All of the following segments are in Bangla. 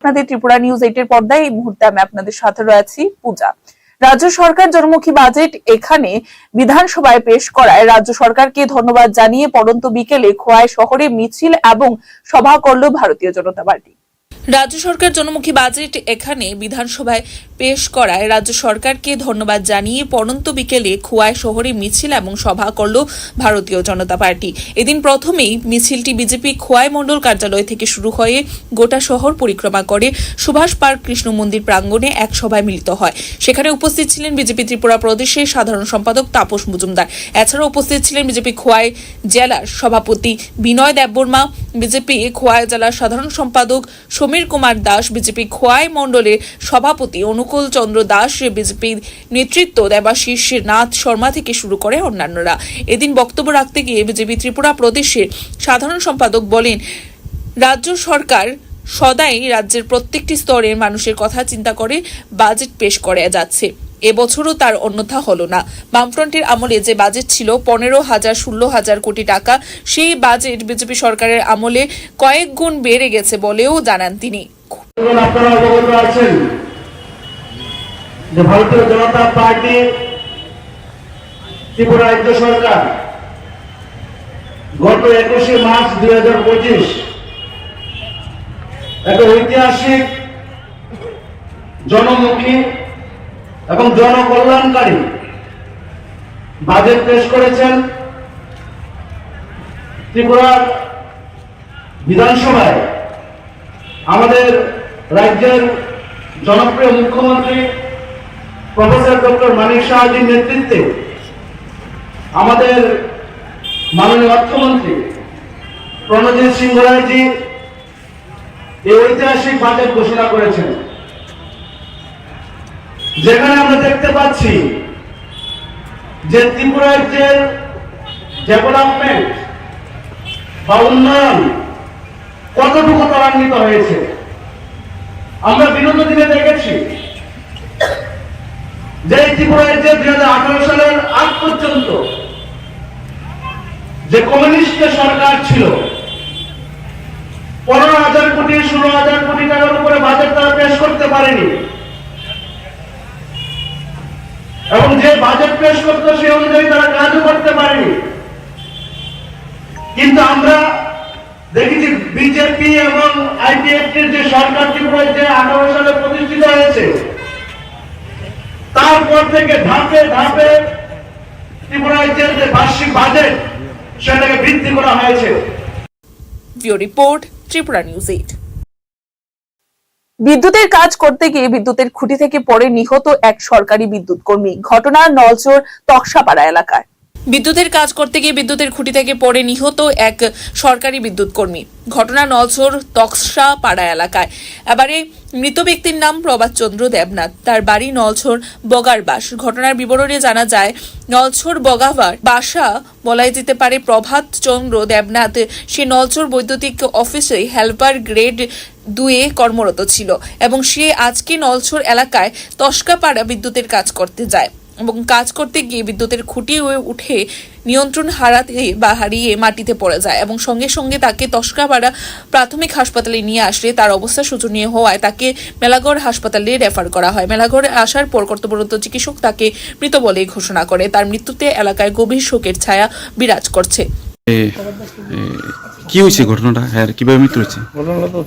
আপনাদের ত্রিপুরা নিউজ 8 এর পর্দায় এই মুহূর্তে আমি আপনাদের সাথে রয়েছি পূজা। রাজ্য সরকার জনমুখী বাজেট এখানে বিধানসভায় পেশ করায় রাজ্য সরকারকে ধন্যবাদ জানিয়ে পড়ন্ত বিকেলে খোয়াই শহরে মিছিল এবং সভা করল ভারতীয় জনতা পার্টি। রাজ্য সরকার জনমুখী বাজেট এখানে বিধানসভায় পেশ করায় রাজ্য সরকারকে ধন্যবাদ জানিয়ে পড়ন্ত বিকেলে খোয়াই শহরে মিছিল এবং সভা করল ভারতীয় জনতা পার্টি। এদিন প্রথমেই মিছিলটি বিজেপি খোয়াই মণ্ডল কার্যালয় থেকে শুরু হয়ে গোটা শহর পরিক্রমা করে সুভাষ পার্ক কৃষ্ণ মন্দির প্রাঙ্গণে এক সভায় মিলিত হয়। সেখানে উপস্থিত ছিলেন বিজেপি ত্রিপুরা প্রদেশের সাধারণ সম্পাদক তাপস মজুমদার। এছাড়াও উপস্থিত ছিলেন বিজেপি খোয়াই জেলার সভাপতি বিনয় দেববর্মা, বিজেপি খোয়াই জেলার সাধারণ সম্পাদক সমীর কুমার দাস, বিজেপি খোয়াই মণ্ডলের সভাপতি অনুকূল চন্দ্র দাস, বিজেপির নেতৃত্ব দেবাশিস নাথ শর্মা থেকে শুরু করে অন্যান্যরা। এদিন বক্তব্য রাখতে গিয়ে বিজেপি ত্রিপুরা প্রদেশের সাধারণ সম্পাদক বলেন, রাজ্য সরকার সদাই রাজ্যের প্রত্যেকটি স্তরের মানুষের কথা চিন্তা করে বাজেট পেশ করে যাচ্ছে। এবছরও তার অন্যথা হলো না। বামফ্রন্টের আমলে যে বাজেট ছিল 15,000-16,000 কোটি টাকা, সেই বাজেট বিজেপি সরকারের আমলে কয়েক গুণ বেড়ে গেছে বলেও জানান তিনি। আপনারা অবগত আছেন যে ভারতীয় জনতা পার্টি ত্রিপুরা রাজ্য সরকার গত 21শে মার্চ 2025 একটা ঐতিহাসিক জনমুখী এবং জনকল্যাণকারী বাজেট পেশ করেছেন। ত্রিপুরার বিধানসভায় আমাদের রাজ্যের জনপ্রিয় মুখ্যমন্ত্রী প্রফেসর ডক্টর মানিক সাহাজির নেতৃত্বে আমাদের মাননীয় অর্থমন্ত্রী প্রণজিৎ সিংহ রায়জি এই ঐতিহাসিক বাজেট ঘোষণা করেছেন, যেখানে আমরা দেখতে পাচ্ছি যে ত্রিপুরা রাজ্যের ডেভেলপমেন্ট বা উন্নয়ন কতটুকু ত্বরান্বিত হয়েছে। আমরা বিগত দিনে দেখেছি যে ত্রিপুরা রাজ্যে 2018 সালের আগ পর্যন্ত যে কমিউনিস্ট সরকার ছিল, 15,000 কোটি 16,000 কোটি টাকার উপরে বাজেট তারা পেশ করতে পারেনি এবং যে বাজেট পেশ করতো সেই অনুযায়ী তারা কাজও করতে পারেনি। কিন্তু আমরা দেখেছি বিজেপি এবং আইপিএফটির যে সরকার ত্রিপুরায় যে 18 সালে প্রতিষ্ঠিত হয়েছে, তারপর থেকে ধাপে ধাপে ত্রিপুরা রাজ্যের যে বার্ষিক বাজেট সেটাকে বৃদ্ধি করা হয়েছে। Bureau report, Tripura news 8। বিদ্যুতের কাজ করতে গিয়ে বিদ্যুতের খুঁটি থেকে পড়ে নিহত এক সরকারি বিদ্যুৎ কর্মী। ঘটনা নলচর তকসাপাড়া এলাকায়। বিদ্যুতের কাজ করতে গিয়ে বিদ্যুতের খুঁটি থেকে পড়ে নিহত এক সরকারি বিদ্যুৎ কর্মী। ঘটনা নলছর তকসাপাড়া এলাকায়। এবারে মৃত ব্যক্তির নাম প্রভাত চন্দ্র দেবনাথ, তার বাড়ি নলছর বগারবাস। ঘটনার বিবরণে জানা যায়, নলছর বগাবার বাসা বলাই যেতে পারে প্রভাত চন্দ্র দেবনাথ। সে নলছর বৈদ্যুতিক অফিসে হেল্পার গ্রেড 2-এ কর্মরত ছিল এবং সে আজকে নলছর এলাকায় তস্কাপাড়া বিদ্যুতের কাজ করতে যায় এবং কাজ করতে গিয়ে বিদ্যুতের খুঁটি হয়ে উঠে নিয়ন্ত্রণ হারিয়ে মাটিতে পড়ে যায় এবং সঙ্গে সঙ্গে তাকে তস্কাপাড়া প্রাথমিক হাসপাতালে নিয়ে আসলে তার অবস্থা শোচনীয় হওয়ায় তাকে মেলাগড় হাসপাতালে রেফার করা হয়। মেলাগড়ে আসার পর কর্তব্যরত চিকিৎসক তাকে মৃত বলে ঘোষণা করে। তার মৃত্যুতে এলাকায় গভীর শোকের ছায়া বিরাজ করছে। কি হয়েছে ঘটনাটা, কিভাবে মৃত্যু হয়েছে? ঘটনাটা তো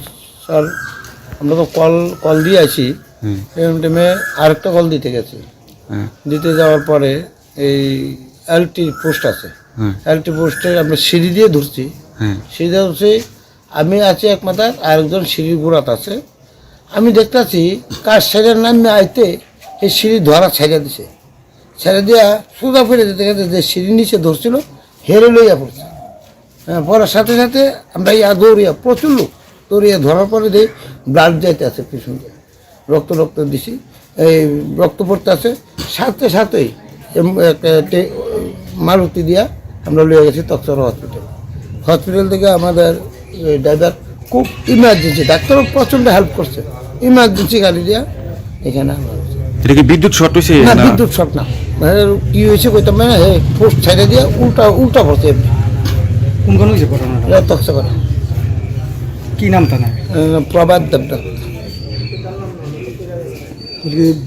স্যার আমরা তো কল দিয়ে আছি, আরেকটা কল দিতে গেছি। দিতে যাওয়ার পরে এই এলটি পোস্ট আছে, এলটি পোস্টে আমরা সিঁড়ি দিয়ে ধরছি, সিঁড়ি দিয়ে ধরছি। আমি আছি এক মাথায়, আরেকজন সিঁড়ির গোড়াত আছে। আমি দেখতেছি কার সাইডের নামে আইতে এই সিঁড়ি ধরা ছেড়ে দিছে, ছেড়ে দিয়া সোজা ফিরে যেতে গেছে যে সিঁড়ির নিচে ধরছিল হেরে লইয়া পড়ছে। পড়ার সাথে সাথে আমরা দৌড়িয়া প্রচুর লোক দৌড়িয়া ধরার পরে দিয়ে ব্লাড যাইতে আছে, পিছন দিয়ে রক্ত দিছি, এই রক্ত পড়তে আছে। সাথে সাথেই মারুতি দিয়া আমরা লইয়া গেছি তকসরা হসপিটাল থেকে। আমাদের ড্রাইভার খুব ইমার্জেন্সি, ডাক্তারও প্রচণ্ড হেল্প করছে, ইমার্জেন্সি গাড়ি দিয়া এখানে বিদ্যুৎ শর্ট হয়েছে না, বিদ্যুৎ শর্ট না, কি হয়েছে কইতাম না, পোস্ট ছেড়ে দিয়ে উল্টা পড়ছে। কোন হয়েছে ঘটনাটা? তকসরা। কি নাম তার? প্রভাত দেবনাথ।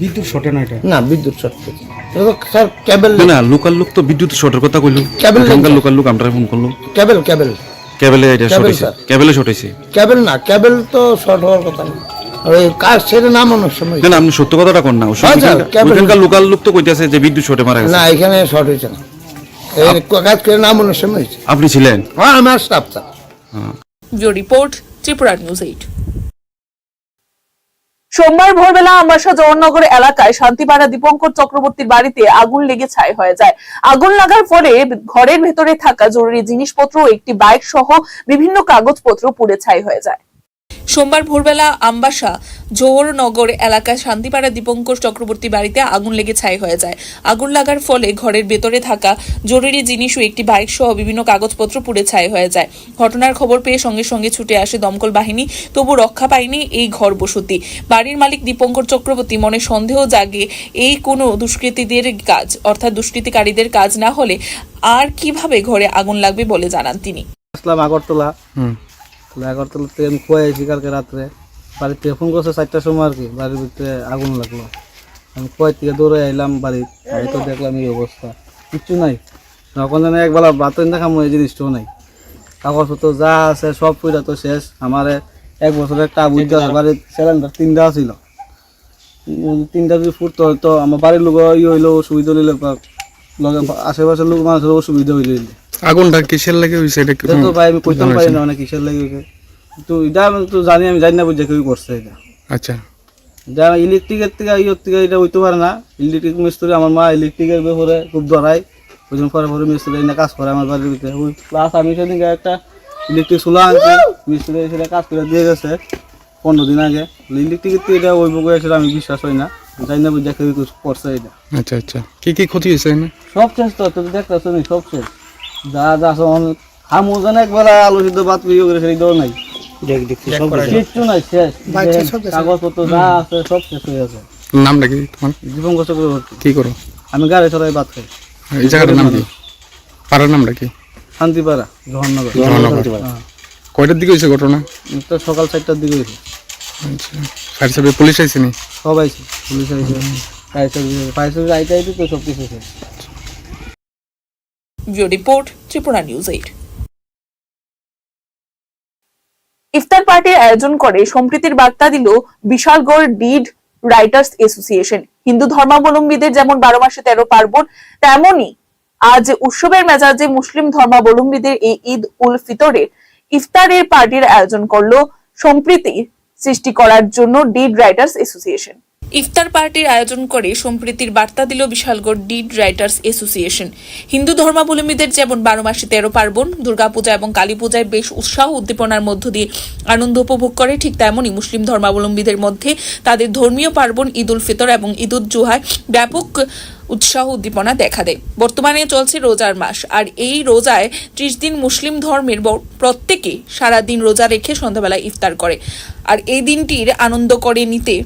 বিদ্যুৎ শর্টে না এটা? না, বিদ্যুৎ শর্ট করছে। এটা তো স্যার কেবল না না লোকাল লোক তো বিদ্যুৎ শর্টের কথা কইলো, কেবল এখানকার লোকাল লোক আমরা ফোন করলো কেবল কেবল কেবলে এটা শর্ট কেবল, হইছে, স্যার। কেবলে শর্ট হইছে। কেবল না, কেবল তো শর্ট হওয়ার কথা না। আর ওই কাজ ছেড়ে নাম অনেক সময় না না আপনি সত্য কথাটা কোন না, হ্যাঁ, স্যার, কেবল- ওইখানকার লোকাল লোক তো কইতাছে যে বিদ্যুৎ শর্টে মারা গেছে। না, এখানে শর্ট হয়েছে না। এই কাজ করে নাম অনেক সময় হয়েছে। আপনি ছিলেন? হ্যাঁ, আমার staff sir. Bureau report, Tripura news 8। সোমবার ভোরবেলা আমবাসা জওহরনগর এলাকায় শান্তিপাড়া দীপঙ্কর চক্রবর্তীর বাড়িতে আগুন লেগে ছাই হয়ে যায়। আগুন লাগার ফলে ঘরের ভেতরে থাকা জরুরি জিনিসপত্র ও একটি বাইক সহ বিভিন্ন কাগজপত্র পুড়ে ছাই হয়ে যায়। সোমবার ভোরবেলা আমবাসা জওহরনগর এলাকায় শান্তিপাড়া দীপঙ্কর চক্রবর্তী বাড়িতে আগুন লেগে ছাই হয়ে যায়। আগুন লাগার ফলে ঘরের ভেতরে থাকা জরুরি জিনিস ও একটি বাইক সহ বিভিন্ন কাগজপত্র পুড়ে ছাই হয়ে যায়। ঘটনার খবর পেয়ে সঙ্গে সঙ্গে ছুটে আসে দমকল বাহিনী, তবু রক্ষা পায়নি এই ঘর বসতি। বাড়ির মালিক দীপঙ্কর চক্রবর্তী মনে সন্দেহ জাগে এই কোনো দুষ্কৃতীদের কাজ, অর্থাৎ দুষ্কৃতিকারীদের কাজ না হলে আর কিভাবে ঘরে আগুন লাগবে বলে জানান তিনি। আসলাম আগরতলা, আগরতলা থেকে আমি খুয়াই আছি কালকে রাত্রে। বাড়ির থেকে ফোন করছে 4টার সময় আর কি, বাড়ির ভিতরে আগুন লাগলো। আমি খুয়াই থেকে দৌড়ে আইলাম বাড়িতে দেখলাম এই অবস্থা, কিচ্ছু নাই। যখন জানি একবেলা বাতন দেখামো এই জিনিসটাও নাই, কাগজপত্র যা আছে সব পুরা তো শেষ। আমার 1 বছরের একটা বুঝতে আছে, বাড়ির সিলিন্ডার 3টা ছিল, 3টা যদি ফুটতো হয়তো আমার বাড়ির লোক হইলো অসুবিধা হইলে, লগে আশেপাশের লোক মানুষের অসুবিধা হইলে। আগুনটা কিসের লাগে হইছে এটা এটা তো ভাই আমি কইতাম পারি না, মানে কিসের লাগে হইছে তো এটা আমি তো জানি, আমি জানি না বুঝে কেউ করছে এটা। আচ্ছা, যা ইলেকট্রিকের থেকে ইয়ের থেকে এটা হইতে পারে না। ইলেকট্রিক মিস্ত্রি, আমার মা ইলেকট্রিকের ব্যাপারে খুব ধরায়, ওই জন্য পরে মিস্ত্রি এনে কাজ করে আমার বাড়ির ভিতরে। ওই প্লাস আমি সেদিন একটা ইলেকট্রিক চুলা আনছি, মিস্ত্রি সেটা কাজ করে দিয়ে গেছে 15 দিন আগে। ইলেকট্রিকের থেকে এটা ওই বকে আসলে আমি বিশ্বাস হয় না, জানি না বুঝে কেউ করছে এটা। আচ্ছা আচ্ছা, কি কি ক্ষতি হয়েছে না? সব শেষ তো, তো দেখতেছ নি সব শেষ। যা যা খামু জানে একবার আলু সিদ্ধ ভাত ইয়ে করে সেটাও নাই, কিচ্ছু নাই, শেষ। কাগজপত্র যা আছে সব শেষ হয়ে গেছে। নামটা কি তোমার? দীপঙ্কর চক্রবর্তী। কি করো? আমি গাড়ি চড়াই ভাত খাই। এই জায়গাটার নাম কি? পাড়ার নামটা কি? শান্তিপাড়া, জওহরনগর। হ্যাঁ। কয়টার দিকে হয়েছে ঘটনা? তো সকাল 4টার দিকে হয়েছে। আচ্ছা, ফায়ার সার্ভিস পুলিশ আইছে নি? সব আইছে, পুলিশ আইছে, ফায়ার সার্ভিস আইতে আইতে তো সব কিছু শেষ। Bureau report, Tripura news 8। ইফতার পার্টির আয়োজন করে সম্প্রীতির বার্তা দিল বিশালগড় ডিড রাইটার্স অ্যাসোসিয়েশন। হিন্দু ধর্মাবলম্বীদের যেমন 12 মাসে 13 পার্বণ, তেমনি আজ উৎসবের মেজাজে মুসলিম ধর্মাবলম্বীদের এই ঈদ উল ফিতরের ইফতারের পার্টির আয়োজন করলো সম্প্রীতির সৃষ্টি করার জন্য ডিড রাইটার্স অ্যাসোসিয়েশন। ইফতার পার্টির আয়োজন করে সম্প্রীতির বার্তা দিল বিশালগড় ডিড রাইটার্স অ্যাসোসিয়েশন। হিন্দু ধর্মাবলম্বীদের যেমন 12 মাসে 13 পার্বণ, দুর্গাপূজা এবং কালী পূজায় বেশ উৎসাহ উদ্দীপনার মধ্য দিয়ে আনন্দ উপভোগ করে, ঠিক তেমনি মুসলিম ধর্মাবলম্বীদের মধ্যে তাদের ধর্মীয় পার্বণ ঈদ উল ফিতর এবং ঈদ উল জুহায় ব্যাপক উৎসাহ উদ্দীপনা দেখা দেয়। বর্তমানে চলছে রোজার মাস, আর এই রোজায় 30 দিন মুসলিম ধর্মের প্রত্যেকে সারাদিন রোজা রেখে সন্ধ্যাবেলায় ইফতার করে। আর এই দিনটির আনন্দ করে নিতে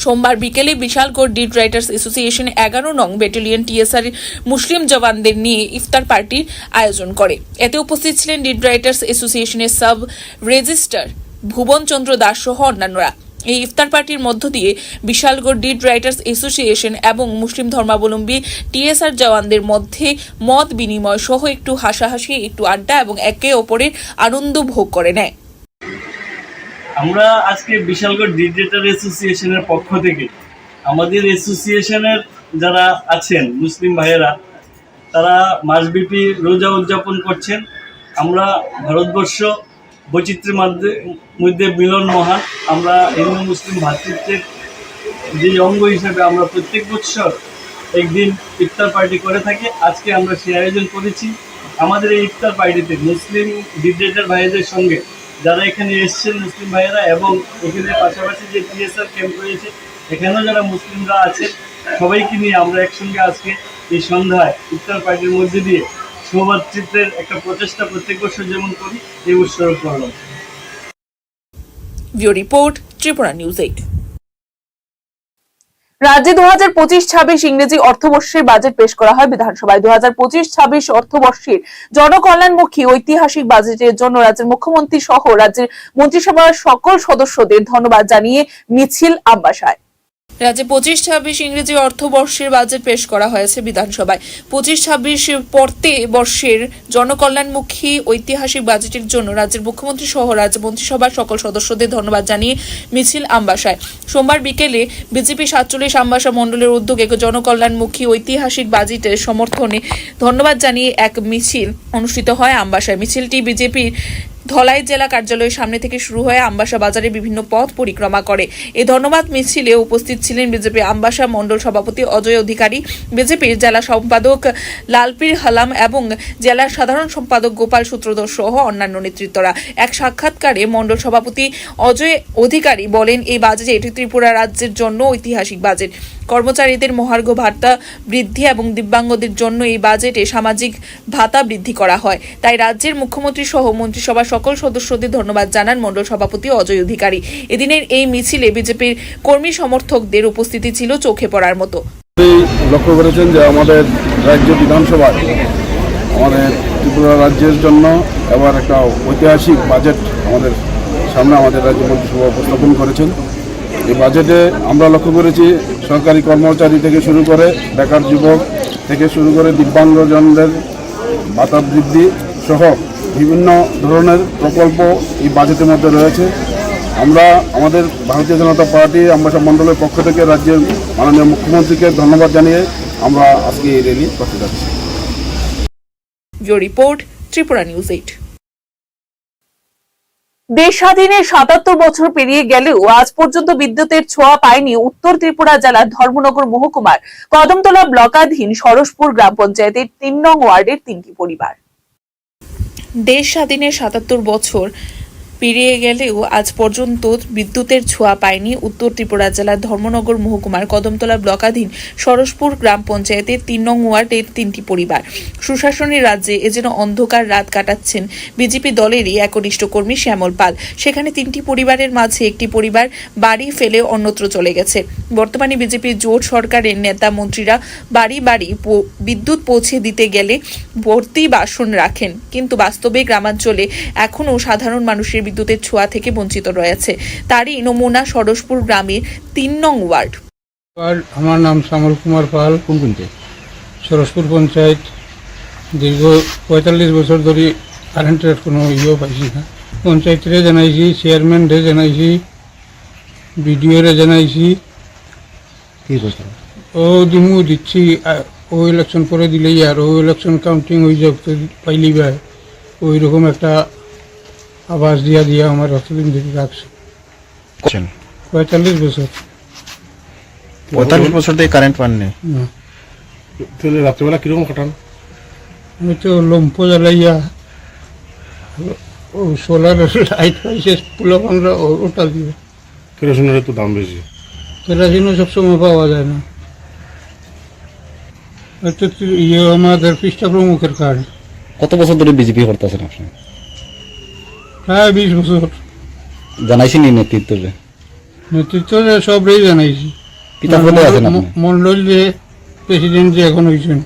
সোমবার বিকেলে বিশালগড় ডিড রাইটার্স অ্যাসোসিয়েশন 11 নং ব্যাটালিয়ন টিএসআর মুসলিম জওয়ানদের নিয়ে ইফতার পার্টির আয়োজন করে। এতে উপস্থিত ছিলেন ডিড রাইটার্স অ্যাসোসিয়েশনের সাব রেজিস্ট্রার ভুবন চন্দ্র দাস সহ অন্যান্যরা। এই ইফতার পার্টির মধ্য দিয়ে বিশালগড় ডিড রাইটার্স অ্যাসোসিয়েশন এবং মুসলিম ধর্মাবলম্বী টিএসআর জওয়ানদের মধ্যে মত বিনিময় সহ একটু হাসাহাসি, একটু আড্ডা এবং একে অপরের আনন্দ ভোগ করে নেয়। আমরা আজকে বিশালগড় ডিড রাইটার অ্যাসোসিয়েশনের পক্ষ থেকে আমাদের অ্যাসোসিয়েশনের যারা আছেন মুসলিম ভাইয়েরা, তারা মাসব্যাপী রোজা উদযাপন করছেন। আমরা ভারতবর্ষ বৈচিত্র্যের মধ্যে মিলন মহান। আমরা হিন্দু মুসলিম ভ্রাতৃত্বের যে অঙ্গ হিসেবে আমরা প্রত্যেক বছর একদিন ইফতার পার্টি করে থাকি। আজকে আমরা সেই আয়োজন করেছি। আমাদের এই ইফতার পার্টিতে মুসলিম ডিড রাইটার ভাইদের সঙ্গে যারা এখানে এসছেন মুসলিম ভাইয়েরা, এবং এখানে পাশাপাশি যে টিএসআর ক্যাম্প রয়েছে এখানেও যারা মুসলিমরা আছেন, সবাইকে নিয়ে আমরা একসঙ্গে আজকে এই সন্ধ্যায় ইফতার পার্টির মধ্যে দিয়ে সৌভাতৃত্বের একটা প্রচেষ্টা প্রত্যেক বছর যেমন করি এই উৎসব করলাম। Bureau report, Tripura news 8। রাজ্যে 2025-26 ইংরেজি অর্থবর্ষের বাজেট পেশ করা হয় বিধানসভায়। 2025-26 অর্থবর্ষের জনকল্যাণমুখী ঐতিহাসিক বাজেটের জন্য রাজ্যের মুখ্যমন্ত্রী সহ রাজ্যের মন্ত্রিসভার সকল সদস্যদের ধন্যবাদ জানিয়ে মিছিল আমবাসায়। রাজ্যে 25-26 ইংরেজি অর্থবর্ষের বাজেট পেশ করা হয়েছে বিধানসভায়। 25-26 পড়তে বর্ষের জনকল্যাণমুখী ঐতিহাসিক বাজেটের জন্য রাজ্যের মুখ্যমন্ত্রী সহ রাজ্য মন্ত্রিসভার সকল সদস্যদের ধন্যবাদ জানিয়ে মিছিল আমবাসায়। সোমবার বিকেলে বিজেপি 47 আমবাসা মণ্ডলের উদ্যোগে জনকল্যাণমুখী ঐতিহাসিক বাজেটের সমর্থনে ধন্যবাদ জানিয়ে এক মিছিল অনুষ্ঠিত হয় আমবাসায়। মিছিলটি বিজেপির ধলাই জেলা কার্যালয়ের সামনে থেকে শুরু হয়ে আমবাসা বাজারে বিভিন্ন পথ পরিক্রমা করে। এই ধন্যবাদ মিছিলে উপস্থিত ছিলেন বিজেপি আমবাসা মণ্ডল সভাপতি অজয় অধিকারী, বিজেপির জেলা সম্পাদক লালপীর হালাম এবং জেলার সাধারণ সম্পাদক গোপাল সূত্রধর সহ অন্যান্য নেতৃত্বরা। এক সাক্ষাৎকারে মণ্ডল সভাপতি অজয় অধিকারী বলেন, এই বাজেট ত্রিপুরা রাজ্যের জন্য ঐতিহাসিক বাজেট। কর্মচারীদের মহার্ঘ ভাতা বৃদ্ধি এবং দিব্যাঙ্গদের জন্য এই বাজেটে সামাজিক ভাতা বৃদ্ধি করা হয়। তাই রাজ্যের মুখ্যমন্ত্রী সহ মন্ত্রিসভার সকল সদস্যদের ধন্যবাদ জানান মণ্ডল সভাপতি অজয় অধিকারী। এদিনের এই মিছিলে বিজেপির কর্মী সমর্থকদের উপস্থিতি ছিল চোখে পড়ার মতো। লক্ষ্য করেছেন যে আমাদের রাজ্য বিধানসভায় আমাদের ত্রিপুরা রাজ্যের জন্য এবার একটা ঐতিহাসিক বাজেট আমাদের সামনে আমাদের রাজ্য মন্ত্রিসভা উপস্থাপন করেছেন। এই বাজেটে আমরা লক্ষ্য করেছি সরকারি কর্মচারী থেকে শুরু করে বেকার যুবক থেকে শুরু করে দিব্যাঙ্গজনদের ভাতা বৃদ্ধি সহ বিভিন্ন ধরনের প্রকল্প এই বাজেটের মধ্যে রয়েছে। আমরা আমাদের ভারতীয় জনতা পার্টি আমবাসা মণ্ডলের পক্ষ থেকে রাজ্যের মাননীয় মুখ্যমন্ত্রীকে ধন্যবাদ জানিয়ে আমরা আজকে এই র্যালি করতে যাচ্ছি। Report Tripura news 8। দেশ স্বাধীনের 77 বছর পেরিয়ে গেলেও আজ পর্যন্ত বিদ্যুতের ছোঁয়া পায়নি উত্তর ত্রিপুরা জেলার ধর্মনগর মহকুমার কদমতলা ব্লকাধীন সরসপুর গ্রাম পঞ্চায়েতের 3 নং ওয়ার্ডের 3টি পরিবার। দেশ স্বাধীনের 77 বছর পেরিয়ে গেলেও আজ পর্যন্ত বিদ্যুতের ছোঁয়া পায়নি উত্তর ত্রিপুরা জেলার ধর্মনগর মহকুমার কদমতলা ব্লকাধীন সরসপুর গ্রাম পঞ্চায়েতের 3 নং ওয়ার্ডের 3টি পরিবার। সুশাসনের রাজ্যে এ যেন অন্ধকার রাত কাটাচ্ছেন বিজেপি দলেরই একনিষ্ঠ কর্মী শ্যামল পাল। সেখানে 3টি পরিবারের মাঝে একটি পরিবার বাড়ি ফেলে অন্যত্র চলে গেছে। বর্তমানে বিজেপির জোট সরকারের নেতা মন্ত্রীরা বাড়ি বাড়ি বিদ্যুৎ পৌঁছে দিতে গেলে ভর্তি বাসন রাখেন, কিন্তু বাস্তবে গ্রামাঞ্চলে এখনও সাধারণ মানুষের বিদ্যুতের ছোঁয়া থেকে বঞ্চিত রয়েছে। তারই নমুনা সরসপুর গ্রামের 3 নং ওয়ার্ড। আমার নাম শ্যামল কুমার পাল, কোন পঞ্চায়েত? সরসপুর পঞ্চায়েত। দীর্ঘ 45 বছর ধরে কারেন্টের কোনো পাইছি না। পঞ্চায়েতরে জানাইছি, চেয়ারম্যানরে জানাইছি, বিডিওরে জানাইছি। ও দিমু দিচ্ছি, ও ইলেকশন করে দিলেই আর ও ইলেকশন কাউন্টিং হয়ে যাক পাইলি ভাই, ওই রকম একটা আবাস দিয়া আমার অতদিন ধরে রাখছে। 45 বছর। 45 বছর থেকে কারেন্ট পান নেই। তাহলে রাত্রেবেলা কিরকম কাটান? আমি তো লম্প জ্বালাইয়া ও সোলার লাইট পাইছে পুলকনরা ওটা দিয়ে। কেরোসিনের তো দাম বেশি। কেরোসিনও সবসময় পাওয়া যায় না। এটা আমাদের পৃষ্ঠা প্রমুখের কার্ড। কত বছর ধরে বিজেপি করতেছেন আপনি? প্রায় 20 বছর। জানাইছেন নি নেতৃত্বে? নেতৃত্বে সবই জানাইছি। পিতা বলে আছেন আপনি? মন্ডল যে প্রেসিডেন্ট যে এখন হয়েছেন,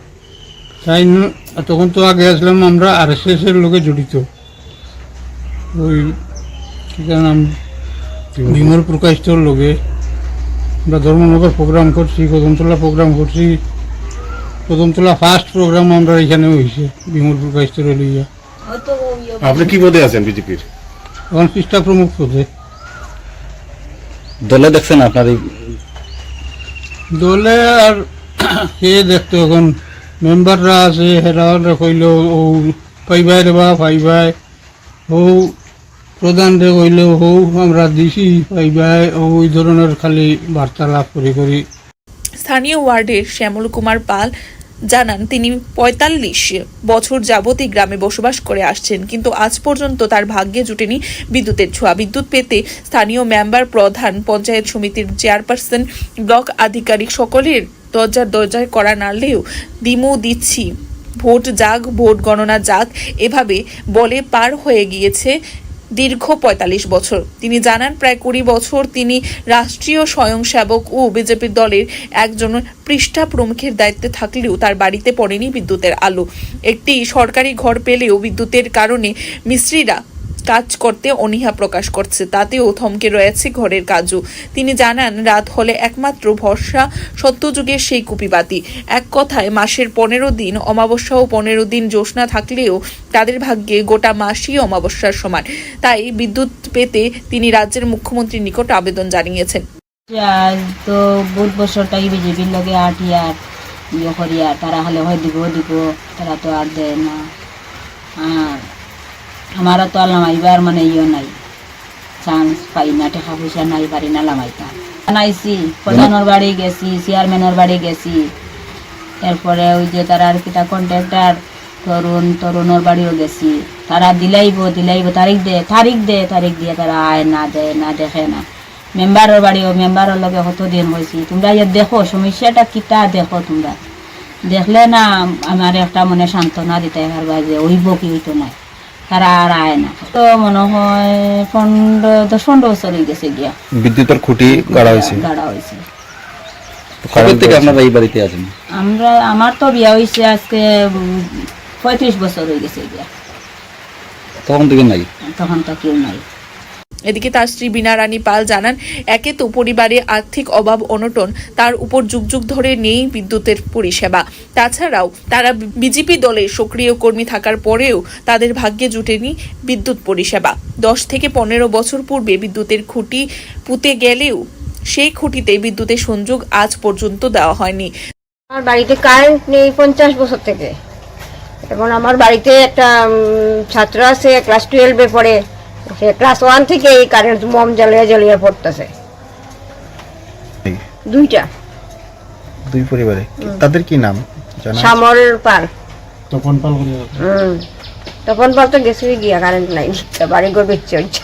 তাই তখন তো আগে আসলাম আমরা RSS এর লোকে জড়িত। ওই কি নাম, বিমল প্রকাশর লোকে আমরা ধর্মনগর প্রোগ্রাম করছি, কদমতলা প্রোগ্রাম করছি। কদমতলা ফার্স্ট প্রোগ্রাম আমরা এখানে হয়েছে বিমল প্রকাশর লইয়া। আপনি কি পদে আছেন বিজেপির? এখন পৃষ্ঠা প্রমুখ পদে। দলে দেখছেন আপনার? দলে আর কে দেখতো, এখন মেম্বাররা আছে, হেরা কইল ও পাইবাই রে বা পাইবাই, ও প্রধান রে কইল ও আমরা দিছি পাইবাই, ওই ধরনের খালি বার্তালাপ করি। স্থানীয় ওয়ার্ডের শ্যামল কুমার পাল জানান, তিনি 45 বছর যাবতই গ্রামে বসবাস করে আসছেন, কিন্তু আজ পর্যন্ত তার ভাগ্যে জুটেনি বিদ্যুতের ছোঁয়া। বিদ্যুৎ পেতে স্থানীয় মেম্বার, প্রধান, পঞ্চায়েত সমিতির চেয়ারপারসন, ব্লক আধিকারিক সকলের দরজায় করা নাড়লেও দিমু দিচ্ছি, ভোট যাক, ভোট গণনা যাক, এভাবে বলে পার হয়ে গিয়েছে দীর্ঘ 45 বছর। তিনি জানান, প্রায় 20 বছর তিনি রাষ্ট্রীয় স্বয়ংসেবক ও বিজেপি দলের একজন পৃষ্ঠা প্রমুখের দায়িত্বে থাকলেও তার বাড়িতে পড়েনি বিদ্যুতের আলো। একটি সরকারি ঘর পেলেও বিদ্যুতের কারণে মিস্ত্রিরা কাজ করতে অনীহা প্রকাশ করছে, তাতেও থমকে রয়েছে ঘরের কাজও। তিনি জানান, রাত হলে একমাত্র ভরসা সত্যযুগের সেই কুপিবাতি। এক কথায় মাসের 15 দিন অমাবস্যা ও 15 দিন জ্যোৎস্না থাকলেও তাদের ভাগ্যে গোটা মাসই অমাবস্যার সমান। তাই বিদ্যুৎ পেতে তিনি রাজ্যের মুখ্যমন্ত্রীর নিকট আবেদন জানিয়েছেন। আজ তো বহুত বছরটাই বিজেপির লগে আটিয়ার ইয়ে করিয়া তারা হলে হয় দিব তারা তো আর দেয় না। আর আমারও তো আর লামাইবার মানে ইয়ে নাই, চান্স পাই না, টাকা পয়সা নাই, পারি না লামাইতা। জানাইছি, প্রধানের বাড়ি গেছি, চেয়ারম্যানের বাড়ি গেছি, এরপরে ওই যে তারা আর কিটা কন্ট্রাক্টর তরুণের বাড়িও গেছি। তারা দিলাইব তারিখ দিয়ে তারা আয় না দেয়, না দেখে না। মেম্বারের বাড়িও মেম্বারের লগে কতদিন হয়েছি, তোমরা ইয়ে দেখো সমস্যাটা কিটা দেখো, তোমরা দেখলে না আমার একটা মনে সান্ত্বনা দিতে পারবা যে ওইব কি হইতো না, তারা আর আয় না। তো মনে হয় 10-15 বছর হয়ে গেছে গিয়া বিদ্যুতের খুঁটি গাড়া হয়েছে। কবে থেকে আপনারা এই বাড়িতে আছেন? আমার তো বিয়া হয়েছে আজকে 35 বছর হয়ে গেছে গিয়া। তখন থেকে নাই? তখন তো কেউ নাই। এদিকে তার স্ত্রী বীণা রানী পাল জানান, একে তো পরিবারে আর্থিক অভাব অনটন, তার উপর যুগ যুগ ধরে নেই বিদ্যুতের পরিষেবা। তাছাড়াও তারা বিজেপি দলে সক্রিয় কর্মী থাকার পরেও তাদের ভাগ্যে জুটেনি বিদ্যুৎ পরিষেবা। 10 থেকে 15 বছর পূর্বে বিদ্যুতের খুঁটি পুঁতে গেলেও সেই খুঁটিতে বিদ্যুতের সংযোগ আজ পর্যন্ত দেওয়া হয়নি। আমার বাড়িতে কারেন্ট নেই 50 বছর থেকে। এখন আমার বাড়িতে একটা ছাত্র আছে, ক্লাস 12-এ পড়ে, সে ক্লাস 1 থেকে এই কারেন্ট মম জ্বালিয়ে পড়তেছে। দুই পরিবারে, তাদের কি নাম জানা? শ্যামল পাল। তপন পাল তো গেছে গিয়া, কারেন্ট নাই, বাড়ি ঘর বেঁচে হচ্ছে।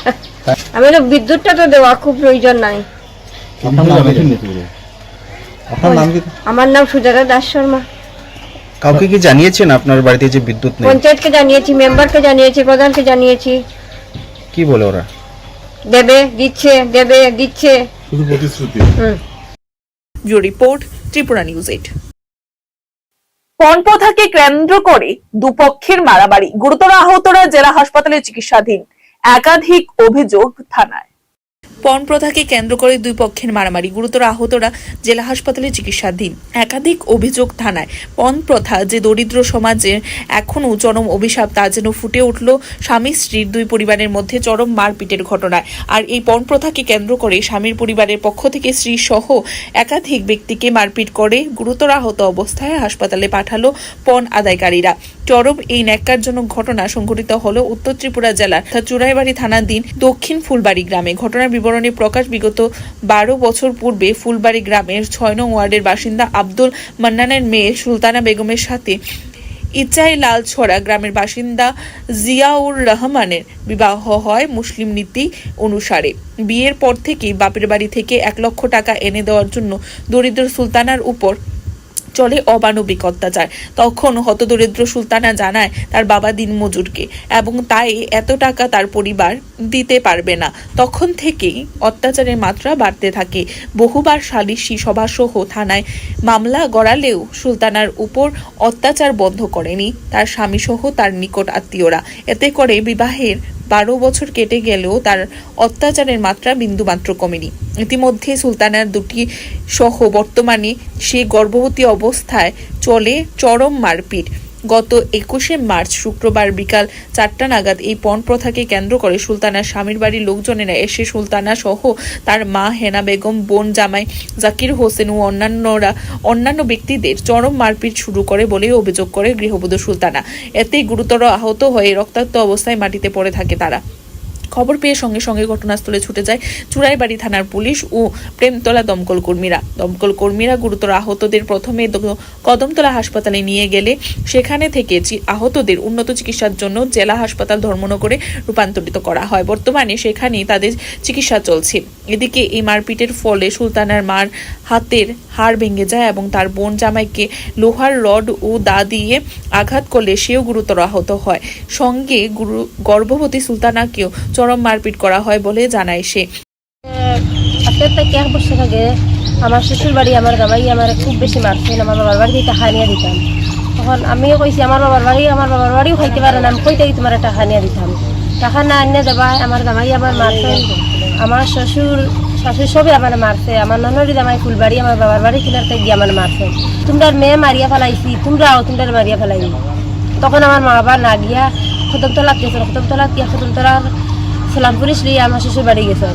আমি তো বিদ্যুৎটা তো দেওয়া খুব প্রয়োজন নাই। আমার নাম সুজাতা দাস শর্মা। কাউকে কি জানিয়েছেন আপনার বাড়িতে যে বিদ্যুৎ নেই? পঞ্চায়েতকে জানিয়েছি, মেম্বারকে জানিয়েছি, প্রধানকে জানিয়েছি। কি বলে ওরা? দিচ্ছে শুধু প্রতিশ্রুতি। Bureau report, Tripura news 8। পণ প্রথাকে কেন্দ্র করে দুপক্ষের মারামারি, গুরুতর আহতরা জেলা হাসপাতালে চিকিৎসাধীন, একাধিক অভিযোগ থানায়। পণ প্রথাকে কেন্দ্র করে দুই পক্ষের মারামারি, গুরুতর আহতরা জেলা হাসপাতালে চিকিৎসাধীন, একাধিক অভিযোগ থানায়। পণ প্রথা যে দরিদ্র সমাজে এখনো চরম অভিশাপ, তা যেন ফুটে উঠল স্বামী স্ত্রীর দুই পরিবারের মধ্যে চরম মারপিটের ঘটনায়। আর এই পণ প্রথাকে কেন্দ্র করে স্বামীর পরিবারের পক্ষ থেকে স্ত্রী সহ একাধিক ব্যক্তিকে মারপিট করে গুরুতর আহত অবস্থায় হাসপাতালে পাঠালো পণ আদায়কারীরা। চরম এই ন্যাক্কারজনক ঘটনা সংঘটিত হলো উত্তর ত্রিপুরা জেলার চুরাইবাড়ি থানাধীন দক্ষিণ ফুলবাড়ি গ্রামে। ঘটনার বিবরণী প্রকাশ, বিগত 12 বছর পূর্বে ফুলবাড়ি গ্রামের 6 নং ওয়ার্ডের বাসিন্দা আব্দুল মান্নানের মেয়ে সুলতানা বেগমের সাথে ইচাই লাল ছড়া গ্রামের বাসিন্দা জিয়াউর রহমানের বিবাহ হয় মুসলিম নীতি অনুসারে। বিয়ের পর থেকেই বাপের বাড়ি থেকে 1 লক্ষ টাকা এনে দেওয়ার জন্য দরিদ্র সুলতানার উপর চলে অমানবিক অত্যাচার। তখন হতদরিদ্র সুলতানা জানায় তার বাবা দিনমজুরকে, এবং তাই এত টাকা তার পরিবার দিতে পারবে না। তখন থেকেই অত্যাচারের মাত্রা বাড়তে থাকে। বহুবার সালিশি সভাসহ থানায় মামলা গড়ালেও সুলতানার উপর অত্যাচার বন্ধ করেনি তার স্বামী সহ তার নিকট আত্মীয়রা। এতে করে বিবাহের 12 বছর কেটে গেলেও তার অত্যাচারের মাত্রা বিন্দুমাত্র কমেনি। ইতিমধ্যে সুলতানার দুটি সহ বর্তমানে সে গর্ভবতী অবস্থায় চলে চরম মারপিট। গত 21শে মার্চ শুক্রবার বিকাল 4টা নাগাদ এই পণ প্রথাকে কেন্দ্র করে সুলতানার স্বামীর বাড়ির লোকজনেরা এসে সুলতানা সহ তার মা হেনা বেগম, বোন জামাই জাকির হোসেন ও অন্যান্য ব্যক্তিদের চরম মারপিট শুরু করে বলে অভিযোগ করে গৃহবধূ সুলতানা। এতেই গুরুতর আহত হয়ে রক্তাক্ত অবস্থায় মাটিতে পড়ে থাকে তারা। খবর পেয়ে সঙ্গে সঙ্গে ঘটনাস্থলে ছুটে যায় চুরাইবাড়ি থানার পুলিশ ও প্রেমতলা দমকল কর্মীরা। গুরুতর আহতদের প্রথমে কদমতলা হাসপাতালে নিয়ে গেলে সেখানে থেকে আহতদের উন্নত চিকিৎসার জন্য জেলা হাসপাতাল ধর্মনগরে রূপান্তরিত করা হয়। বর্তমানে সেখানেই তাদের চিকিৎসা চলছে। এদিকে এই মারপিটের ফলে সুলতানার মার হাতের হাড় ভেঙে যায় এবং তার বোন জামাইকে লোহার রড ও দা দিয়ে আঘাত করলে সেও গুরুতর আহত হয়। সঙ্গে গর্ভবতী সুলতানাকেও চরম মারপিট করা হয় বলে জানায় সে। আজকে 1 বছর আগে আমার শ্বশুর বাড়ি আমার জামাই আমার খুব বেশি মারছেন। আমার বাবার বাড়িতে টাকা নিয়ে দিতাম। তখন আমিও কইছি আমার বাবার বাড়িও খাইতে পারে না, আমি কইতে তোমার টাকা নিয়ে দিতাম। টাকা না এনে দেবা আমার জামাই আমার মারছে, আমার শ্বশুর শাশুড়ি সবই আমার মারছে, আমার ননদি জামাই ফুলবাড়ি আমার বাবার বাড়ি কিনারতে গিয়ে আমার মারছে, তোমরা মেয়ে মারিয়া ফেলাইছি, তোমরাও তোমরা মারিয়া ফেলাই। তখন আমার মা বাবা না গিয়া খতমতলাত গেছে, খতমতলাত গিয়া খতমতলার সালাম পুলিশ লিয়ে আমার শ্বশুর বাড়ি গেছে।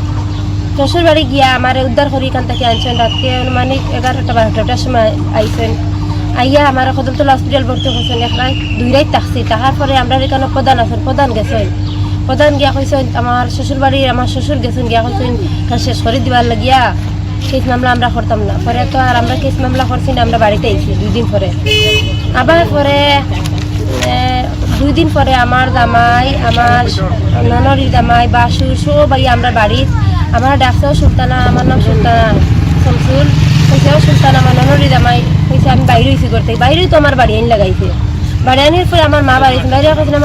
শ্বশুর বাড়ি গিয়া আমার উদ্ধার করি এখান থেকে আনছেন, রাত্রে মানে 11টা-12টার সময় আইছেন। আইয়া আমার খতমতলা হসপিটাল ভর্তি করছেন, 1 রাত 2 রাত থাকছি। তাহার পরে আমরা এখানে প্রধান আছেন, প্রধান গেছেন, প্রধান গিয়া কইছেন আমার শ্বশুর বাড়ির আমার শ্বশুর গেছেন গিয়া কইছেন শেষ করে দিবার লাগিয়া কেস মামলা আমরা করতাম না। পরে তো আর আমরা কেস মামলা করছি না, আমরা বাড়িতে আইছি 2 দিন পরে। আবার পরে 2 দিন পরে আমার জামাই, আমার ননদির জামাই, বাসুর সবাই আমরা বাড়ির, আমার ডাকছেও সুলতানা, আমার নাম সুলতানা শামসুল, কইছেও সুলতানা, আমার ননদির জামাই কইছে আমি বাইরে হয়েছি করতে, বাইরেই তো আমার বাড়ি আইন লাগাইছে। বাড়ি আনির পরে আমার মা বাড়ি বাইরে কইছেন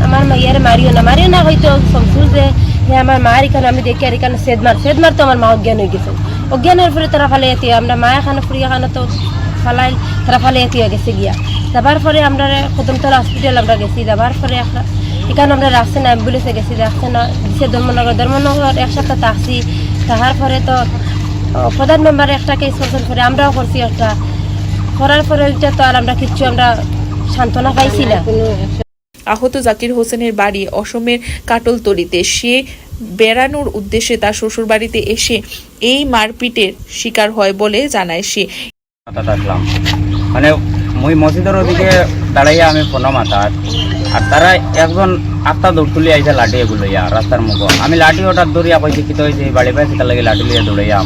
আমার মাইয়ারে মারিও না হয়তো শামসুল যে আমার মার এখানে আমি দেখি আর এখানে সেদমার তো আমার মা অজ্ঞান হয়ে গেছে। অজ্ঞানের পরে তারা ফালে এতে আমরা মা এখানে ফুরি এখানে তো ফালাই তারা ফালে এতে গেছে গিয়া। যাবার পরে আমরা কদমতলা হসপিটাল আমরা গেছি, যাবার পরে এখানে আমরা রাখছে না, অ্যাম্বুলেন্সে গেছি, রাখছে না দিছে ধর্মনগর 1 সপ্তাহ থাকছি। তাহার পরে তো প্রধান মেম্বার একটা কেস করছেন, পরে আমরাও করছি একটা, করার পরে ওইটা তো আর আমরা কিচ্ছু আমরা সান্ত্বনা পাইছি না। আহত জাকির হোসেনের বাড়ি অসমের কাটলতলিতে। সে বেড়ানোর উদ্দেশ্যে তার শ্বশুর বাড়িতে এসে এই মারপিটের শিকার হয় বলে জানায় সে। থাকলাম মানে মুই মসজিদের ওদিকে দাঁড়াইয়া আমি ফোনো মাতার, আর তারা একজন 8টা দৌড় তুলি আইসে লাঠি এগুলো রাস্তার মুখ। আমি লাঠি ওটার দৌড়িয়া কইছি কি হয়েছে বাড়ি পাই, সেটার লাগে লাঠি লিয়ে দৌড়াইয়া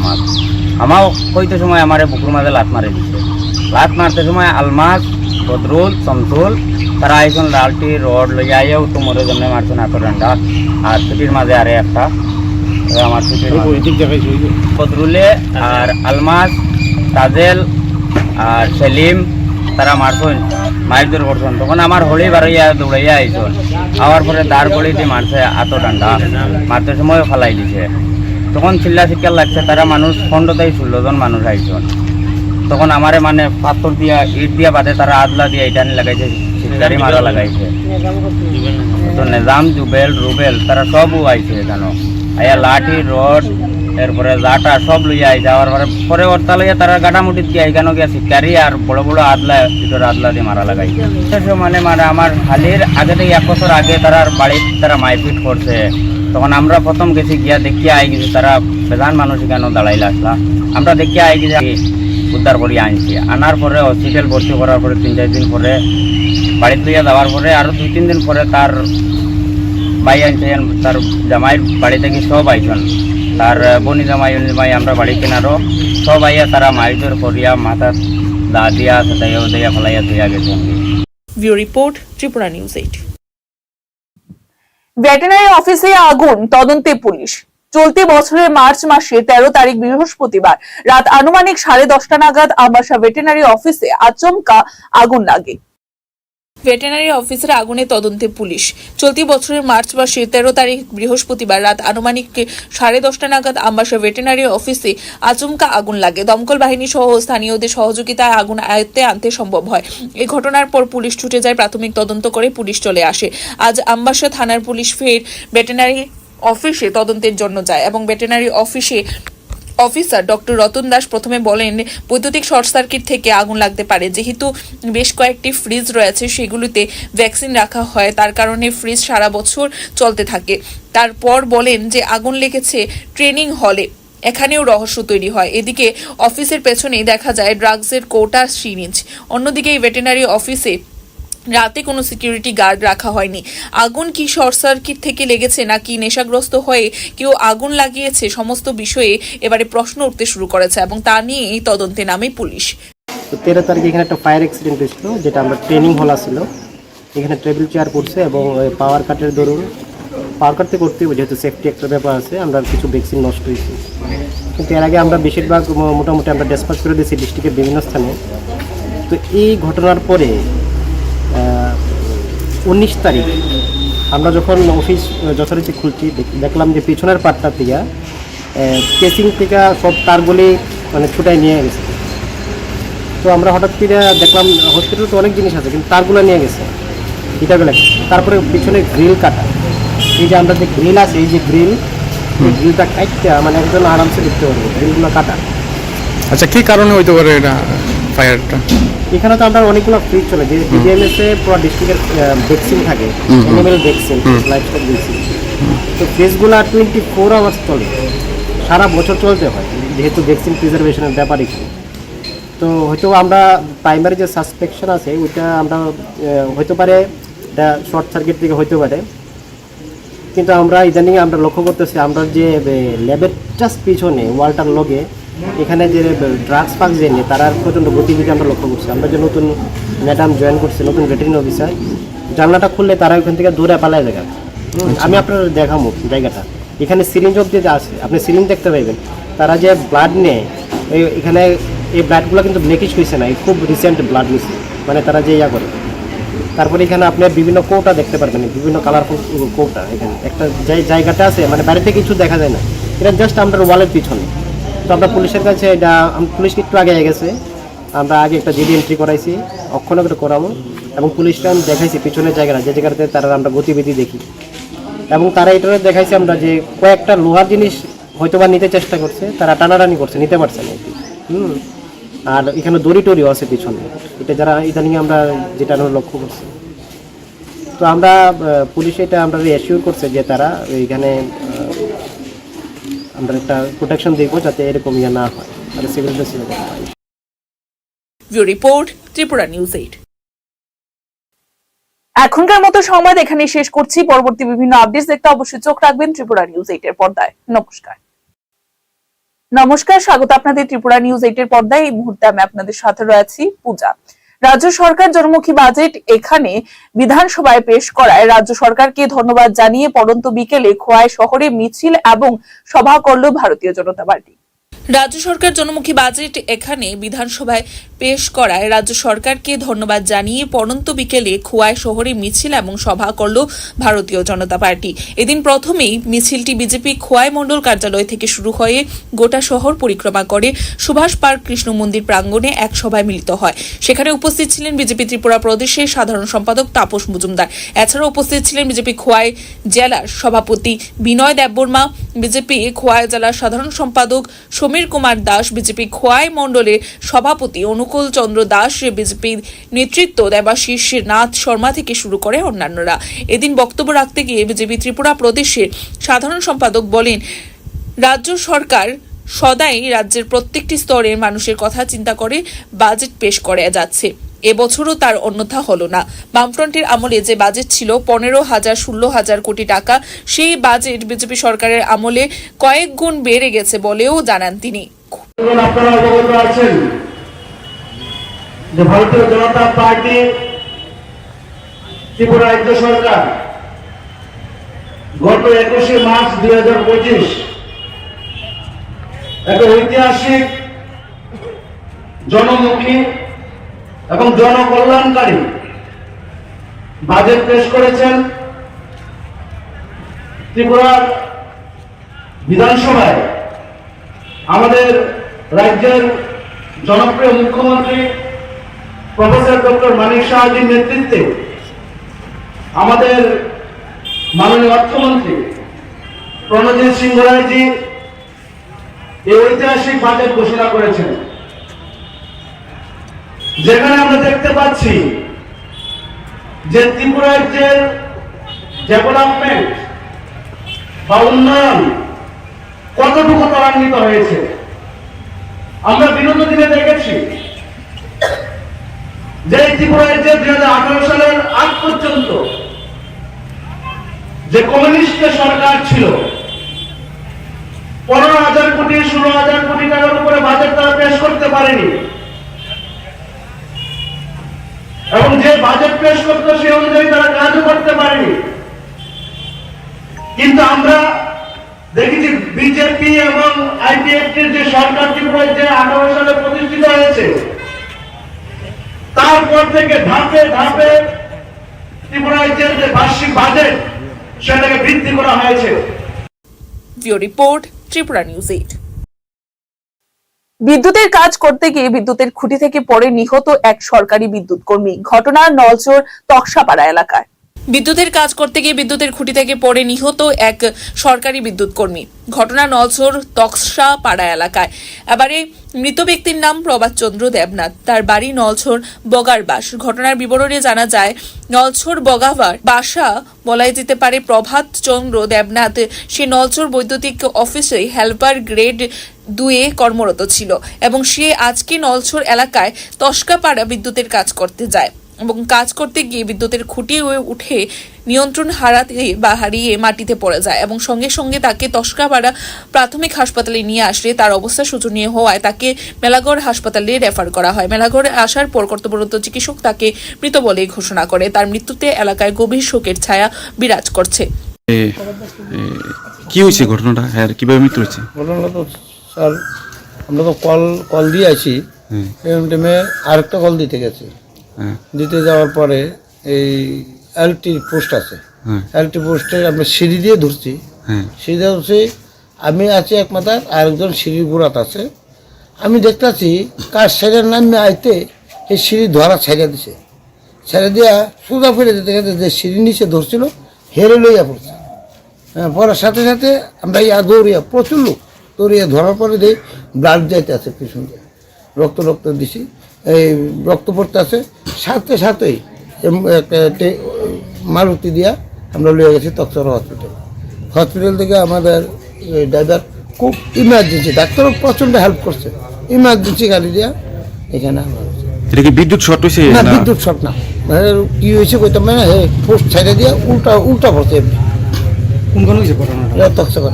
আমাও কইতে সময় আমার বুকুর মাঝে লাত মারে দিচ্ছে। লাত মারতে সময় আলমাস, বদরুল, শমসুল তারা আইসন লালটি রড লইয়া আইয়াও তো মরে জন্য মারছেন হাতের ডান্ডা, আর ছুটির মাঝে আরে একটা আমার ছুটির বদরুলে আর আলমাস, তাজেল আর সেলিম তারা মারছেন, মারধর করছেন। তখন আমার হলি বাড়াইয়া দৌড়াইয়া আইসন, আওয়ার পরে দাঁড় গড়িতে মারছে হাতো ডান্ডা, মারতে সময় ফালাই দিছে। তখন চিল্লা চিৎকার লাগছে, তারা মানুষ 15-16 জন মানুষ আইসন। তখন আমারে মানে পাথর দিয়া ইট দিয়া বাদে তারা আদলা দিয়া ইটানি লাগাইছে, গাড়ি মারা লাগাইছে। তো নিজাম, জুবেল, রুবেল তারা সবও আইছে এখানে, আইয়া লাঠি রড এরপরে জাটা সব লইয়া আই যাওয়ার পরে ওরতা লইয়া তারা গাটামুটি দিয়ে এখানে গিয়া শিকারি আর বড় বড় আদলা ইটোর আদলা দিয়ে মারা লাগাইছে। মানে আমার হালির আগে থেকে 1 বছর আগে তারা বাড়ির তারা মারপিট করছে। তখন আমরা প্রথম গেছি গিয়া দেখিয়া আই গেছি, তারা বেজান মানুষ এখানে দাঁড়াইলে আসলা, আমরা দেখিয়া আই গেছি, উদ্ধার করি আনছি। আনার পরে হসপিটাল ভর্তি করার পরে 3-4 দিন পরে বাড়িতে লইয়া যাওয়ার পরে আরো 2-3 দিন পরে তার ভাই আনছেন, তার জামাইয়ের বাড়ি থেকে সব আইছেন, তার বনি জামাই আমরা বাড়ি কেনারও সব আইয়া তারা মারধর করিয়া মাথা দা দিয়া সেটাইও দিয়া ফেলাইয়া দিয়া গেছেন। Bureau report, Tripura news 8। Veterinary অফিসে আগুন, তদন্তে পুলিশ। চলতি বছরের মার্চ মাসে 13 তারিখ বৃহস্পতিবার রাত আনুমানিক 10:30 নাগাদ আমবাসা ভেটেরিনারি অফিসে আচমকা আগুন লাগে। ভেটেরিনারি অফিসের আগুনে তদন্তে পুলিশ। চলতি বছরের মার্চ মাসে 13 তারিখ বৃহস্পতিবার রাত আনুমানিক 10:30 নাগাদ আমবাসা ভেটেরিনারি অফিসে আচমকা আগুন লাগে। দমকল বাহিনী সহ স্থানীয়দের সহযোগিতায় আগুন আয়ত্তে আনতে সম্ভব হয়। এই ঘটনার পর পুলিশ ছুটে যায়, প্রাথমিক তদন্ত করে পুলিশ চলে আসে। আজ আমবাসা থানার পুলিশ ফের ভেটেরিনারি অফিসে তদন্তের জন্য যায় এবং veterinary officer doctor Ratan Das প্রথমে বলেন বৈদ্যুতিক শর্ট সার্কিট থেকে আগুন লাগতে পারে। যেহেতু বেশ কয়েকটি ফ্রিজ রয়েছে, সেগুলিতে ভ্যাকসিন রাখা হয়, তার কারণে ফ্রিজ সারা বছর চলতে থাকে। তারপর বলেন যে আগুন লেগেছে ট্রেনিং হলে, এখানেও রহস্য তৈরি হয়। এদিকে অফিসের পেছনেই দেখা যায় ড্রাগসের কোটা সিরিঞ্জ। অন্যদিকে ভেটেরিনারি অফিসে রাতে কোনো সিকিউরিটি গার্ড রাখা হয়নি। আগুন কি শর্ট সার্কিট থেকে লেগেছে নাকি নেশাগ্রস্ত হয়ে কেউ আগুন লাগিয়েছে, সমস্ত বিষয়ে এবারে প্রশ্ন উঠতে শুরু করেছে এবং তা নিয়ে এই তদন্তে নামে পুলিশ। 13 তারিখে এখানে একটা ফায়ার অ্যাক্সিডেন্ট হয়েছিল, যেটা আমরা ট্রেনিং হল ছিল। এখানে টেবিল চেয়ার পড়ছে এবং পাওয়ার কাটের দরুন পাওয়ার কাটতে করতে যেহেতু সেফটি একটা ব্যাপার আছে, আমরা কিছু ভ্যাকসিন নষ্ট হয়েছে। কিন্তু এর আগে আমরা বেশিরভাগ মোটামুটি আমরা ডিসপ্যাচ করে দিয়েছি ডিস্ট্রিক্টের বিভিন্ন স্থানে। তো এই ঘটনার পরে 19 তারিখ আমরা যখন অফিস যথারীতি খুলছি, দেখলাম যে পিছনের পাটটা থেকে কেসিং থেকে সব তারগুলি মানে ছুটাই নিয়ে গেছে। তো আমরা হঠাৎ করে দেখলাম হসপিটালে তো অনেক জিনিস আছে, কিন্তু তারগুলো নিয়ে গেছে, এটাগুলো। তারপরে পিছনে গ্রিল কাটা, এই যে আমরা যে গ্রিল আছে, এই যে গ্রিলটা কাটতে মানে একজন আরামসে দেখতে পারবো, গ্রিলগুলো কাটা। আচ্ছা, কি কারণে হইতে পারে এটা ফায়ারটা? এখানে তো আমরা অনেকগুলো ফ্রিজ চলে, যে বিডিএমএস এ পুরো ডিস্ট্রিক্টের ভ্যাকসিন থাকে, অ্যানিমেল ভ্যাকসিন, লাইভস্টক ভ্যাকসিন। তো ফ্রিজগুলো 24 আওয়ার্স চলে, সারা বছর চলতে হয়, যেহেতু ভ্যাকসিন প্রিজার্ভেশনের ব্যাপার এখানে। তো হয়তো আমরা প্রাইমারি যে সাসপেকশন আছে ওইটা আমরা হতে পারে এটা শর্ট সার্কিট থেকে হতে পারে, কিন্তু আমরা ইদানিং আমরা লক্ষ্য করতেছি আমরা যে ল্যাবের জাস্ট পিছনে ওয়ালটার লগে এখানে যে ড্রাগস পাক যে নিয়ে তারা প্রচণ্ড গতিবিধি আমরা লক্ষ্য করছি। আমরা যে নতুন ম্যাডাম জয়েন করছি, নতুন ভেটেরিনারি অফিসার, জানলাটা খুললে তারা ওইখান থেকে দৌড়ে পালায় জায়গা। আমি আপনার দেখাবো জায়গাটা, এখানে সিরিঞ্জ অব যে আছে, আপনি সিরিঞ্জ দেখতে পাইবেন। তারা যে ব্লাড নেয় এখানে, এই ব্লাডগুলো কিন্তু ব্লেকিশ হয়েছে না, খুব রিসেন্ট ব্লাড নিচ্ছে, মানে তারা যে করে। তারপরে এখানে আপনি বিভিন্ন কৌটা দেখতে পারবেন, বিভিন্ন কালারফুল কৌটা। এখানে একটা জায়গাটা আছে, মানে বাইরে থেকে কিছু দেখা যায় না, এটা জাস্ট আমরা ওয়ালের পিছনে। তো আমরা পুলিশের কাছে এটা, পুলিশ একটু আগে গেছে, আমরা আগে একটা জিডি এন্ট্রি করাইছি, অক্ষণে করে করাবো, এবং পুলিশটা আমি দেখাইছি পিছনের জায়গাটা, যে জায়গাতে তারা আমরা গতিবিধি দেখি, এবং তারা এটা দেখাইছে আমরা যে কয়েকটা লোহার জিনিস হয়তো বা নিতে চেষ্টা করছে, তারা টানাটানি করছে, নিতে পারছে না। আর এখানে দড়ি টড়িও আছে পিছনে, এটা যারা ইদানিং আমরা যেটা লক্ষ্য করছি। তো আমরা পুলিশ এটা আমরা অ্যাসিওর করছে যে তারা এইখানে আমরা একটা প্রোটেকশন দিব যাতে এরকম ইয়ে না হয়, আর সিভিল ড্রেস হয়। Bureau report, Tripura news 8। এখনকার মতো সংবাদ এখানে শেষ করছি। পরবর্তী বিভিন্ন আপডেটস দেখতে অবশ্যই চোখ রাখবেন ত্রিপুরা নিউজ 8 এর পর্দায়। নমস্কার, স্বাগত আপনাদের ত্রিপুরা নিউজ 8 এর পর্দায়। এই মুহূর্তে আমি আপনাদের সাথে রয়েছি পূজা। রাজ্য সরকার জনমুখী বাজেট এখানে বিধানসভায় পেশ করায় রাজ্য সরকারকে ধন্যবাদ জানিয়ে পড়ন্ত বিকেলে খোয়াই শহরে মিছিল এবং সভা করল ভারতীয় জনতা পার্টি। রাজ্য সরকার জনমুখী বাজেট এখানে বিধানসভায় পেশ করায় রাজ্য সরকারকে ধন্যবাদ জানিয়ে পড়ন্ত বিকেলে খোয়াই শহরে মিছিল এবং সভা করল ভারতীয় জনতা পার্টি। এদিন প্রথমেই মিছিলটি বিজেপি খোয়াই মণ্ডল কার্যালয় থেকে শুরু হয়ে গোটা শহর পরিক্রমা করে সুভাষ পার্ক কৃষ্ণ মন্দির প্রাঙ্গণে এক সভায় মিলিত হয়। সেখানে উপস্থিত ছিলেন বিজেপি ত্রিপুরা প্রদেশের সাধারণ সম্পাদক তাপস মজুমদার। এছাড়াও উপস্থিত ছিলেন বিজেপি খোয়াই জেলার সভাপতি বিনয় দেববর্মা, বিজেপি খোয়াই জেলার সাধারণ সম্পাদক সমীর কুমার দাস, বিজেপি খোয়াই মণ্ডলের সভাপতি অনুকূল চন্দ্র দাস, বিজেপির নেতৃত্ব দেবাশিস নাথ শর্মা থেকে শুরু করে অন্যান্যরা। এদিন বক্তব্য রাখতে গিয়ে বিজেপি ত্রিপুরা প্রদেশের সাধারণ সম্পাদক বলেন, রাজ্য সরকার সদাই রাজ্যের প্রত্যেকটি স্তরের মানুষের কথা চিন্তা করে বাজেট পেশ করে যাচ্ছে। এবছরও তার অন্যথা হলো না। বামফ্রন্টের আমলে যে বাজেট ছিল 15,000-16,000 কোটি টাকা, সেই বাজেট বিজেপি সরকারের আমলে কয়েক গুণ বেড়ে গেছে বলেও জানান তিনি। আপনারা অবগত আছেন যে ভারতীয় জনতা পার্টি ত্রিপুরা রাজ্য সরকার গত 21শে মার্চ 2025 একটা ঐতিহাসিক জনমুখী এবং জনকল্যাণকারী বাজেট পেশ করেছেন। ত্রিপুরার বিধানসভায় আমাদের রাজ্যের জনপ্রিয় মুখ্যমন্ত্রী প্রফেসর ডক্টর মানিক সাহাজির নেতৃত্বে আমাদের মাননীয় অর্থমন্ত্রী প্রণজিৎ সিংহ রায়জি এই ঐতিহাসিক বাজেট ঘোষণা করেছেন, যেখানে আমরা দেখতে পাচ্ছি যে ত্রিপুরার যে ডেভেলপমেন্ট বা উন্নয়ন কতটুকু ত্বরান্বিত হয়েছে। আমরা বিগত দিনে দেখেছি যে ত্রিপুরার যে 2018 সালের আগ পর্যন্ত যে কমিউনিস্ট সরকার ছিল, 15,000 কোটি 16,000 কোটি টাকার উপরে বাজেট তারা পেশ করতে পারেনি, এবং যে বাজেট পেশ করতো সেই অনুযায়ী তারা কাজও করতে পারেনি। কিন্তু আমরা দেখেছি বিজেপি এবং আইপিএফটির যে সরকার ত্রিপুরায় যে 18 সালে প্রতিষ্ঠিত হয়েছে, তারপর থেকে ধাপে ধাপে ত্রিপুরায় যে বার্ষিক বাজেট সেটাকে বৃদ্ধি করা হয়েছে। Bureau report, Tripura news 8। বিদ্যুতের কাজ করতে গিয়ে বিদ্যুতের খুঁটি থেকে পড়ে নিহত এক সরকারি বিদ্যুৎ কর্মী। ঘটনা নলচর তকসাপাড়া এলাকায়। বিদ্যুতের কাজ করতে গিয়ে বিদ্যুতের খুঁটি থেকে পড়ে নিহত এক সরকারি বিদ্যুৎ কর্মী। ঘটনা নলছর তকসা পাড়া এলাকায়। এবারে মৃত ব্যক্তির নাম প্রভাত চন্দ্র দেবনাথ, তার বাড়ি নলছর বগারবাস। ঘটনার বিবরণে জানা যায়, নলছর বগাবার বাসা বলাই যেতে পারে প্রভাত চন্দ্র দেবনাথ। সে নলছর বৈদ্যুতিক অফিসে হেল্পার গ্রেড 2-এ কর্মরত ছিল এবং সে আজকে নলছর এলাকায় তস্কাপাড়া বিদ্যুতের কাজ করতে যায় এবং কাজ করতে গিয়ে বিদ্যুতের খুঁটি উঠে নিয়ন্ত্রণ হারিয়ে মাটিতে পড়ে যায় এবং সঙ্গে সঙ্গে তাকে তস্কাপাড়া প্রাথমিক হাসপাতালে নিয়ে আসলে তার অবস্থা শোচনীয় হওয়ায় তাকে মেলাগড় হাসপাতালে রেফার করা হয়। মেলাগড়ে আসার পর কর্তব্যরত চিকিৎসক তাকে মৃত বলে ঘোষণা করে। তার মৃত্যুতে এলাকায় গভীর শোকের ছায়া বিরাজ করছে। কি হয়েছে ঘটনাটা, হ্যাঁ কিভাবে মৃত্যু হয়েছে? ঘটনাটা তো স্যার আমরা তো কল দিয়ে আছি, এই টাইমে আরেকটা কল দিতে গেছি। দিতে যাওয়ার পরে এই এলটি পোস্ট আছে, এলটি পোস্টে আমরা সিঁড়ি দিয়ে ধরছি, সিঁড়ি দিয়ে ধরছি। আমি আছি এক মাথায়, আরেকজন সিঁড়ির গোড়াত আছে। আমি দেখতেছি কার ছেড়ে নামে আইতে এই সিঁড়ি ধরা ছেড়ে দিছে, ছেড়ে দিয়া সোজা ফিরে যেতে গেছে যে সিঁড়ির নিচে ধরছিল হেরে লইয়া পড়ছে। পড়ার সাথে সাথে আমরা দৌড়িয়া প্রচুর লোক দৌড়িয়া ধরার পরে দেখি ব্লাড যাইতে আছে পিছন দিয়ে, রক্ত দিছি, এই রক্ত পড়তে আছে। সাথে সাথেই একটা মারুতি দিয়া আমরা লইয়া গেছি তকসরা হসপিটাল থেকে। আমাদের ড্রাইভার খুব ইমার্জেন্সি, ডাক্তারও প্রচণ্ড হেল্প করছে, ইমার্জেন্সি গাড়ি দিয়া এখানে আমরা। এটা কি বিদ্যুৎ শর্ট হয়েছে? না, বিদ্যুৎ শর্ট না, কি হয়েছে কইতাম না, পোস্ট ছেড়ে দিয়া উল্টা পড়ছে। কোনখানে হয়েছে ঘটনাটা? তকসরা।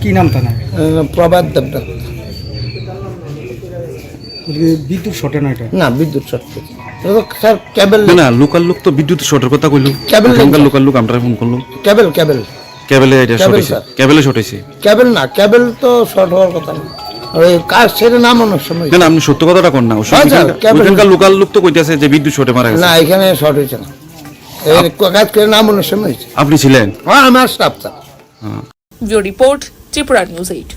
কি নাম তার? প্রভাত দেবনাথ। বিদ্যুৎ শর্টে না এটা? না, বিদ্যুৎ শর্ট স্যার, কেবল না, লোকাল লোক তো বিদ্যুৎ শর্টের কথা কইলো। লোকাল লোক আমরা ফোন করলো, কেবলে এটা শর্ট হয়েছে, কেবলে শর্ট হয়েছে। কেবল না, কেবল তো শর্ট হওয়ার কথা না, ওই কাজ ছেড়ে নামানোর সময়। না, আপনি সত্য কথাটা কোন না, ওখানকার লোকাল লোক তো কইতেছে যে বিদ্যুৎ শর্টে মারা গেছে। না, এখানে শর্ট হয়েছে না, কাজ করে নামানোর সময় হয়েছে। আপনি ছিলেন? হ্যাঁ, আমার staff sir. Report Tripura news 8।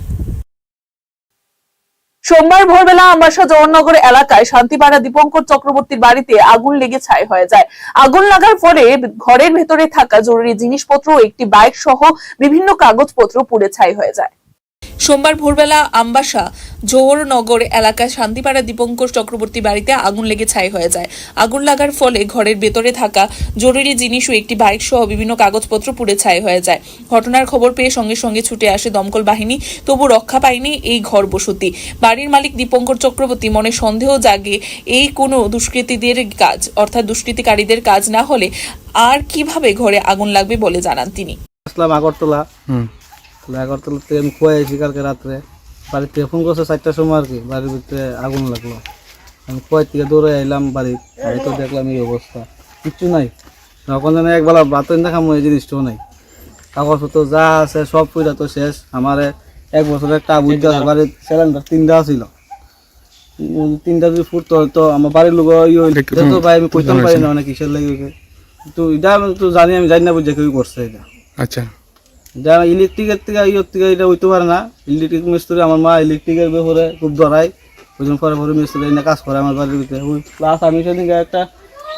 সোমবার ভোরবেলা আমবাসা জওহরনগর এলাকায় শান্তিপাড়া দীপঙ্কর চক্রবর্তীর বাড়িতে আগুন লেগে ছাই হয়ে যায়। আগুন লাগার পরে ঘরের ভেতরে থাকা জরুরি জিনিসপত্র ও একটি বাইক সহ বিভিন্ন কাগজপত্র পুড়ে ছাই হয়ে যায়। সোমবার ভোরবেলা আমবাসা জওহরনগর এলাকায় শান্তিপাড়া দীপঙ্কর চক্রবর্তী বাড়িতে আগুন লেগে ছাই হয়ে যায়। আগুন লাগার ফলে ঘরের ভেতরে থাকা জরুরি জিনিস ও একটি বাইক সহ বিভিন্ন কাগজপত্র পুড়ে ছাই হয়ে যায়। ঘটনার খবর পেয়ে সঙ্গে সঙ্গে ছুটে আসে দমকল বাহিনী, তবু রক্ষা পায়নি এই ঘর বসতি। বাড়ির মালিক দীপঙ্কর চক্রবর্তী মনে সন্দেহ জাগে এই কোনো দুষ্কৃতীদের কাজ, অর্থাৎ দুষ্কৃতিকারীদের কাজ না হলে আর কিভাবে ঘরে আগুন লাগবে বলে জানান তিনি। আগরতলা থেকে আমি খুয়াই আছি কালকে রাত্রে, বাড়ির থেকে ফোন করছে 4টার সময় আর কি, বাড়ির ভিতরে আগুন লাগলো। আমি খুয়াই থেকে দৌড়ে আইলাম বাড়িতে দেখলাম এই অবস্থা, কিচ্ছু নাই। যখন যেন একবেলা বাতন দেখামো এই জিনিসটাও নাই, কাগজপত্র যা আছে সব পুরা তো শেষ। আমার 1 বছরের একটা বুঝতে আছে, বাড়ির সিলিন্ডার 3টা ছিল, 3টা যদি ফুটতো হয়তো আমার বাড়ির লোক তো ভাই আমি কইতাম পারি না অনেক কিসের লেগে। তো এটা আমি তো জানি না বুঝে কেউ করছে এটা। আচ্ছা, যারা ইলেকট্রিকের থেকে এটা হইতে পারে না। ইলেকট্রিক মিস্ত্রি, আমার মা ইলেকট্রিকের ব্যাপারে খুব ধরায়, ওই জন্য পরে মিস্ত্রি এনে কাজ করে আমার বাড়ির ভিতরে। ওই প্লাস আমি সেদিকে একটা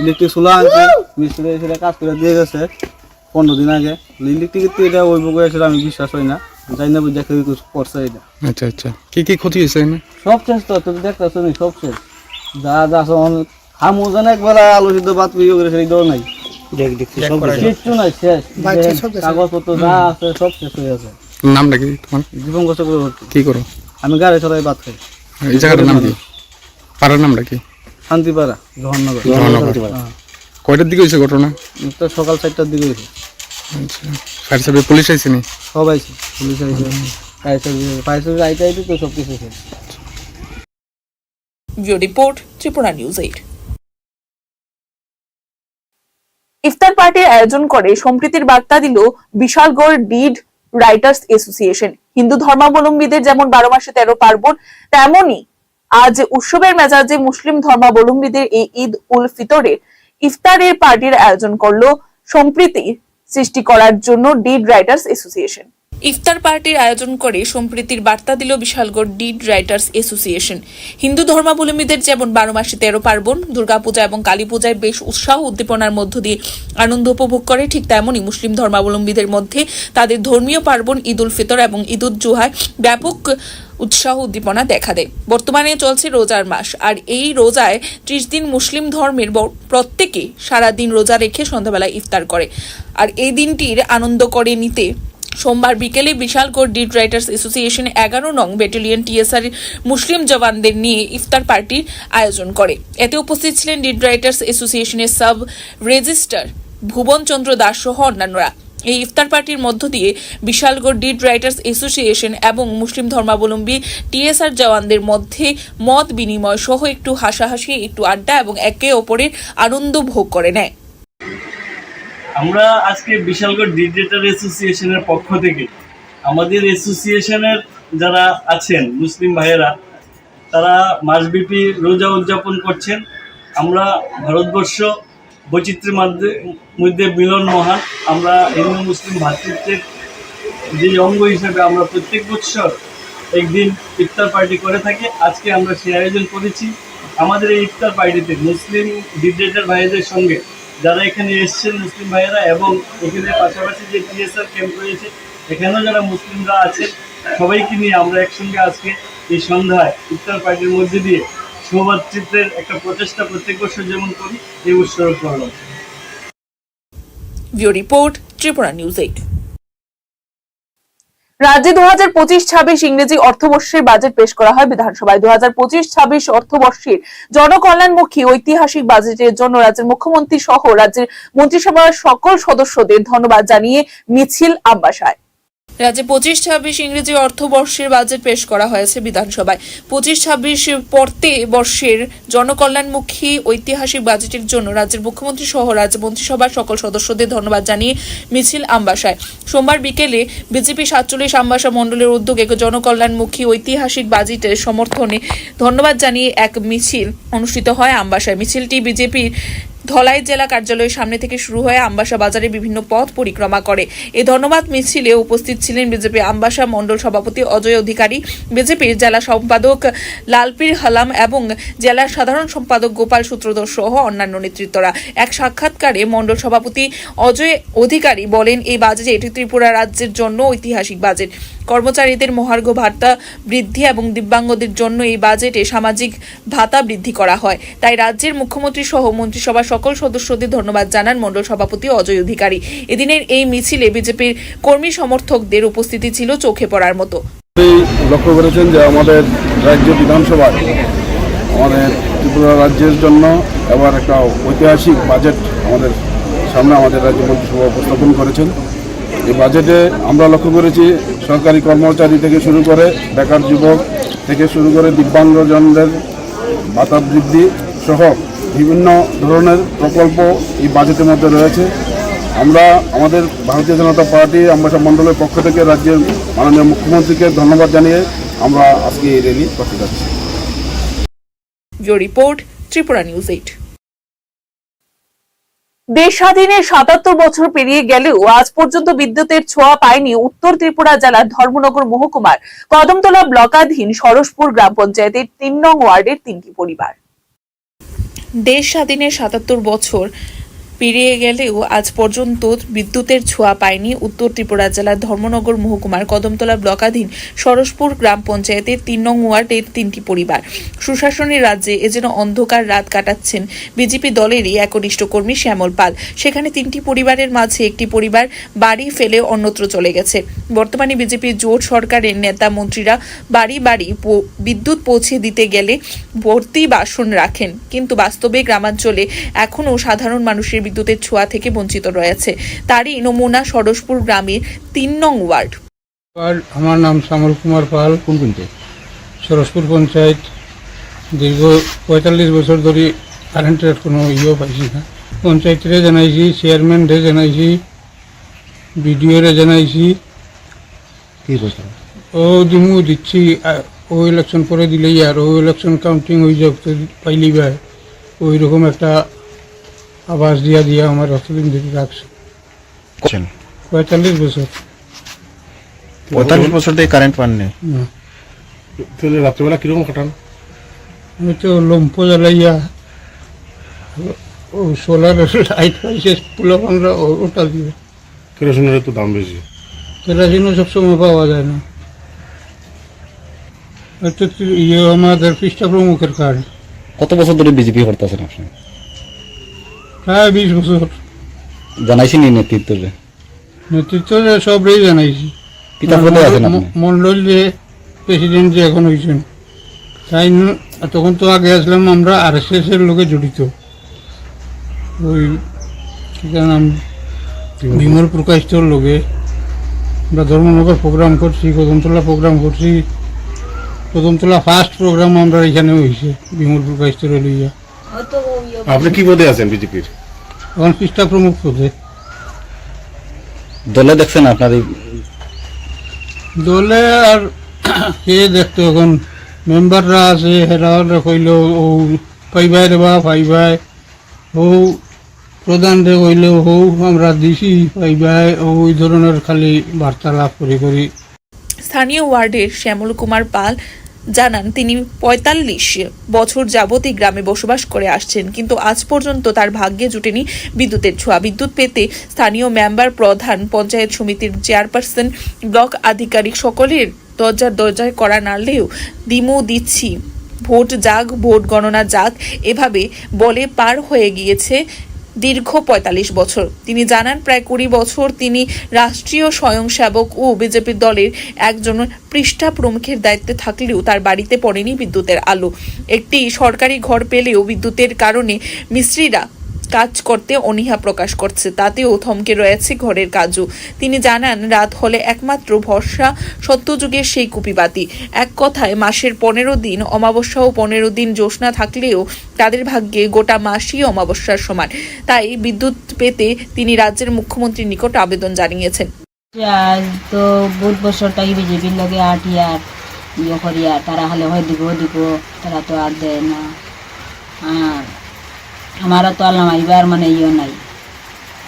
ইলেকট্রিক চুলা আনছি, মিস্ত্রি সেটা কাজ করে দিয়ে গেছে 15 দিন আগে। ইলেকট্রিকের থেকে এটা ওই বকে আসলে আমি বিশ্বাস হয় না, জানি না বুঝে কেউ করছে এটা। আচ্ছা আচ্ছা, কি ক্ষতি হয়েছে? সব শেষ তো, তুই দেখতেছ নি, সব শেষ। যা খামো যেন একবেলা আলু সিদ্ধ ভাত পিও করে সেই দৌড় নাই, কিচ্ছু নাই, শেষ। কাগজপত্র যা আছে সব শেষ হয়ে আছে। নামটা কি তোমার? দীপঙ্কর চক্রবর্তী। কি করো? আমি গাড়ি চলাই ভাত খাই। এই জায়গাটার নাম কি? পাড়ার নামটা কি? শান্তিপাড়া জওহরনগর। কয়টার দিকে হয়েছে ঘটনা? তো সকাল 4টার দিকে হয়েছে। আচ্ছা, ফায়ার সার্ভিস পুলিশ আইছে নি? সব আইছে, পুলিশ আইছে, ফায়ার সার্ভিস আইতে তো সব কিছু শেষ। Report Tripura news 8। ইফতার পার্টির আয়োজন করে সম্প্রীতির বার্তা দিল বিশালগড় ডিড রাইটার্স অ্যাসোসিয়েশন। হিন্দু ধর্মাবলম্বীদের যেমন 12 মাসে 13 পার্বণ, তেমনি আজ উৎসবের মেজাজে মুসলিম ধর্মাবলম্বীদের এই ঈদ উল ফিতরের ইফতারের পার্টির আয়োজন করলো সম্প্রীতি সৃষ্টি করার জন্য ডিড রাইটার্স অ্যাসোসিয়েশন। ইফতার পার্টির আয়োজন করে সম্প্রীতির বার্তা দিল বিশালগড় ডিড রাইটার্স অ্যাসোসিয়েশন। হিন্দু ধর্মাবলম্বীদের যেমন 12 মাসে 13 পার্বণ, দুর্গাপূজা এবং কালী পূজায় বেশ উৎসাহ উদ্দীপনার মধ্য দিয়ে আনন্দ উপভোগ করে, ঠিক তেমনই মুসলিম ধর্মাবলম্বীদের মধ্যে তাদের ধর্মীয় পার্বণ ঈদ উল ফিতর এবং ঈদ উল জুহায় ব্যাপক উৎসাহ উদ্দীপনা দেখা দেয়। বর্তমানে চলছে রোজার মাস, আর এই রোজায় 30 দিন মুসলিম ধর্মের প্রত্যেকে সারাদিন রোজা রেখে সন্ধ্যাবেলায় ইফতার করে। আর এই দিনটির আনন্দ করে নিতে সোমবার বিকেলে বিশালগড় ডিড রাইটার্স অ্যাসোসিয়েশন 11 নং ব্যাটালিয়ন টিএসআর মুসলিম জওয়ানদের নিয়ে ইফতার পার্টির আয়োজন করে। এতে উপস্থিত ছিলেন ডিড রাইটার্স অ্যাসোসিয়েশনের সাব রেজিস্ট্রার ভুবন চন্দ্র দাস সহ অন্যান্যরা। এই ইফতার পার্টির মধ্য দিয়ে বিশালগড় ডিড রাইটার্স অ্যাসোসিয়েশন এবং মুসলিম ধর্মাবলম্বী টিএসআর জওয়ানদের মধ্যে মত বিনিময় সহ একটু হাসাহাসি, একটু আড্ডা এবং একে অপরের আনন্দ ভোগ করে নেয়। আমরা আজকে বিশালগড় ডিড রাইটার অ্যাসোসিয়েশনের পক্ষ থেকে আমাদের অ্যাসোসিয়েশনের যারা আছেন মুসলিম ভাইয়েরা, তারা মাসব্যাপী রোজা উদযাপন করছেন। আমরা ভারতবর্ষ বৈচিত্র্যের মধ্যে মিলন মহান। আমরা হিন্দু মুসলিম ভ্রাতৃত্বের যে অঙ্গ হিসেবে আমরা প্রত্যেক বছর একদিন ইফতার পার্টি করে থাকি। আজকে আমরা সেই আয়োজন করেছি। আমাদের এই ইফতার পার্টিতে মুসলিম ডিড রাইটার ভাইদের সঙ্গে যারা এখানে এসছেন মুসলিম ভাইয়েরা, এবং এখানে পাশাপাশি যে টিএসআর ক্যাম্প রয়েছে এখানেও যারা মুসলিমরা আছেন, সবাইকে নিয়ে আমরা একসঙ্গে আজকে এই সন্ধ্যায় ইফতার পার্টির মধ্যে দিয়ে সৌভাতৃত্বের একটা প্রচেষ্টা প্রত্যেক বছর যেমন করি এই উৎসর্গ করলাম। Bureau report, Tripura news 8। রাজ্যে 2025-26 ইংরেজি অর্থবর্ষের বাজেট পেশ করা হয় বিধানসভায়। 2025-26 অর্থবর্ষের জনকল্যাণমুখী ঐতিহাসিক বাজেটের জন্য রাজ্যের মুখ্যমন্ত্রী সহ রাজ্যের মন্ত্রিসভার সকল সদস্যদের ধন্যবাদ জানিয়ে মিছিল আমবাসায়। রাজ্যে 25-26 ইংরেজি অর্থবর্ষের বাজেট পেশ করা হয়েছে বিধানসভায়। 25-26 পড়তে বর্ষের জনকল্যাণমুখী ঐতিহাসিক বাজেটের জন্য রাজ্যের মুখ্যমন্ত্রী সহ রাজ্য মন্ত্রিসভার সকল সদস্যদের ধন্যবাদ জানিয়ে মিছিল আমবাসায়। সোমবার বিকেলে বিজেপি 47 আমবাসা মণ্ডলের উদ্যোগে জনকল্যাণমুখী ঐতিহাসিক বাজেটের সমর্থনে ধন্যবাদ জানিয়ে এক মিছিল অনুষ্ঠিত হয় আমবাসায়। মিছিলটি বিজেপির ধলাই জেলা কার্যালয়ের সামনে থেকে শুরু হয়ে আমবাসা বাজারে বিভিন্ন পথ পরিক্রমা করে। এই ধন্যবাদ মিছিলে উপস্থিত ছিলেন বিজেপি আমবাসা মণ্ডল সভাপতি অজয় অধিকারী, বিজেপির জেলা সম্পাদক লালপীর হালাম এবং জেলার সাধারণ সম্পাদক গোপাল সূত্রধর সহ অন্যান্য নেতৃত্বরা। এক সাক্ষাৎকারে মণ্ডল সভাপতি অজয় অধিকারী বলেন, এই বাজেট এটি ত্রিপুরা রাজ্যের জন্য ঐতিহাসিক বাজেট। কর্মচারীদের মহার্ঘ ভাতা বৃদ্ধি এবং দিব্যাঙ্গদের জন্য এই বাজেটে সামাজিক ভাতা বৃদ্ধি করা হয়। তাই রাজ্যের মুখ্যমন্ত্রী সহ মন্ত্রিসভার সকল সদস্যদের ধন্যবাদ জানান মণ্ডল সভাপতি অজয় অধিকারী। এদিনের এই মিছিলে বিজেপির কর্মী সমর্থকদের উপস্থিতি ছিল চোখে পড়ার মতো। লক্ষ্য করেছেন যে আমাদের রাজ্য বিধানসভায় আমাদের ত্রিপুরা রাজ্যের জন্য এবার একটা ঐতিহাসিক বাজেট আমাদের সামনে আমাদের রাজ্য মন্ত্রিসভা উপস্থাপন করেছেন। এই বাজেটে আমরা লক্ষ্য করেছি সরকারি কর্মচারী থেকে শুরু করে বেকার যুবক থেকে শুরু করে দিব্যাঙ্গজনদের ভাতা বৃদ্ধি সহ বিভিন্ন ধরনের প্রকল্প এই বাজেটের মধ্যে রয়েছে। আমরা আমাদের ভারতীয় জনতা পার্টি আমবাসা মণ্ডলের পক্ষ থেকে রাজ্যের মাননীয় মুখ্যমন্ত্রীকে ধন্যবাদ জানিয়ে আমরা আজকে এই র্যালি করতে যাচ্ছি। Bureau report, Tripura news 8। দেশ স্বাধীনের 77 বছর পেরিয়ে গেলেও আজ পর্যন্ত বিদ্যুতের ছোঁয়া পায়নি উত্তর ত্রিপুরা জেলার ধর্মনগর মহকুমার কদমতলা ব্লকাধীন সরসপুর গ্রাম পঞ্চায়েতের 3 নং ওয়ার্ডের 3টি পরিবার। দেশ স্বাধীনের 77 বছর পেরিয়ে গেলেও আজ পর্যন্ত বিদ্যুতের ছোঁয়া পায়নি উত্তর ত্রিপুরা জেলার ধর্মনগর মহকুমার কদমতলা ব্লকাধীন সরসপুর গ্রাম পঞ্চায়েতের 3 নং ওয়ার্ডের 3টি পরিবার। সুশাসনের রাজ্যে এ যেন অন্ধকার রাত কাটাচ্ছেন বিজেপি দলেরই একনিষ্ঠ কর্মী শ্যামল পাল। সেখানে 3টি পরিবারের মাঝে একটি পরিবার বাড়ি ফেলে অন্যত্র চলে গেছে। বর্তমানে বিজেপি জোট সরকারের নেতা মন্ত্রীরা বাড়ি বাড়ি বিদ্যুৎ পৌঁছে দিতে গেলে ভর্তি বাসন রাখেন, কিন্তু বাস্তবে গ্রামাঞ্চলে এখনও সাধারণ মানুষের বিদ্যুতের ছোঁয়া থেকে বঞ্চিত রয়েছে। তারই নমুনা সরসপুর গ্রামের 3 নং ওয়ার্ড। আমার নাম শ্যামল কুমার পাল, কোন পঞ্চায়েত? সরসপুর পঞ্চায়েত। দীর্ঘ 45 বছর ধরে কারেন্টের কোনো পাইছি না। পঞ্চায়েতরে জানাইছি, চেয়ারম্যানরে জানাইছি, বিডিওরে জানাইছি। ও দিমু দিচ্ছি, ও ইলেকশন করে দিলেই আর ও ইলেকশন কাউন্টিং হয়ে যাক তো পাইলি ভাই, ওই রকম একটা আবাস দিয়া আমার অতদিন ধরে রাখছে। 45 বছর। 45 বছর থেকে কারেন্ট পাননি। তাহলে রাত্রেবেলা কিরকম কাটান? আমি তো লম্ফ জ্বালাইয়া ও সোলার লাইট পাইছে পোলাপানরা ওটা দিয়ে। কেরোসিনের তো দাম বেশি। কেরাসিনও সবসময় পাওয়া যায় না। এটা তো আমাদের পৃষ্ঠা প্রমুখের কার্ড। কত বছর ধরে বিজেপি করতেছেন আপনি? প্রায় 20 বছর। জানাইছেন এই নেতৃত্বে? নেতৃত্ব সবই জানাইছি। মন্ডল যে প্রেসিডেন্ট যে এখন হয়েছেন তাই তখন তো আগে আসলাম আমরা RSS এর লোকে জড়িত। ওই কি নাম বিমল প্রকাশর লোকে আমরা ধর্মনগর প্রোগ্রাম করছি, কদমতলা প্রোগ্রাম করছি। কদমতলা ফার্স্ট প্রোগ্রাম আমরা এখানে হয়েছে বিমল প্রকাশর লইয়া। আপনি কি পদে আছেন বিজেপির? এখন পৃষ্ঠা প্রমুখ পদে। দলে দেখছেন আপনার? দলে আর কে দেখতো, এখন মেম্বাররা আছে হেরা কইল ও পাইবাই রে বা পাইবাই, ও প্রধান রে কইল হো আমরা দিছি পাইবাই, ওই ধরনের খালি বার্তালাপ করি। স্থানীয় ওয়ার্ডের শ্যামল কুমার পাল জানান তিনি ৪৫ বছর যাবত এই গ্রামে বসবাস করে আসছেন, কিন্তু আজ পর্যন্ত তার ভাগ্যে জুটেনি বিদ্যুতের ছোঁয়া। বিদ্যুৎ পেতে স্থানীয় মেম্বার, প্রধান, পঞ্চায়েত সমিতির চেয়ারপারসন, ব্লক আধিকারিক সকলের দরজায় করা নাড়লেও দিমু দিচ্ছি, ভোট যাক, ভোট গণনা যাক, এভাবে বলে পার হয়ে গিয়েছে দীর্ঘ ৪৫ বছর। তিনি জানান প্রায় ২০ বছর তিনি রাষ্ট্রীয় স্বয়ংসেবক ও বিজেপি দলের একজন পৃষ্ঠা প্রমুখের দায়িত্বে থাকলেও তার বাড়িতে পড়েনি বিদ্যুতের আলো। একটি সরকারি ঘর পেলেও বিদ্যুতের কারণে মিস্ত্রিরা কাজ করতে অনীহা প্রকাশ করছে, তাতেও থমকে রয়েছে ঘরের কাজও। তিনি জানান রাত হলে একমাত্র ভরসা সত্যযুগের সেই কুপিবাতি। এক কথায় মাসের 15 দিন অমাবস্যা ও 15 দিন জ্যোৎস্না থাকলেও তাদের ভাগ্যে গোটা মাসই অমাবস্যার সমান। তাই বিদ্যুৎ পেতে তিনি রাজ্যের মুখ্যমন্ত্রীর নিকট আবেদন জানিয়েছেন। আজ তো বহুত বছরটাই বিজেপির লগে আটিয়ার করিয়া তারা হলে হয় দিব তারা তো আর দেয় না। আর আমারও তো লামাইবার মানে নাই,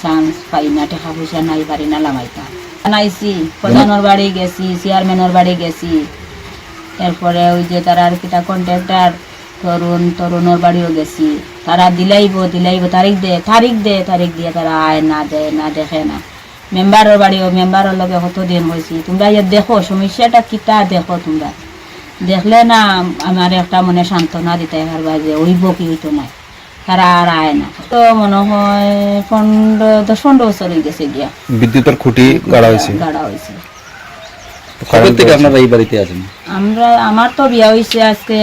চান্স পাই না, টাকা পয়সা নাই, পারি না লামাইতা। জানাইছি প্রধানের বাড়ি গেছি, চেয়ারম্যানের বাড়ি গেছি, এরপরে ওই যে তারা আর কিটা কন্ট্রাক্টর তরুণের বাড়িও গেছি। তারা দিলাইব তারিখ দিয়ে তারা আয় না দেয়, না দেখে না। মেম্বারের বাড়িও মেম্বারের লগে কতদিন হয়েছি, তোমরা ইয়ে দেখো সমস্যাটা কিটা দেখো, তোমরা দেখলে না আমার একটা মনে সান্ত্বনা দিতে পারবা যে ওইব কি হইতো না, তারা আর আয় না। তো মনে হয় 10-15 বছর হয়ে গেছে গিয়া বিদ্যুতের খুঁটি গাড়া হয়েছে। কবে থেকে আপনারা এই বাড়িতে আছেন? আমার তো বিয়া হয়েছে আজকে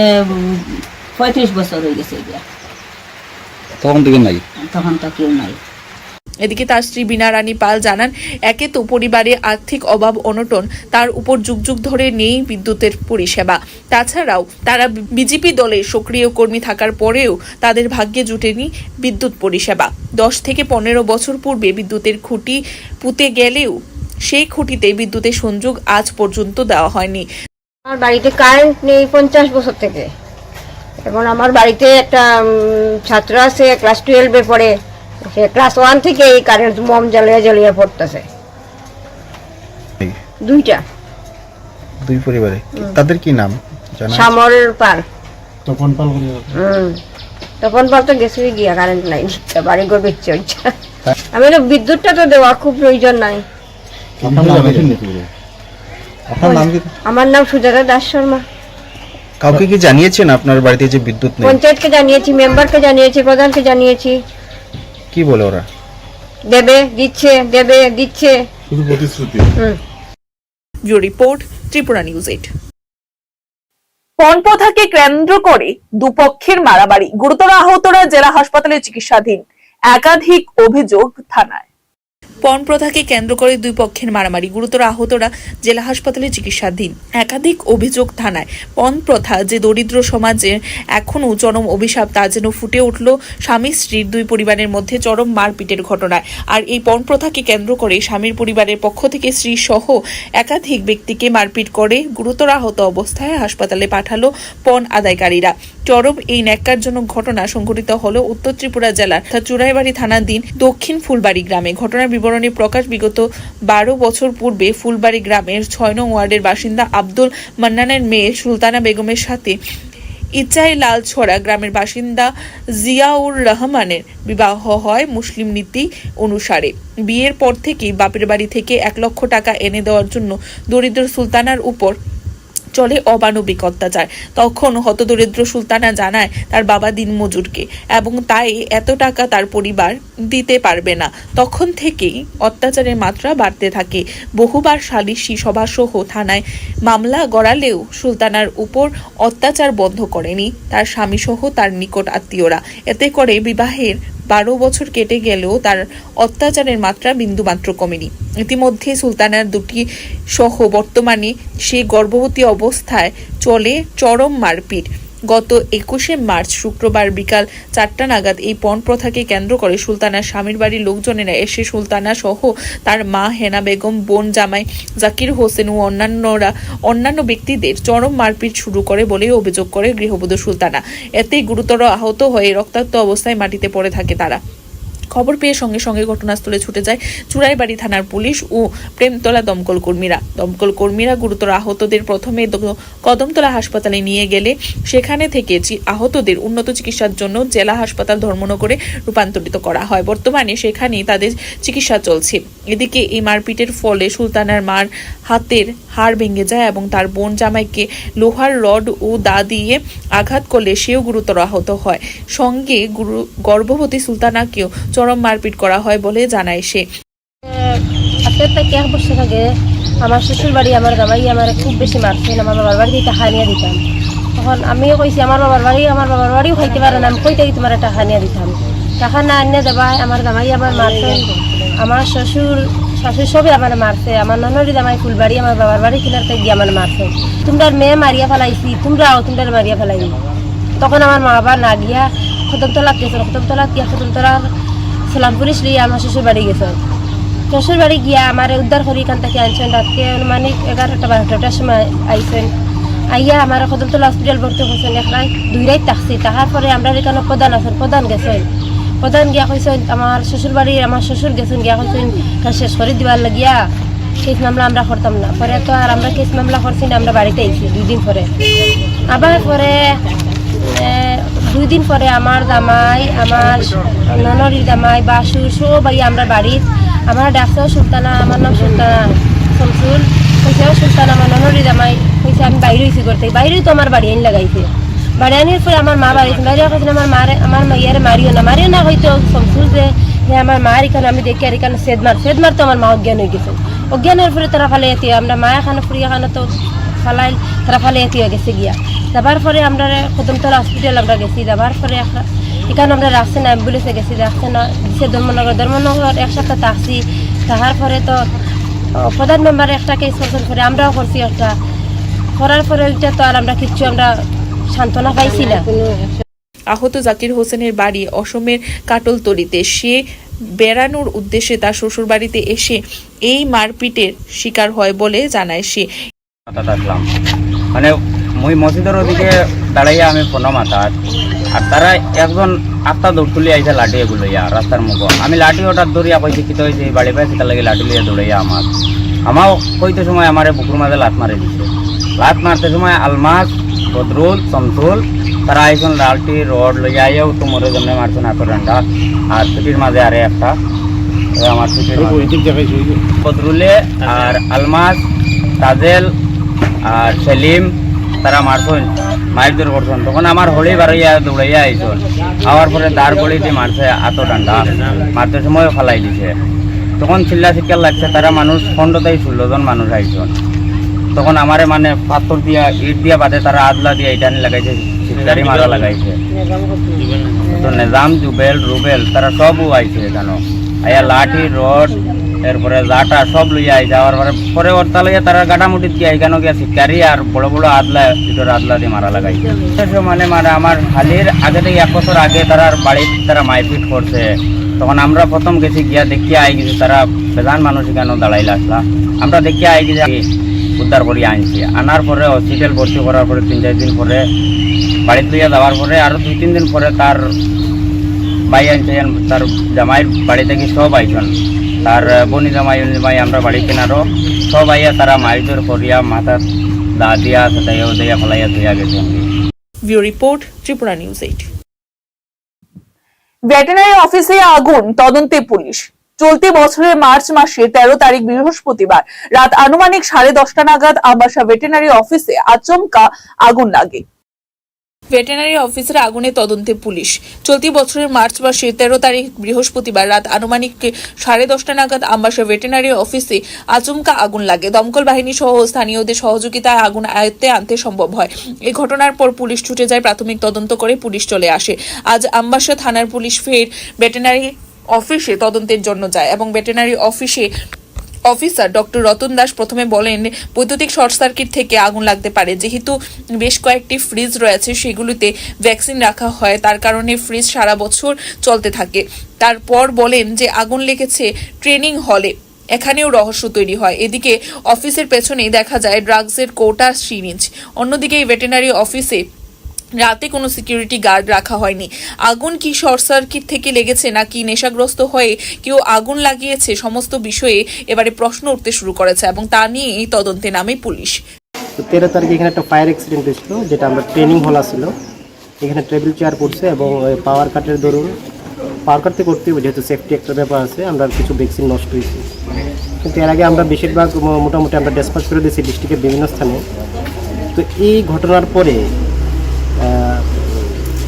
35 বছর হয়ে গেছে গিয়া। তখন থেকে নাই? তখন তো কেউ নাই। এদিকে তার স্ত্রী বীণা রানী পাল জানান একে তো পরিবারে আর্থিক অভাব অনটন, তার উপর যুগ যুগ ধরে নেই বিদ্যুতের পরিষেবা। তাছাড়াও তারা বিজেপি দলের সক্রিয় কর্মী থাকার পরেও তাদের ভাগ্যে জুটেনি বিদ্যুৎ পরিষেবা। 10 থেকে 15 বছর পূর্বে বিদ্যুতের খুঁটি পুঁতে গেলেও সেই খুঁটিতে বিদ্যুতের সংযোগ আজ পর্যন্ত দেওয়া হয়নি। আমার বাড়িতে কারেন্ট নেই 50 বছর থেকে। এখন আমার বাড়িতে একটা ছাত্র আছে, ক্লাস 12-এ পড়ে, সে ক্লাস 1 থেকে এই কারেন্ট মম জ্বালিয়ে পড়তেছে। দুই পরিবারে। তাদের কি নাম জানা? শ্যামল পাল। তপন পাল তপন পাল তো গেছে গিয়া, কারেন্ট নাই, বাড়ি ঘর বেঁচে হচ্ছে। আমি তো বিদ্যুৎটা তো দেওয়া খুব প্রয়োজন নাই। আমার নাম সুজাতা দাস শর্মা। কাউকে কি জানিয়েছেন আপনার বাড়িতে যে বিদ্যুৎ নেই? পঞ্চায়েতকে জানিয়েছি, মেম্বারকে জানিয়েছি, প্রধানকে জানিয়েছি। কি বলে ওরা? দেবে দিচ্ছে শুধু প্রতিশ্রুতি। Report Tripura news 8। পণপ্রথাকে কেন্দ্র করে দুপক্ষের মারামারি, গুরুতর আহতরা জেলা হাসপাতালে চিকিৎসাধীন, একাধিক অভিযোগ থানায়। পণপ্রথাকে কেন্দ্র করে দুই পক্ষের মারামারি, গুরুতর আহতরা জেলা হাসপাতালে চিকিৎসাধীন, একাধিক অভিযোগ থানায়। পণপ্রথা যে দরিদ্র সমাজে এখনো চরম অভিশাপ, তা যেন ফুটে উঠল স্বামী স্ত্রীর দুই পরিবারের মধ্যে চরম মারপিটের ঘটনায়। আর এই পণপ্রথাকে কেন্দ্র করে স্বামীর পরিবারের পক্ষ থেকে স্ত্রী সহ একাধিক ব্যক্তিকে মারপিট করে গুরুতর আহত অবস্থায় হাসপাতালে পাঠালো পণ আদায়কারীরা। চরম এই ন্যাক্কারজনক ঘটনা সংঘটিত হলো উত্তর ত্রিপুরা জেলার চুরাইবাড়ি থানাধীন দক্ষিণ ফুলবাড়ি গ্রামে। ঘটনার বিবরণ বিবরণী প্রকাশ বিগত 12 বছর পূর্বে ফুলবাড়ি গ্রামের 6 নং ওয়ার্ডের বাসিন্দা আব্দুল মান্নানের মেয়ে সুলতানা বেগমের সাথে ইচাই লাল ছড়া গ্রামের বাসিন্দা জিয়াউর রহমানের বিবাহ হয় মুসলিম নীতি অনুসারে। বিয়ের পর থেকেই বাপের বাড়ি থেকে 1 লক্ষ টাকা এনে দেওয়ার জন্য দরিদ্র সুলতানার উপর চলে অমানবিক অত্যাচার। তখন হতদরিদ্র সুলতানা জানায় তার বাবা দিনমজুরকে এবং তাই এত টাকা তার পরিবার দিতে পারবে না। তখন থেকেই অত্যাচারের মাত্রা বাড়তে থাকে। বহুবার সালিশি সভা সহ থানায় মামলা গড়ালেও সুলতানার উপর অত্যাচার বন্ধ করেনি তার স্বামী সহ তার নিকট আত্মীয়রা। এতে করে বিবাহের 12 বছর কেটে গেলেও তার অত্যাচারের মাত্রা বিন্দুমাত্র কমেনি। ইতিমধ্যে সুলতানার দুটি সহ বর্তমানে সে গর্ভবতী অবস্থায় চলে চরম মারপিট। গত 21শে মার্চ শুক্রবার বিকাল 4টা নাগাদ এই পণ প্রথাকে কেন্দ্র করে সুলতানার স্বামীর বাড়ির লোকজনেরা এসে সুলতানা সহ তার মা হেনা বেগম, বোন জামাই জাকির হোসেন ও অন্যান্য ব্যক্তিদের চরম মারপিট শুরু করে বলে অভিযোগ করে গৃহবধূ সুলতানা। এতে গুরুতর আহত হয়ে রক্তাক্ত অবস্থায় মাটিতে পড়ে থাকে তারা। খবর পেয়ে সঙ্গে সঙ্গে ঘটনাস্থলে ছুটে যায় চুরাইবাড়ি থানার পুলিশ ও প্রেমতলা দমকল কর্মীরা। গুরুতর আহতদের প্রথমে কদমতলা হাসপাতালে নিয়ে গেলে সেখানে থেকে আহতদের উন্নত চিকিৎসার জন্য জেলা হাসপাতাল ধর্মনগরে রূপান্তরিত করা হয়। বর্তমানে সেখানেই তাদের চিকিৎসা চলছে। এদিকে এই মারপিটের ফলে সুলতানার মার হাতের হাড় ভেঙে যায় এবং তার বোন জামাইকে লোহার রড ও দা দিয়ে আঘাত করলে সেও গুরুতর আহত হয়। সঙ্গে গর্ভবতী সুলতানাকেও চরম মারপিট করা হয় বলে জানায় সে। আজকে থেকে 1 বছর আগে আমার শ্বশুর বাড়ি আমার জামাই আমার খুব বেশি মারছেন। আমার বাবার বাড়ি টাকা নিয়ে দিতাম। তখন আমিও কইছি আমার বাবার বাড়িও খাইতে পারে না, আমি কই থেকে তোমার টাকা নিয়ে দিতাম। টাকা না এনে দেবা আমার জামাই আমার মারছেন, আমার শ্বশুর শাশুড়ি সবই আমার মারছে। আমার ননরি জামাই ফুলবাড়ি আমার বাবার বাড়ি কিনার থেকে গিয়ে আমার মারছে। তোমরা মেয়ে মারিয়া ফেলাইছি, তোমরাও তোমরা মারিয়া ফেলাই। তখন আমার মা বাবা না গিয়া কদমতলা গেছিল, কদমতলার সালামপুরি শ্রী আমার শ্বশুর বাড়ি গেছে। শ্বশুর বাড়ি গিয়া আমার উদ্ধার করি এখান থেকে আনছেন। রাতকে অনুমানিক 11টা-12টার সময় আইসেন। আইয়া আমার কদমতলা হসপিটাল ভর্তি করছেন। 2 রাত থাকছি। তাহার পরে আমরা এখানে প্রধান আছেন, প্রধান গেছেন। প্রধান গিয়া কইছেন আমার শ্বশুর বাড়ি আমার শ্বশুর গেছেন গিয়া কইছেন শেষ করে দিবার লাগিয়া কেস মামলা আমরা করতাম না। পরে তো আর আমরা কেস মামলা করছি না, আমরা বাড়িতে আইছি 2 দিন পরে। আবার পরে 2 দিন পরে আমার জামাই, আমার ননরির জামাই, বাসুর সবাই আমরা বাড়ির আমার ডাকছেও সুলতানা, আমার নাম সুলতানা শামসুল, কইছেও সুলতানা আমার ননরির জামাই কইছে আমি বাইরে হয়েছি করতে। বাইরেই তো আমার বাড়ি আইন লাগাইছে। বাড়ি আনির পরে আমার মা বাড়ি বাইরে কইছেন আমার মাইয়ারে মারিও না হয়তো শামসুল যে আমার মার এখানে আমি দেখি আর এখানে সেদমার তো আমার মা অজ্ঞান হয়ে গেছে। অজ্ঞানের পরে তারা ফালে এতে আমরা মা এখানে ফুরি এখানে তো ফালাই তারা ফালে এতে হয়ে গেছে গিয়া। যাবার পরে আমরা কদমতলা হসপিটাল আমরা গেছি। যাবার পরে এখানে আমরা রাখছে না, অ্যাম্বুলেন্সে গেছি, রাখছে না দিছে ধর্মনগর 1 সপ্তাহ থাকছি। তাহার পরে তো প্রধান মেম্বারে একটা কেস করছেন, পরে আমরাও করছি একটা করার পরে ওইটা তো আর আমরা কিচ্ছু আমরা সান্ত্বনা পাইছি না। আহত জাকির হোসেনের বাড়ি অসমের কাটলতলিতে। সে বেড়ানোর উদ্দেশ্যে তার শ্বশুর বাড়িতে এসে এই মারপিটের শিকার হয় বলে জানায় সে। মানে মুই মসজিদের ওদিকে দাঁড়াইয়া আমি ফোন মাতার আর তারা একজন আত্মা দৌড় তুলি আইসা লাঠি এগুলো রাস্তার মুখ। আমি লাঠি ওটার দৌড়িয়া কইছি কি তো হয়েছে বাড়ি পাইছি তার লাগে লাঠি লিয়ে দৌড়াইয়া আমাও কইতে সময় আমার বুকুর মাঝে লাত মারে দিছে। লাত মারতে সময় আলমাস, বদরুল, শমসুল তারা আইসন লালটি রড লইয়া আইয়াও তো মরে জন্য মারছেন হাতের ডান্ডা আর ছুটির মাঝে আরে একটা আমার ছুটির বদরুলে আর আলমাস, তাজেল আর সেলিম তারা মারছেন মাইকদের করছেন। তখন আমার হলি বাড়াইয়া দৌড়াইয়া আইসন। আওয়ার পরে দাঁড় গড়িতে মারছে আতো ডান্ডা, মারতে সময় ফালাই দিছে। তখন চিল্লা চিৎকার লাগছে। তারা মানুষ 15-16 জন মানুষ আইসন। তখন আমারে মানে পাথর দিয়া ইট দিয়া বাদে তারা আদলা দিয়া ইটানি লাগাইছে, সিটকারি মারা লাগাইছে। তো নিজাম, জুবেল, রুবেল তারা সবও আইছে এখানে আইয়া লাঠি রড এরপরে লাটা সব লইয়া আই যাওয়ার পরে ওর তালইয়া তারা গাটামুটিত গিয়া এখানে গিয়া শিকারি আর বড় বড় আদলা ভিতর আদলা দিয়ে মারা লাগাইছে। মানে আমার হালির আগে থেকে 1 বছর আগে তারা বাড়িতে তারা মাইপিট করছে। তখন আমরা প্রথম গেছি গিয়া দেখিয়া আই গেছি তারা বেজান মানুষ এখানে দাঁড়াইলে আসলা। আমরা দেখিয়া আই গেছি উদ্ধার করিয়া আনছি। আনার পরে হসপিটাল ভর্তি করার পরে 3-4 দিন পরে বাড়িতে লইয়া যাওয়ার পরে আরো 2-3 দিন পরে তার ভাই আনছে, তার জামাইয়ের বাড়ি থেকে সব আইসন তার বনি জামাই জামাই আমরা বাড়ি কেনারও সব আইয়া তারা মাইজোর করিয়া মাথা দা দিয়া তাইও দিয়া ফলাইয়া দিয়া গেছে। Bureau report, Tripura news 8। Veterinary অফিসে আগুন, তদন্তে পুলিশ। চলতি বছরের মার্চ মাসে 13 তারিখ বৃহস্পতিবার রাত আনুমানিক 10:30 নাগাদ আমবাসা ভেটেরিনারি অফিসে আচমকা আগুন লাগে। ভেটেরিনারি অফিসের আগুনে তদন্তে পুলিশ। চলতি বছরের মার্চ মাসে 13 তারিখ বৃহস্পতিবার রাত আনুমানিক 10:30 নাগাদ আমবাসা ভেটেরিনারি অফিসে আচমকা আগুন লাগে। দমকল বাহিনী সহ স্থানীয়দের সহযোগিতায় আগুন আয়ত্তে আনতে সম্ভব হয়। এই ঘটনার পর পুলিশ ছুটে যায়। প্রাথমিক তদন্ত করে পুলিশ চলে আসে। আজ আমবাসা থানার পুলিশ ফের ভেটেরিনারি অফিসে তদন্তের জন্য যায় এবং veterinary officer doctor Ratan Das প্রথমে বলেন বৈদ্যুতিক শর্ট সার্কিট থেকে আগুন লাগতে পারে। যেহেতু বেশ কয়েকটি ফ্রিজ রয়েছে, সেগুলিতে ভ্যাকসিন রাখা হয়, তার কারণে ফ্রিজ সারা বছর চলতে থাকে। তারপর বলেন যে আগুন লেগেছে ট্রেনিং হলে, এখানেও রহস্য তৈরি হয়। এদিকে অফিসের পেছনেই দেখা যায় ড্রাগসের কোটা সিরিঞ্জ। অন্যদিকে ভেটেরিনারি অফিসে রাতে কোনো সিকিউরিটি গার্ড রাখা হয়নি। আগুন কি শর্ট সার্কিট থেকে লেগেছে নাকি নেশাগ্রস্ত হয়ে কেউ আগুন লাগিয়েছে, সমস্ত বিষয়ে এবারে প্রশ্ন উঠতে শুরু করেছে এবং তা নিয়ে এই তদন্তে নামে পুলিশ। 13 তারিখে এখানে একটা ফায়ার অ্যাক্সিডেন্ট হয়েছিল, যেটা আমরা ট্রেনিং হল ছিল। এখানে টেবিল চেয়ার পড়ছে এবং পাওয়ার কাটের দরুন পাওয়ার কাটতে করতে যেহেতু সেফটি একটা ব্যাপার আছে, আমরা কিছু ভ্যাকসিন নষ্ট হয়েছি। কিন্তু এর আগে আমরা বেশিরভাগ মোটামুটি আমরা ডিসপ্যাচ করে দিয়েছি ডিস্ট্রিক্টের বিভিন্ন স্থানে। তো এই ঘটনার পরে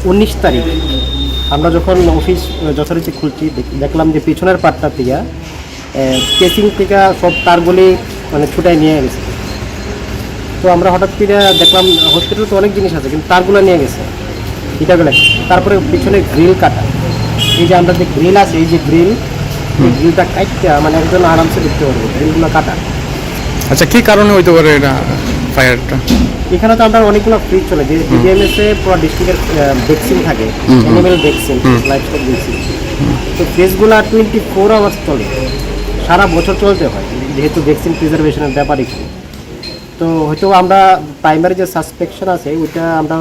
19 তারিখ আমরা যখন অফিস যথারীতি খুলছি, দেখলাম যে পিছনের পাটটা থেকে কেসিং থেকে সব তারগুলি মানে ছুটাই নিয়ে গেছে। তো আমরা হঠাৎ করে দেখলাম হসপিটালে তো অনেক জিনিস আছে, কিন্তু তারগুলো নিয়ে গেছে ইটাগুলো। তারপরে পিছনে গ্রিল কাটা, এই যে আমরা যে গ্রিল আছে, এই যে গ্রিল, এই গ্রিলটা কাটতে মানে একজন আরামসে দেখতে পারবো গ্রিলগুলো কাটা। আচ্ছা, কি কারণে হইতে পারে এটা ফায়ারটা? এখানে তো আমরা অনেকগুলো ফ্রিজ চলে, যে ডিএমএস এ পুরো ডিস্ট্রিক্টের ভ্যাকসিন থাকে, অ্যানিমেল ভ্যাকসিন, লাইভস্টক ভ্যাকসিন। তো ফ্রিজগুলো 24 আওয়ার্স চলে, সারা বছর চলতে হয়, যেহেতু ভ্যাকসিন প্রিজারভেশনের ব্যাপার এখানে। তো হয়তো আমরা প্রাইমারি যে সাসপেকশন আছে ওইটা আমরা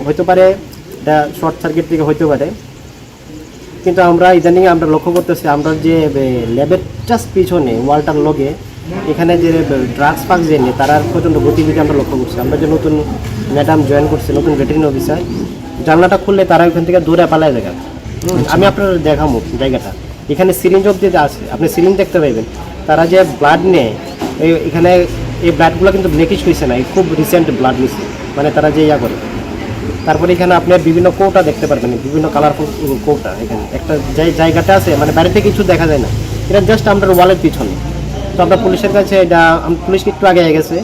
হতে পারে এটা শর্ট সার্কিট থেকে হতে পারে। কিন্তু আমরা ইদানিং আমরা লক্ষ্য করতেছি, আমরা যে ল্যাবের জাস্ট পিছনে ওয়ালটার লগে এখানে যে ড্রাগস পাক যে নিয়ে তারা প্রচণ্ড গতিবিধি আমরা লক্ষ্য করছি। আমরা যে নতুন ম্যাডাম জয়েন করছি, নতুন ভেটেরিনারি অফিসার, জানলাটা খুললে তারা ওইখান থেকে দূরে পালায় জায়গা। আমি আপনার দেখাবো জায়গাটা, এখানে সিরিঞ্জ অব্দি আছে, আপনি সিরিঞ্জ দেখতে পাইবেন। তারা যে ব্লাড নেয় এখানে, এই ব্লাডগুলো কিন্তু ব্লেকিশ হয়েছে না, খুব রিসেন্ট ব্লাড নিচ্ছে, মানে তারা যে ইয়া করে। তারপরে এখানে আপনার বিভিন্ন কৌটা দেখতে পারবেন, বিভিন্ন কালারফুল কৌটা। এখানে একটা জায়গাটা আছে, মানে বাইরে থেকে কিছু দেখা যায় না, এটা জাস্ট আমরা ওয়ালের পিছনে। তো আমরা পুলিশের কাছে এটা, পুলিশকে একটু আগে গেছে,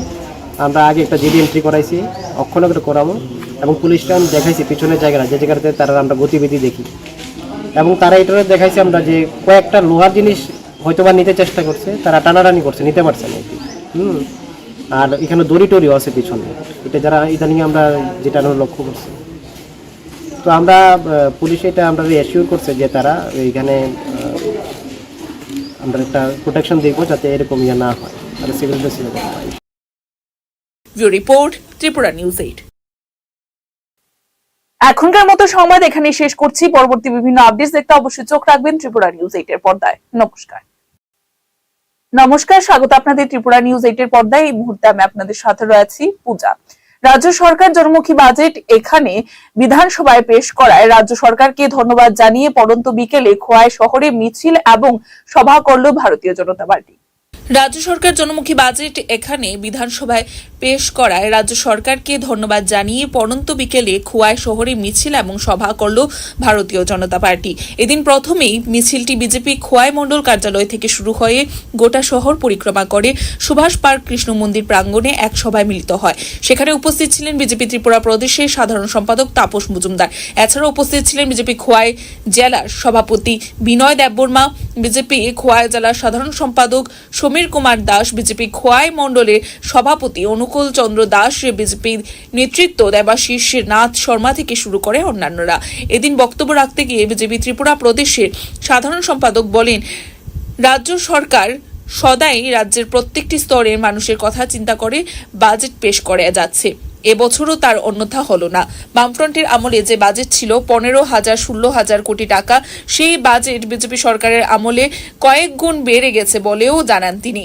আমরা আগে একটা জিডি এন্ট্রি করাইছি, অক্ষণ করে করাবো, এবং পুলিশটা আমি দেখাইছি পিছনের জায়গাটা, যে জায়গাতে তারা আমরা গতিবিধি দেখি। এবং তারা এটা দেখাইছি আমরা যে কয়েকটা লোহার জিনিস হয়তো বা নিতে চেষ্টা করছে, তারা টানাটানি করছে, নিতে পারছে না। আর এখানে দড়ি টড়িও আছে পিছনে, এটা যারা ইদানিং আমরা যেটা লক্ষ্য করছি। তো আমরা পুলিশ এটা আমরা অ্যাসিওর করছে যে তারা এইখানে আমরা একটা প্রোটেকশন দিব যাতে এরকম ইয়ে না হয়, আর সিকিউরিটি ছিল। Bureau report, Tripura news 8। এখনকার মতো সংবাদ এখানে শেষ করছি। পরবর্তী বিভিন্ন আপডেট দেখতে অবশ্যই চোখ রাখবেন ত্রিপুরা নিউজ 8 এর পর্দায়। নমস্কার, স্বাগত আপনাদের ত্রিপুরা নিউজ 8 এর পর্দায়। এই মুহূর্তে আমি আপনাদের সাথে রয়েছি পূজা। রাজ্য সরকার জনমুখী বাজেট এখানে বিধানসভায় পেশ করায় রাজ্য সরকারকে ধন্যবাদ জানিয়ে পড়ন্ত বিকেলে খোয়াই শহরে মিছিল এবং সভা করল ভারতীয় জনতা পার্টি। রাজ্য সরকার জনমুখী বাজেট এখানে বিধানসভায় পেশ করায় রাজ্য সরকারকে ধন্যবাদ জানিয়ে পড়ন্ত বিকেলে খোয়াই শহরে মিছিল এবং সভা করল ভারতীয় জনতা পার্টি। এদিন প্রথমেই মিছিলটি বিজেপি খোয়াই মণ্ডল কার্যালয় থেকে শুরু হয়ে গোটা শহর পরিক্রমা করে সুভাষ পার্ক কৃষ্ণ মন্দির প্রাঙ্গণে এক সভায় মিলিত হয়। সেখানে উপস্থিত ছিলেন বিজেপি ত্রিপুরা প্রদেশের সাধারণ সম্পাদক তাপস মজুমদার। এছাড়াও উপস্থিত ছিলেন বিজেপি খোয়াই জেলার সভাপতি বিনয় দেববর্মা, বিজেপি খোয়াই জেলার সাধারণ সম্পাদক সমীর কুমার দাস, বিজেপি খোয়াই মণ্ডলের সভাপতি অনুকূল চন্দ্র দাস, বিজেপির নেতৃত্ব দেবাশিস নাথ শর্মা থেকে শুরু করে অন্যান্যরা। এদিন বক্তব্য রাখতে গিয়ে বিজেপি ত্রিপুরা প্রদেশের সাধারণ সম্পাদক বলেন, রাজ্য সরকার সদাই রাজ্যের প্রত্যেকটি স্তরের মানুষের কথা চিন্তা করে বাজেট পেশ করে যাচ্ছে। এবছরও তার অন্যথা হলো না। বামফ্রন্টের আমলে যে বাজেট ছিল 15,000-16,000 কোটি টাকা, সেই বাজেট বিজেপি সরকারের আমলে কয়েক গুণ বেড়ে গেছে বলেও জানান তিনি।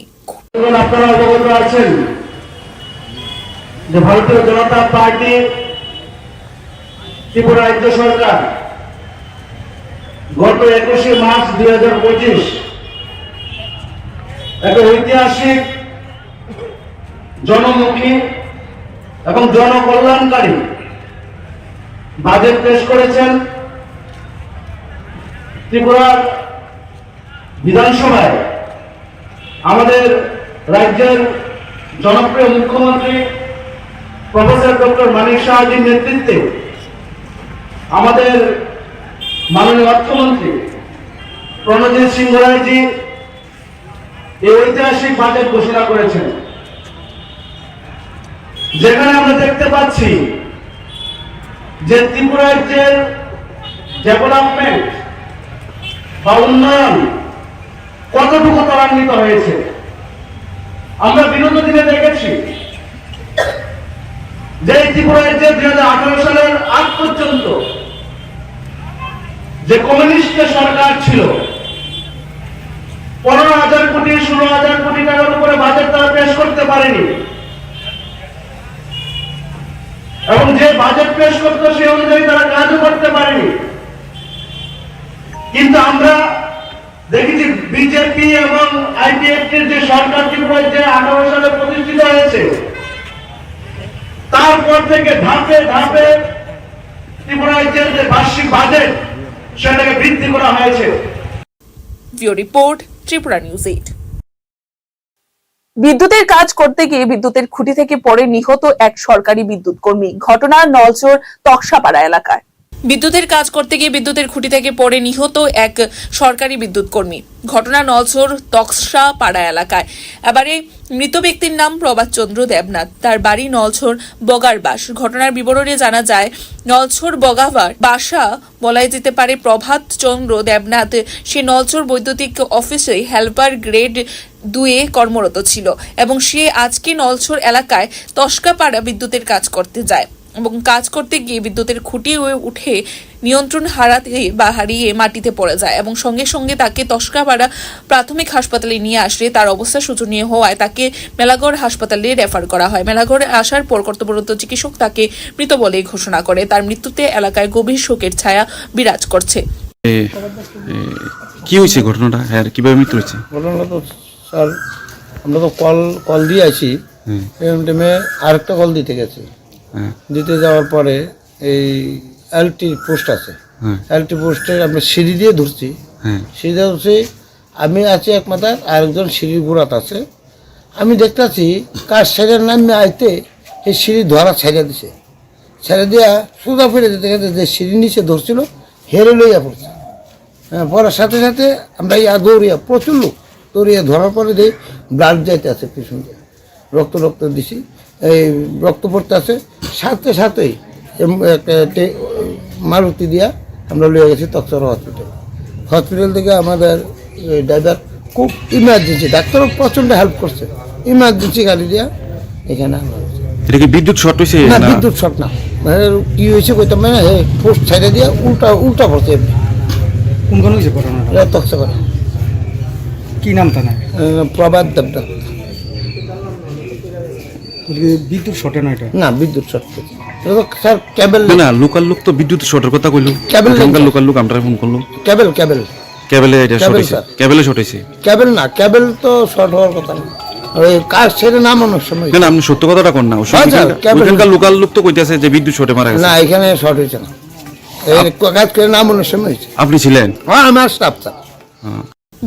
আপনারা অবগত আছেন যে ভারতীয় জনতা পার্টি ত্রিপুরা রাজ্য সরকার গত 21শে মার্চ 2025 একটা ঐতিহাসিক, জনমুখী এবং জনকল্যাণকারী বাজেট পেশ করেছেন। ত্রিপুরার বিধানসভায় আমাদের রাজ্যের জনপ্রিয় মুখ্যমন্ত্রী প্রফেসর ডক্টর মানিক সাহাজির নেতৃত্বে আমাদের মাননীয় অর্থমন্ত্রী প্রণজিৎ সিংহ রায়জি এই ঐতিহাসিক বাজেট ঘোষণা করেছেন, যেখানে আমরা দেখতে পাচ্ছি যে ত্রিপুরা রাজ্যের ডেভেলপমেন্ট বা উন্নয়ন কতটুকু ত্বরান্বিত হয়েছে। আমরা বিগত দিনে দেখেছি যে ত্রিপুরা রাজ্যে 2018 সালের আগ পর্যন্ত যে কমিউনিস্ট সরকার ছিল, 15,000 কোটি 16,000 কোটি টাকার উপরে বাজেট তারা পেশ করতে পারেনি, এবং যে বাজেট পেশ করতো সেই অনুযায়ী তারা কাজও করতে পারেনি। কিন্তু আমরা দেখেছি বিজেপি এবং আইপিএফ এর যে সরকার ত্রিপুরায় যে 18 সালে প্রতিষ্ঠিত হয়েছে, তারপর থেকে ধাপে ধাপে ত্রিপুরা রাজ্যের যে বার্ষিক বাজেট সেটাকে বৃদ্ধি করা হয়েছে। Bureau report, Tripura news 8। বিদ্যুতের কাজ করতে গিয়ে বিদ্যুতের খুঁটি থেকে পড়ে নিহত এক সরকারি বিদ্যুৎ কর্মী। ঘটনা নলচর তকসাপাড়া এলাকায়। বিদ্যুতের কাজ করতে গিয়ে বিদ্যুতের খুঁটি থেকে পড়ে নিহত এক সরকারি বিদ্যুৎ কর্মী। ঘটনা নলচর তকসাপাড়া এলাকায়। এবারে মৃত ব্যক্তির নাম প্রভাত চন্দ্র দেবনাথ, তার বাড়ি নলছর বগারবাস। ঘটনার বিবরণে জানা যায়, নলছর বগাবার বাসা বলাই যেতে পারে প্রভাত চন্দ্র দেবনাথ সে নলছর বৈদ্যুতিক অফিসে হেল্পার গ্রেড 2-এ কর্মরত ছিল এবং সে আজকে নলছর এলাকায় তস্কাপাড়া বিদ্যুতের কাজ করতে যায় এবং কাজ করতে গিয়ে বিদ্যুতের খুঁটি উঠে নিয়ন্ত্রণ হারিয়ে মাটিতে পড়ে যায় এবং সঙ্গে সঙ্গে তাকে তস্কাপাড়া প্রাথমিক হাসপাতালে নিয়ে আসলে তার অবস্থা শোচনীয় হওয়ায় তাকে মেলাগড় হাসপাতালে রেফার করা হয়। মেলাগড়ে আসার পর কর্তব্যরত চিকিৎসক তাকে মৃত বলে ঘোষণা করে। তার মৃত্যুতে এলাকায় গভীর শোকের ছায়া বিরাজ করছে। কি হয়েছে ঘটনাটা, হ্যাঁ কিভাবে মৃত্যু হয়েছে? ঘটনাটা তো স্যার আমরা তো কল দিয়ে আছি, এই টাইমে আরেকটা কল দিতে গেছি। দিতে যাওয়ার পরে এই এলটি পোস্ট আছে, এলটি পোস্টে আমরা সিঁড়ি দিয়ে ধরছি, সিঁড়ি দিয়ে ধরছি। আমি আছি এক মাথায়, আরেকজন সিঁড়ির গোড়াত আছে। আমি দেখতেছি কার ছেড়ে নামে আইতে এই সিঁড়ি ধরা ছেড়ে দিছে, ছেড়ে দিয়া সোজা ফিরে যেতে গেছে যে সিঁড়ি নিচে ধরছিল হেরে লইয়া পড়ছে। হ্যাঁ, পড়ার সাথে সাথে আমরা ইয়া দৌড়িয়া প্রচুর লোক দৌড়িয়া ধরার পরে দেখি ব্লাড যাইতে আছে পিছন দিয়ে, রক্ত দিছি, এই রক্ত পড়তে আছে। সাথে সাথেই মারুতি দিয়া আমরা লিয়ে গেছি তকসরা হসপিটাল থেকে আমাদের ড্রাইভার খুব ইমার্জেন্সি, ডাক্তারও প্রচণ্ড হেল্প করছে, ইমার্জেন্সি গাড়ি দিয়া এখানে এটা কি বিদ্যুৎ শর্ট হয়েছে? না, বিদ্যুৎ শর্ট না, মানে কি হয়েছে কইতাম মানে পোস্ট ছেড়ে দিয়ে উল্টা পড়ছে। কোনখানে হয়েছে ঘটনাটা? তকসরা। কি নাম তা না? প্রভাত দেবনাথ। বিদ্যুৎ শর্টে না এটা? না, বিদ্যুৎ শর্ট স্যার কেবল না, লোকাল লোক তো বিদ্যুৎ শর্টের কথা কইলো, লোকাল লোক আমরা ফোন করলো কেবলে এটা শর্ট হয়েছে, কেবলে শর্ট হয়েছে। কেবল না, কেবল তো শর্ট হওয়ার কথা না, ওই কাজ ছেড়ে নামানোর সময়। না, আপনি সত্য কথাটা কোন না, ওইখানকার লোকাল লোক তো কইতাছে যে বিদ্যুৎ শর্টে মারা গেছে। না, এখানে শর্ট হয়েছে না, কাজ করে নামানোর সময় হয়েছে। আপনি ছিলেন? হ্যাঁ, আমার staff sir.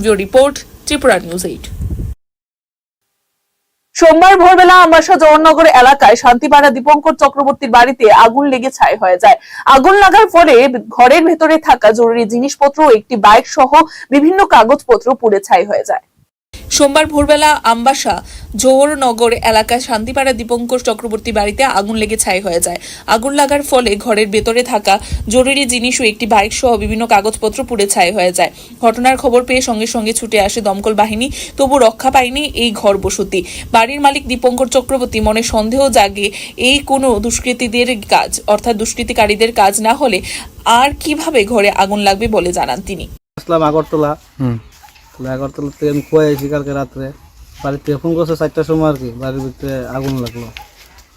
Bureau report, Tripura news 8। সোমবার ভোরবেলা আমবাসা জওয়াননগর এলাকায় শান্তিপাড়া দীপঙ্কর চক্রবর্তীর বাড়িতে আগুন লেগে ছাই হয়ে যায়। আগুন লাগার ফলে ঘরের ভেতরে থাকা জরুরি জিনিসপত্র ও একটি বাইক সহ বিভিন্ন কাগজপত্র পুড়ে ছাই হয়ে যায়। সোমবার ভোরবেলা আমবাসা জোহরনগর এলাকায় শান্তিপাড়া দীপঙ্কর চক্রবর্তী বাড়িতে আগুন লেগে ছাই হয়ে যায়। আগুন লাগার ফলে ঘরের ভেতরে থাকা জরুরি জিনিস ও একটি বাইক সহ বিভিন্ন কাগজপত্র পুড়ে ছাই হয়ে যায়। ঘটনার খবর পেয়ে সঙ্গে সঙ্গে ছুটে আসে দমকল বাহিনী, তবু রক্ষা পায়নি এই ঘর বসতি। বাড়ির মালিক দীপঙ্কর চক্রবর্তী মনে সন্দেহ জাগে এই কোনো দুষ্কৃতীদের কাজ, অর্থাৎ দুষ্কৃতিকারীদের কাজ না হলে আর কিভাবে ঘরে আগুন লাগবে বলে জানান তিনি। আসলাম আগরতলা, আগরতলা থেকে আমি খুঁয়ে আইছি কালকে রাত্রে। বাড়ির থেকে ফোন করছে 4টার সময় আর কি, বাড়ির ভিতরে আগুন লাগলো।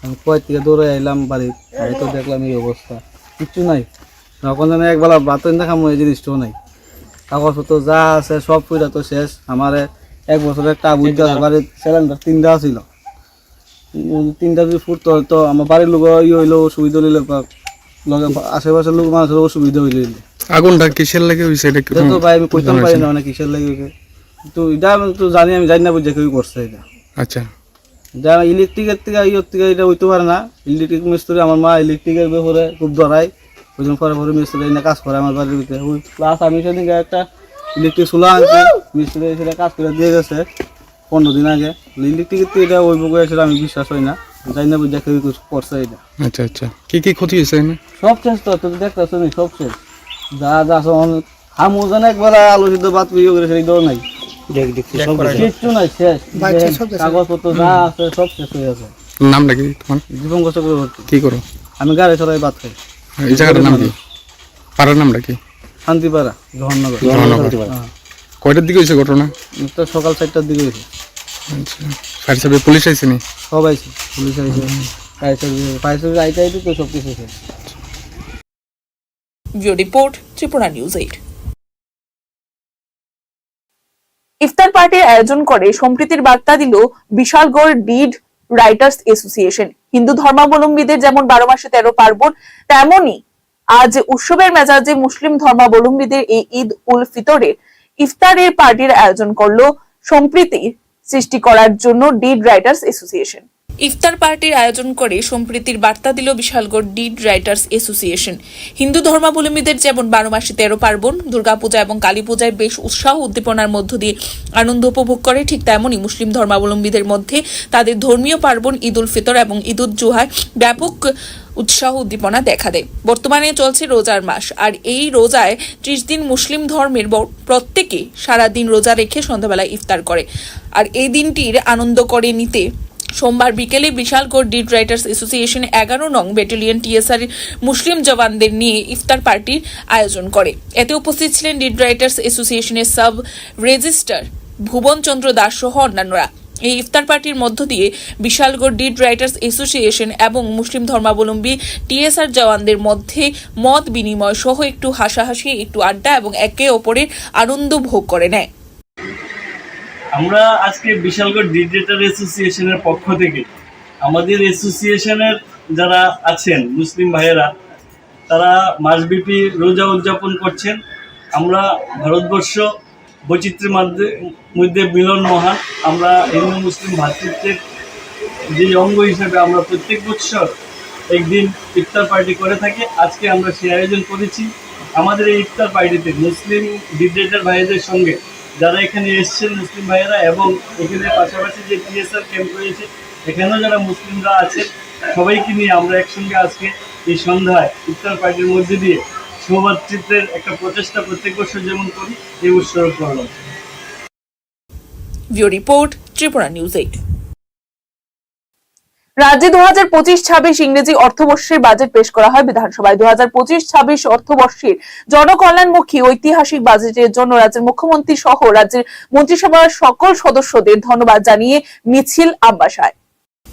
আমি খুঁয়ে থেকে দৌড়ে আইলাম বাড়ির, তো দেখলাম এই অবস্থা, কিচ্ছু নাই। যখন জানি একবেলা ভাত দেখাম এই জিনিসটাও নাই, কাগজপত্র যা আছে সব পুরা তো শেষ। আমার 1 বছরের একটা বুঝ আছে, বাড়ির সিলিন্ডার 3টা ছিল, 3টা যদি ফুটতো হয়তো আমার বাড়ির লোক হইলো অসুবিধা হইলে, লগে আশেপাশের লোক মানুষের অসুবিধা হইলে। আগুনটা কিসের লাগে হইছে এটা কি তো ভাই আমি কইতাম পারি না অনেক কিসের লাগে হইছে, তো এটা আমি তো জানি, আমি জানি না বুঝে কেউ করছে এটা। আচ্ছা, যা ইলেকট্রিকের থেকে এটা হইতে পারে না। ইলেকট্রিক মিস্ত্রি, আমার মা ইলেকট্রিকের ব্যাপারে খুব ধরাই, ওই জন্য পরে পরে মিস্ত্রি এনে কাজ করে আমার বাড়ির ভিতরে। ওই প্লাস আমি সেদিকে একটা ইলেকট্রিক চুলা আনছি, মিস্ত্রি সেটা কাজ করে দিয়ে গেছে 15 দিন আগে। ইলেকট্রিকের থেকে এটা ওই বুকে এসে আমি বিশ্বাস হয় না, জানি না বুঝে কেউ করছে এটা। আচ্ছা আচ্ছা, কি কি ক্ষতি হয়েছে? সব শেষ তো, তুই দেখতেছ নি, সব শেষ। যা যা খামো জানে একবার আলু সিদ্ধ ভাত বিয়ে করে সেটাও নাই, কিচ্ছু নাই, শেষ। কাগজপত্র যা আছে সব শেষ হয়ে আছে। নামটা কি তোমার? দীপঙ্কর চক্রবর্তী। কি করো? আমি গাড়ি চড়াই ভাত খাই। এই জায়গাটার নাম কি? পাড়ার নামটা কি? শান্তিপাড়া, জোহরনগর। কয়টার দিকে হয়েছে ঘটনা? তো সকাল 4টার দিকে হয়েছে। আচ্ছা, ফায়ার সার্ভিস, পুলিশ আইছে নি? সব আইছে, পুলিশ আইছে, ফায়ার সার্ভিস আইতে তো সব কিছু শেষ। Bureau report, Tripura news 8। ইফতার পার্টির আয়োজন করে সম্প্রীতির বার্তা দিল বিশালগড় ডিড রাইটার্স অ্যাসোসিয়েশন। হিন্দু ধর্মাবলম্বীদের যেমন 12 মাসে 13 পার্বণ, তেমনি আজ উৎসবের মেজাজে মুসলিম ধর্মাবলম্বীদের এই ঈদ উল ফিতরের ইফতারের পার্টির আয়োজন করলো সম্প্রীতি সৃষ্টি করার জন্য ডিড রাইটার্স অ্যাসোসিয়েশন। ইফতার পার্টির আয়োজন করে সম্প্রীতির বার্তা দিল বিশালগড় ডিড রাইটার্স অ্যাসোসিয়েশন। হিন্দু ধর্মাবলম্বীদের যেমন 12 মাসে 13 পার্বণ, দুর্গাপূজা এবং কালী পূজায় বেশ উৎসাহ উদ্দীপনার মধ্য দিয়ে আনন্দ উপভোগ করে, ঠিক তেমনি মুসলিম ধর্মাবলম্বীদের মধ্যে তাদের ধর্মীয় পার্বণ ঈদ উল ফিতর এবং ঈদ উল জুহায় ব্যাপক উৎসাহ উদ্দীপনা দেখা দেয়। বর্তমানে চলছে রোজার মাস, আর এই রোজায় 30 দিন মুসলিম ধর্মের প্রত্যেকে সারাদিন রোজা রেখে সন্ধ্যাবেলায় ইফতার করে। আর এই দিনটির আনন্দ করে নিতে সোমবার বিকেলে বিশালগড় ডিড রাইটার্স অ্যাসোসিয়েশন 11 নং ব্যাটালিয়ন টিএসআর মুসলিম জওয়ানদের নিয়ে ইফতার পার্টির আয়োজন করে। এতে উপস্থিত ছিলেন ডিড রাইটার্স অ্যাসোসিয়েশনের সাব রেজিস্ট্রার ভুবন চন্দ্র দাস সহ অন্যান্যরা। এই ইফতার পার্টির মধ্য দিয়ে বিশালগড় ডিড রাইটার্স অ্যাসোসিয়েশন এবং মুসলিম ধর্মাবলম্বী টিএসআর জওয়ানদের মধ্যে মত বিনিময় সহ একটু হাসাহাসি, একটু আড্ডা এবং একে অপরের আনন্দ ভোগ করে নেয়। আমরা আজকে বিশালগড় ডিড রাইটার অ্যাসোসিয়েশনের পক্ষ থেকে আমাদের অ্যাসোসিয়েশনের যারা আছেন মুসলিম ভাইয়েরা, তারা মাসব্যাপী রোজা উদযাপন করছেন। আমরা ভারতবর্ষ বৈচিত্র্যের মধ্যে মিলন মহান। আমরা হিন্দু মুসলিম ভ্রাতৃত্বের যে অঙ্গ হিসেবে আমরা প্রত্যেক বছর একদিন ইফতার পার্টি করে থাকি। আজকে আমরা সেই আয়োজন করেছি। আমাদের এই ইফতার পার্টিতে মুসলিম ডিড রাইটার ভাইদের সঙ্গে যারা এখানে এসছেন মুসলিম ভাইয়েরা, এবং এখানে পাশাপাশি যে টিএসআর ক্যাম্প রয়েছে এখানেও যারা মুসলিমরা আছেন, সবাইকে নিয়ে আমরা একসঙ্গে আজকে এই সন্ধ্যায় ইফতার পার্টির মধ্যে দিয়ে সৌভাতৃত্বের একটা প্রচেষ্টা প্রত্যেক বছর যেমন করি এই বছরও করলাম। Bureau report, Tripura news 8। রাজ্যে 2025-26 ইংরেজি অর্থবর্ষের বাজেট পেশ করা হয় বিধানসভায়। 2025-26 অর্থবর্ষের জনকল্যাণমুখী ঐতিহাসিক বাজেটের জন্য রাজ্যের মুখ্যমন্ত্রী সহ রাজ্যের মন্ত্রিসভার সকল সদস্যদের ধন্যবাদ জানিয়ে মিছিল আমবাসায়।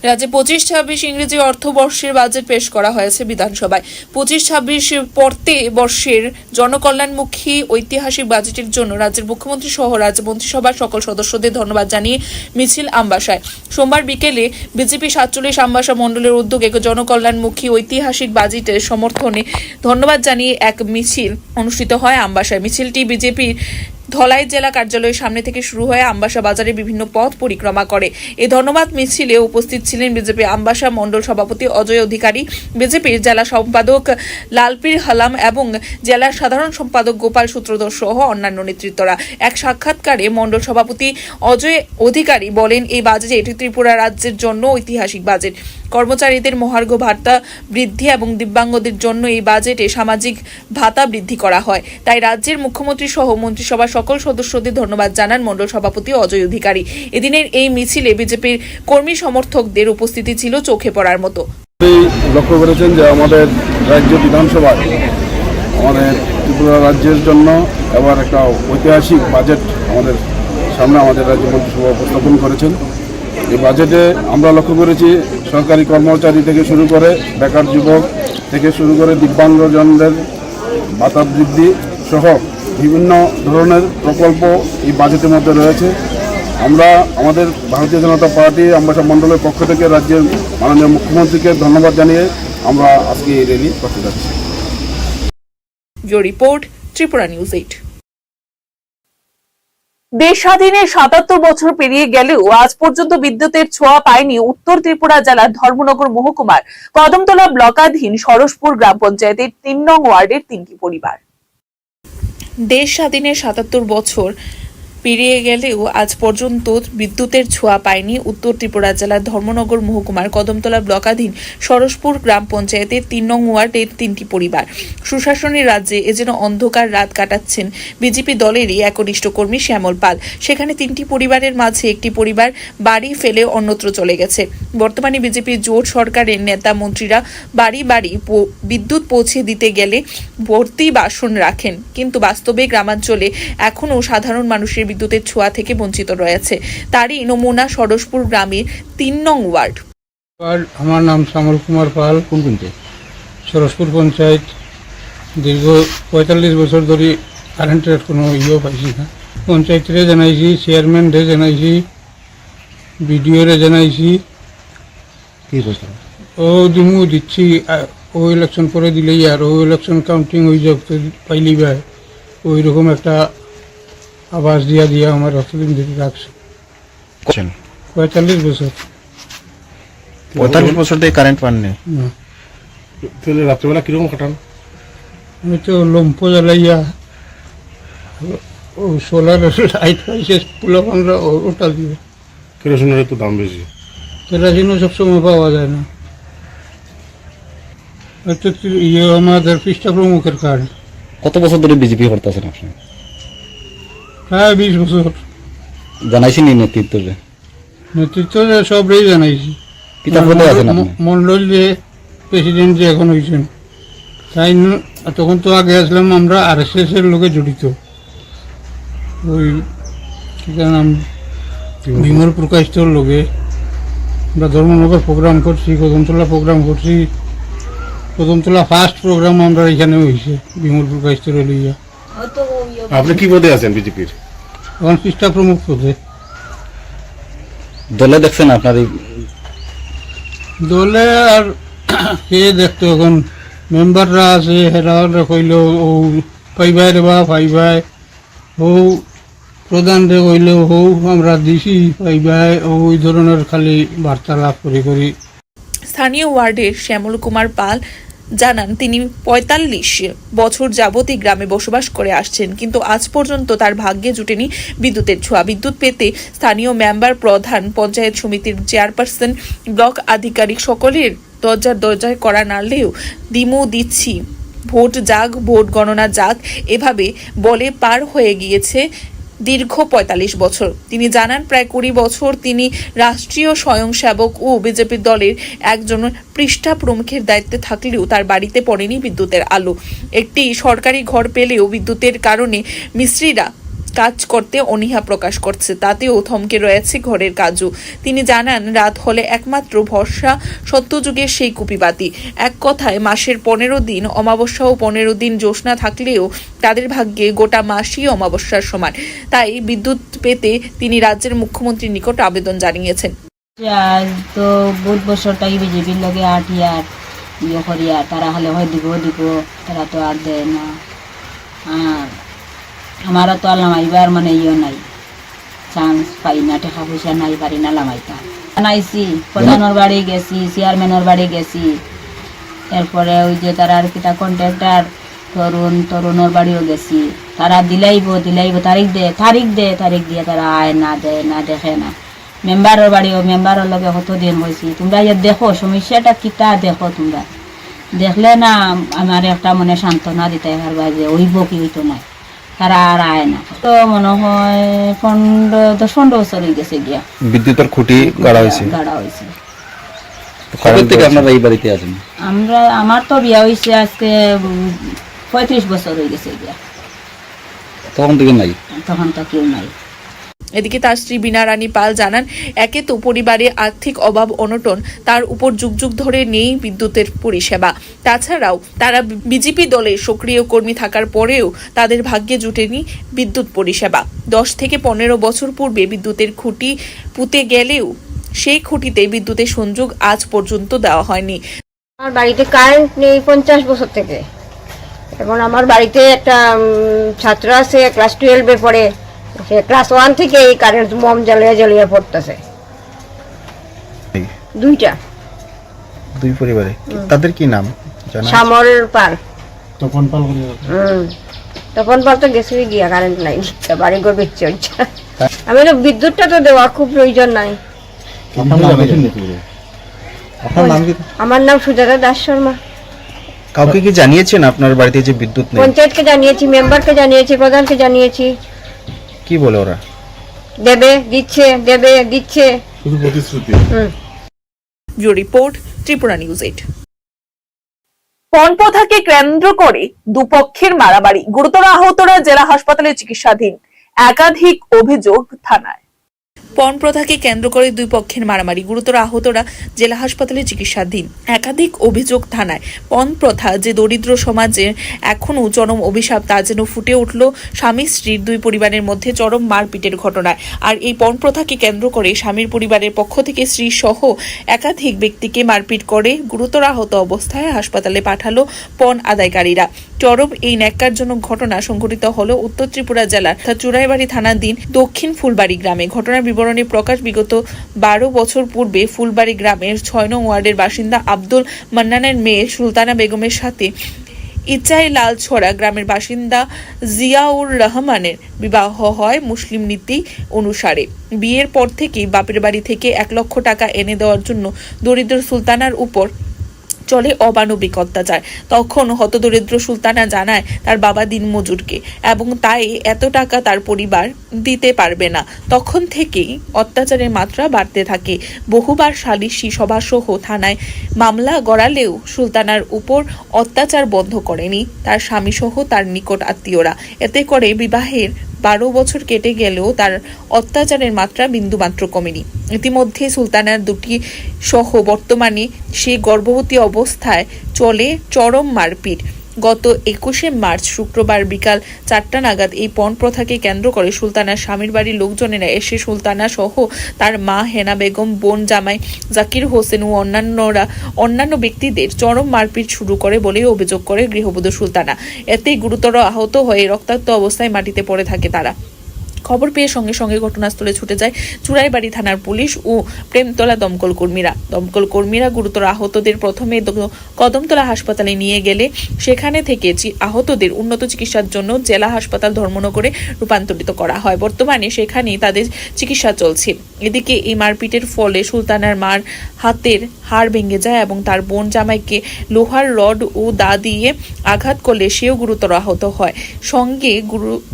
রাজ্যে 25-26 ইংরেজি অর্থবর্ষের বাজেট পেশ করা হয়েছে বিধানসভায়। 25-26 পড়তে বর্ষের জনকল্যাণমুখী ঐতিহাসিক বাজেটের জন্য রাজ্যের মুখ্যমন্ত্রী সহ রাজ্য মন্ত্রিসভার সকল সদস্যদের ধন্যবাদ জানিয়ে মিছিল আমবাসায়। সোমবার বিকেলে বিজেপি 47 আমবাসা মণ্ডলের উদ্যোগে জনকল্যাণমুখী ঐতিহাসিক বাজেটের সমর্থনে ধন্যবাদ জানিয়ে এক মিছিল অনুষ্ঠিত হয় আমবাসায়। মিছিলটি বিজেপির ধলাই জেলা কার্যালয়ের সামনে থেকে শুরু হয়ে আমবাসা বাজারে বিভিন্ন পথ পরিক্রমা করে। এই ধন্যবাদ মিছিলে উপস্থিত ছিলেন বিজেপি আমবাসা মণ্ডল সভাপতি অজয় অধিকারী, বিজেপির জেলা সম্পাদক লালপীর হালাম এবং জেলা সাধারণ সম্পাদক গোপাল সূত্রধর সহ অন্যান্য নেতৃত্বরা। এক সাক্ষাৎকারে মণ্ডল সভাপতি অজয় অধিকারী বলেন, এই বাজেট ত্রিপুরা রাজ্যের জন্য ঐতিহাসিক বাজেট। কর্মচারীদের মহার্ঘ ভাতা বৃদ্ধি এবং দিব্যাঙ্গদের জন্য এই বাজেটে সামাজিক ভাতা বৃদ্ধি করা হয়। তাই রাজ্যের মুখ্যমন্ত্রী সহ মন্ত্রিসভার সকল সদস্যদের ধন্যবাদ জানান মণ্ডল সভাপতি অজয় অধিকারী। এদিনের এই মিছিলে বিজেপির কর্মী সমর্থকদের উপস্থিতি ছিল চোখে পড়ার মতো। লক্ষ্য করেছেন যে আমাদের রাজ্য বিধানসভায় আমাদের ত্রিপুরা রাজ্যের জন্য এবার একটা ঐতিহাসিক বাজেট আমাদের সামনে আমাদের রাজ্য মন্ত্রিসভা উপস্থাপন করেছেন। এই বাজেটে আমরা লক্ষ্য করেছি সরকারি কর্মচারী থেকে শুরু করে বেকার যুবক থেকে শুরু করে দিব্যাঙ্গজনদের ভাতা বৃদ্ধি সহ বিভিন্ন ধরনের প্রকল্প এই বাজেটের মধ্যে রয়েছে। আমরা আমাদের ভারতীয় জনতা পার্টি আমবাসা মণ্ডলের পক্ষ থেকে রাজ্যের মাননীয় মুখ্যমন্ত্রীকে ধন্যবাদ জানিয়ে আমরা আজকে এই র্যালি করতে যাচ্ছি। Report Tripura news 8। দেশ স্বাধীনের ৭৭ বছর পেরিয়ে গেলেও আজ পর্যন্ত বিদ্যুতের ছোঁয়া পায়নি উত্তর ত্রিপুরা জেলার ধর্মনগর মহকুমার কদমতলা ব্লকাধীন সরসপুর গ্রাম পঞ্চায়েতের ৩ নং ওয়ার্ডের ৩টি পরিবার। দেশ স্বাধীনের ৭৭ বছর পেরিয়ে গেলেও আজ পর্যন্ত বিদ্যুতের ছোঁয়া পায়নি উত্তর ত্রিপুরা জেলার ধর্মনগর মহকুমার কদমতলা ব্লকাধীন সরসপুর গ্রাম পঞ্চায়েতের ৩ নং ওয়ার্ডের ৩টি পরিবার। সুশাসনের রাজ্যে এ যেন অন্ধকার রাত কাটাচ্ছেন বিজেপি দলেরই একনিষ্ঠ কর্মী শ্যামল পাল। সেখানে 3টি পরিবারের মাঝে একটি পরিবার বাড়ি ফেলে অন্যত্র চলে গেছে। বর্তমানে বিজেপি জোট সরকারের নেতা মন্ত্রীরা বাড়ি বাড়ি বিদ্যুৎ পৌঁছে দিতে গেলে ভর্তি বাসন রাখেন, কিন্তু বাস্তবে গ্রামাঞ্চলে এখনও সাধারণ মানুষের বিদ্যুতের ছোঁয়া থেকে বঞ্চিত রয়েছে। তারই নমুনা সরসপুর গ্রামের ৩ নং ওয়ার্ড। আমার নাম শ্যামল কুমার পাল, কোন পঞ্চায়েত? সরসপুর পঞ্চায়েত। দীর্ঘ ৪৫ বছর ধরে কারেন্টের কোনো পাইছি না। পঞ্চায়েতরে জানাইছি, চেয়ারম্যানরে জানাইছি, বিডিওরে জানাইছি। ও দিমু দিচ্ছি, ও ইলেকশন করে দিলেই আর ও ইলেকশন কাউন্টিং হয়ে যাক পাইলি ভাই, ওই রকম একটা আবাস দিয়া আমার অতদিন ধরে রাখছে। ৪৫ বছর। ৪৫ বছর থেকে কারেন্ট পান নেই? তাহলে রাত্রেবেলা কিরকম কাটান? আমি তো লম্প জ্বালাইয়া, ও সোলার লাইট পাইছে পুলাপানরা, ওটা দিয়ে। কেরোসিনের তো দাম বেশি। কেরোসিনও সবসময় পাওয়া যায় না। আমাদের পৃষ্ঠা প্রমুখের কার্ড। কত বছর ধরে বিজেপি করতেছেন আপনি? হ্যাঁ, ২০ বছর। জানাইছি নি নেতৃত্বে? নেতৃত্বে সবটাই জানাইছি। মন্ডল যে প্রেসিডেন্ট যে এখন হয়েছেন, তাই তখন তো আগে আসলাম আমরা RSS এর লোকে জড়িত। ওই কি নাম, বিমল প্রকাশর লোকে আমরা ধর্মনগর প্রোগ্রাম করছি, কদমতলা প্রোগ্রাম করছি। কদমতলা ফার্স্ট প্রোগ্রাম আমরা এখানে হয়েছে বিমল প্রকাশর লইয়া। আপনি কি পদে আছেন বিজেপির? এখন পৃষ্ঠা প্রমুখ পদে। দলে দেখছেন আপনার? দলে আর কে দেখতো, এখন মেম্বাররা আছে, হেরা কইল ও পাইবাই রে বা পাইবাই, ও প্রধান রে কইল হৌ আমরা দিছি পাইবাই, ওই ধরনের খালি বার্তালাপ করি। স্থানীয় ওয়ার্ডের শ্যামল কুমার পাল জানান, তিনি ৪৫ বছর যাবতই গ্রামে বসবাস করে আসছেন, কিন্তু আজ পর্যন্ত তার ভাগ্যে জুটেনি বিদ্যুতের ছোঁয়া। বিদ্যুৎ পেতে স্থানীয় মেম্বার, প্রধান, পঞ্চায়েত সমিতির চেয়ারপারসন, ব্লক আধিকারিক সকলের দরজায় করা নাড়লেও দিমু দিচ্ছি, ভোট যাক, ভোট গণনা যাক, এভাবে বলে পার হয়ে গিয়েছে দীর্ঘ ৪৫ বছর। তিনি জানান, প্রায় ২০ বছর তিনি রাষ্ট্রীয় স্বয়ংসেবক ও বিজেপি দলের একজন পৃষ্ঠা প্রমুখের দায়িত্বে থাকলেও তার বাড়িতে পড়েনি বিদ্যুতের আলো। একটি সরকারি ঘর পেলেও বিদ্যুতের কারণে মিস্ত্রিরা কাজ করতে অনীহা প্রকাশ করছে, তাতেও থমকে রয়েছে ঘরের কাজও। তিনি জানান, রাত হলে একমাত্র ভরসা সত্যযুগের সেই কুপিবাতি। এক কথায় মাসের ১৫ দিন অমাবস্যা ও ১৫ দিন জ্যোৎস্না থাকলেও তাদের ভাগ্যে গোটা মাসই অমাবস্যার সমান। তাই বিদ্যুৎ পেতে তিনি রাজ্যের মুখ্যমন্ত্রীর নিকট আবেদন জানিয়েছেন। আজ তো বহুত বছরটাই বিজেপির লগে আটিয়ার করিয়া তারা হলে হয় দিব, তারা তো আর দেয় না। আর আমারও তো আর লামাইবার মানে ইয়ে নাই, চান্স পাই না, টাকা পয়সা নাই, পারি না লামাইতা। জানাইছি, প্রধানের বাড়ি গেছি, চেয়ারম্যানের বাড়ি গেছি, এরপরে ওই যে তারা আর কি কন্ট্রাক্টর তরুণের বাড়িও গেছি। তারা দিলাইব তারিখ দিয়ে তারা আয় না দেয়, না দেখে না। মেম্বারের বাড়িও, মেম্বারের লগে কতদিন হয়েছি, তোমরা ইয়ে দেখো সমস্যাটা কিতা দেখো, তোমরা দেখলে না আমার একটা মনে সান্ত্বনা দিতে পারবা যে হইব কি হইতো না, তারা আর আয় না। তো মনে হয় 10-15 বছর হয়ে গেছে গিয়া বিদ্যুতের খুঁটি গাড়া হয়েছে। কবে থেকে আপনারা এই বাড়িতে আছেন? আমার তো বিয়া হয়েছে আজকে 35 বছর হয়ে গেছে গিয়া। তখন থেকে নাই? তখন তো কেউ নাই। এদিকে তার স্ত্রী বীণা রানী পাল জানান, একে তো পরিবারে আর্থিক অভাব অনটন, তার উপর যুগ যুগ ধরে নেই বিদ্যুতের পরিষেবা। তাছাড়াও তারা বিজেপি দলে সক্রিয় কর্মী থাকার পরেও তাদের ভাগ্যে জুটেনি বিদ্যুৎ পরিষেবা। 10 থেকে 15 বছর পূর্বে বিদ্যুতের খুঁটি পুঁতে গেলেও সেই খুঁটিতে বিদ্যুতের সংযোগ আজ পর্যন্ত দেওয়া হয়নি। আমার বাড়িতে কারেন্ট নেই 50 বছর থেকে। এখন আমার বাড়িতে একটা ছাত্র আছে, ক্লাস 12-এ পড়ে, সে ক্লাস 1 থেকে এই কারেন্ট মম জ্বালিয়ে পড়তেছে। দুই পরিবারে, তাদের কি নাম জানা? শ্যামল পাল, তপন পাল তো গেছে গিয়া, কারেন্ট নাই, বাড়ি ঘর বেঁচে হচ্ছে। আমি তো বিদ্যুৎটা তো দেওয়া খুব প্রয়োজন নাই। আমার নাম সুজাতা দাস শর্মা। কাউকে কি জানিয়েছেন আপনার বাড়িতে যে বিদ্যুৎ নেই? পঞ্চায়েতকে জানিয়েছি, মেম্বারকে জানিয়েছি, প্রধানকে জানিয়েছি। কি বলে ওরা? দিচ্ছে শুধু প্রতিশ্রুতি। Bureau report, Tripura news 8। পণ প্রথাকে কেন্দ্র করে দুপক্ষের মারামারি, গুরুতর আহতরা জেলা হাসপাতালে চিকিৎসাধীন, একাধিক অভিযোগ থানায়। পণ প্রথাকে কেন্দ্র করে দুই পক্ষের মারামারি, গুরুতর আহতরা জেলা হাসপাতালে চিকিৎসাধীন, একাধিক অভিযোগ থানায়। পণ প্রথা যে দরিদ্র সমাজের এখনো চরম অভিশাপ, তা যেন ফুটে উঠল স্বামী স্ত্রীর দুই পরিবারের মধ্যে চরম মারপিটের ঘটনায়। আর এই পণ প্রথাকে কেন্দ্র করে স্বামীর পরিবারের পক্ষ থেকে স্ত্রী সহ একাধিক ব্যক্তিকে মারপিট করে গুরুতর আহত অবস্থায় হাসপাতালে পাঠালো পণ আদায়কারীরা। চরম এই ন্যাক্কারজনক ঘটনা সংঘটিত হলো উত্তর ত্রিপুরা জেলার চুরাইবাড়ি থানাধীন দক্ষিণ ফুলবাড়ি গ্রামে। ঘটনার বিবরণী প্রকাশ, বিগত 12 বছর পূর্বে ফুলবাড়ি গ্রামের 6 নং ওয়ার্ডের বাসিন্দা আব্দুল মান্নানের মেয়ে সুলতানা বেগমের সাথে ইচাই লাল ছড়া গ্রামের বাসিন্দা জিয়াউর রহমানের বিবাহ হয় মুসলিম নীতি অনুসারে। বিয়ের পর থেকেই বাপের বাড়ি থেকে 1 লক্ষ টাকা এনে দেওয়ার জন্য দরিদ্র সুলতানার উপর চলে অমানবিক অত্যাচার। তখন হতদরিদ্র সুলতানা জানায় তার বাবা দিনমজুরকে, এবং তাই এত টাকা তার পরিবার দিতে পারবে না। তখন থেকেই অত্যাচারের মাত্রা বাড়তে থাকে। বহুবার সালিশি সভা সহ থানায় মামলা গড়ালেও সুলতানার উপর অত্যাচার বন্ধ করেনি তার স্বামী সহ তার নিকট আত্মীয়রা। এতে করে বিবাহের 12 বছর কেটে গেলেও তার অত্যাচারের মাত্রা বিন্দুমাত্র কমেনি। ইতিমধ্যে সুলতানার দুটি সহ বর্তমানে সে গর্ভবতী অবস্থায় চলে চরম মারপিট। গত 21শে মার্চ শুক্রবার বিকাল 4টা নাগাদ এই পণ প্রথাকে কেন্দ্র করে সুলতানার স্বামীর বাড়ির লোকজনেরা এসে সুলতানা সহ তার মা হেনা বেগম, বোন জামাই জাকির হোসেন ও অন্যান্য ব্যক্তিদের চরম মারপিট শুরু করে বলেই অভিযোগ করে গৃহবধূ সুলতানা। এতেই গুরুতর আহত হয়ে রক্তাক্ত অবস্থায় মাটিতে পড়ে থাকে তারা। খবর পেয়ে সঙ্গে সঙ্গে ঘটনাস্থলে ছুটে যায় চুরাইবাড়ি থানার পুলিশ ও প্রেমতলা দমকল কর্মীরা। গুরুতর আহতদের প্রথমে কদমতলা হাসপাতালে নিয়ে গেলে সেখানে থেকে আহতদের উন্নত চিকিৎসার জন্য জেলা হাসপাতাল ধর্মনগরে রূপান্তরিত করা হয়। বর্তমানে সেখানেই তাদের চিকিৎসা চলছে। এদিকে এই মারপিটের ফলে সুলতানার মার হাতের হাড় ভেঙে যায় এবং তার বোন জামাইকে লোহার রড ও দা দিয়ে আঘাত করলে সেও গুরুতর আহত হয়। সঙ্গে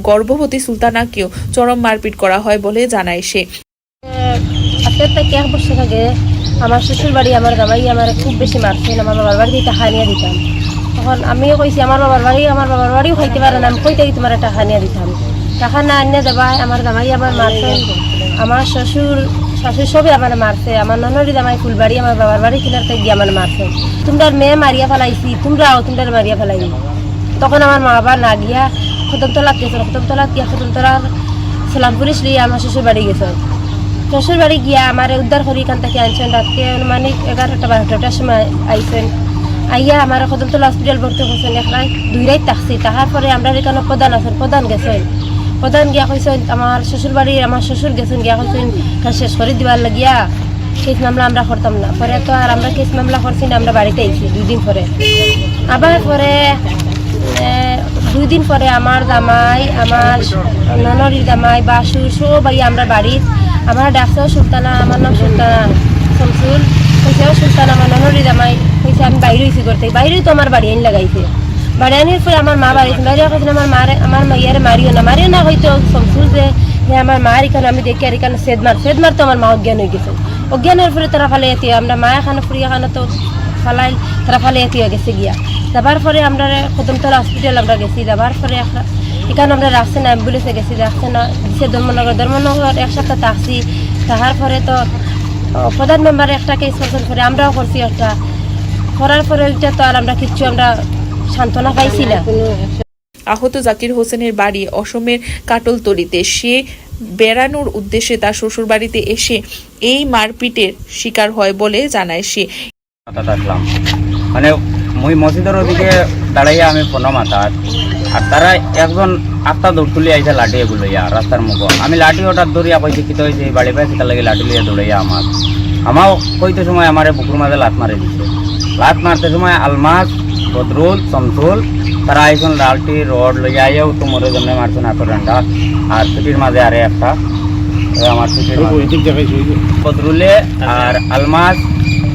গর্ভবতী সুলতানাকেও চরম মারপিট করা হয় বলে জানায় সে। আজকে থেকে 1 বছর আগে আমার শ্বশুর বাড়ি আমার জামাই আমার খুব বেশি মারছেন। আমার বাবার বাড়িতে টাকা নিয়ে দিতাম। তখন আমিও কইছি আমার বাবার বাড়িও খাইতে পারে না, আমি কইতে তোমার টাকা নিয়ে দিতাম। টাকা না আনিয়ে দেবায় আমার জামাই আমার মারছেন, আমার শ্বশুর সবই আমার মারছে। আমার ননরি জামাই ফুলবাড়ি আমার বাবার বাড়ি কিনার থেকে গিয়ে আমার মারছেন। তোমরা মেয়ে মারিয়া ফেলাইছি, তোমরাও তোমরা মারিয়া ফেলাইনি। তখন আমার মা বাবা না গিয়া খতমতলা খতমতলার সালাম পুলিশ লিয়ে আমার শ্বশুর বাড়ি গেছে। শ্বশুর বাড়ি গিয়া আমার উদ্ধার করি এখান থেকে আনছেন। রাতকে অনুমানিক 11টা-12টার সময় আইসেন। আইয়া আমার কদমতলা হসপিটাল ভর্তি করছেন। 1 রাত 2 রাত থাকছি। তাহার পরে আমরা এখানে প্রধান আছেন, প্রধান গেছেন। প্রধান গিয়া কইছেন আমার শ্বশুর গেছেন গিয়া কইছেন কাজ শেষ করে দিবার লাগিয়া কেস মামলা আমরা করতাম না। পরে তো আর আমরা কেস মামলা করছি না, আমরা বাড়িতে আইছি 2 দিন পরে। আবার পরে 2 দিন পরে আমার জামাই, আমার ননরির জামাই, বাসুর সবাই আমরা বাড়ির, আমার ডাকছেও সুলতানা, আমার নাম সুলতানা শামসুল, কইছেও সুলতানা, আমার ননরির জামাই কইছে আমি বাইরে হয়েছি করতে, বাইরেই তো আমার বাড়ি আইন লাগাইছে। বাড়ি আনির পরে আমার মা বাড়ি কইছেন আমার মাইয়ারে মারিও না হয়তো শামসুল যে আমার মার এখানে আমি দেখি আর এখানে সেদমার তো আমার মা অজ্ঞান হয়ে গেছে। অজ্ঞানের পরে তারা ফালে এতে আমরা মা এখানে ফুরি এখানে তো ফালাই তারা ফালে এতে গেছে গিয়া। যাবার পরে আমরা কদমতলা হসপিটাল আমরা গেছি, যাবার পরে এখানে আমরা রাখছে না, অ্যাম্বুলেন্সে গেছি, রাখছে না দিচ্ছে ধর্মনগর 1 সপ্তাহ থাকছি। তাহার পরে তো প্রধান মেম্বার একটা কেস করছেন, পরে আমরাও করছি একটা, করার পরে ওইটা তো আর আমরা কিচ্ছু আমরা সান্ত্বনা পাইছি না। আহত জাকির হোসেনের বাড়ি অসমের কাটলতলিতে। সে বেড়ানোর উদ্দেশ্যে তার শ্বশুর বাড়িতে এসে এই মারপিটের শিকার হয় বলে জানায় সে। থাকলাম মানে মুই মসজিদের ওদিকে দাঁড়াইয়া আমি ফোন মাতার, আর তারা একজন আত্মা দৌড় তুলি আইসে লাঠি এগুলো রাস্তার মুখ। আমি লাঠি ওটার দৌড়িয়া কইছি কিতো হয়েছে এই বাড়ি পাই সেটা লাগে লাঠি লিয়ে দৌড়াইয়া আমার কইতে সময় আমার বুকুর মাঝে লাত মারে দিচ্ছে। লাত মারতে সময় আলমাস, বদরুল, শমসুল তারা আইসন লালটি রড লইয়া আইয়াও তো মরে জন্য মারছেন হাতের ডান্ডা, আর ছুটির মাঝে আরে একটা আমার ছুটির বদরুলে আর আলমাস,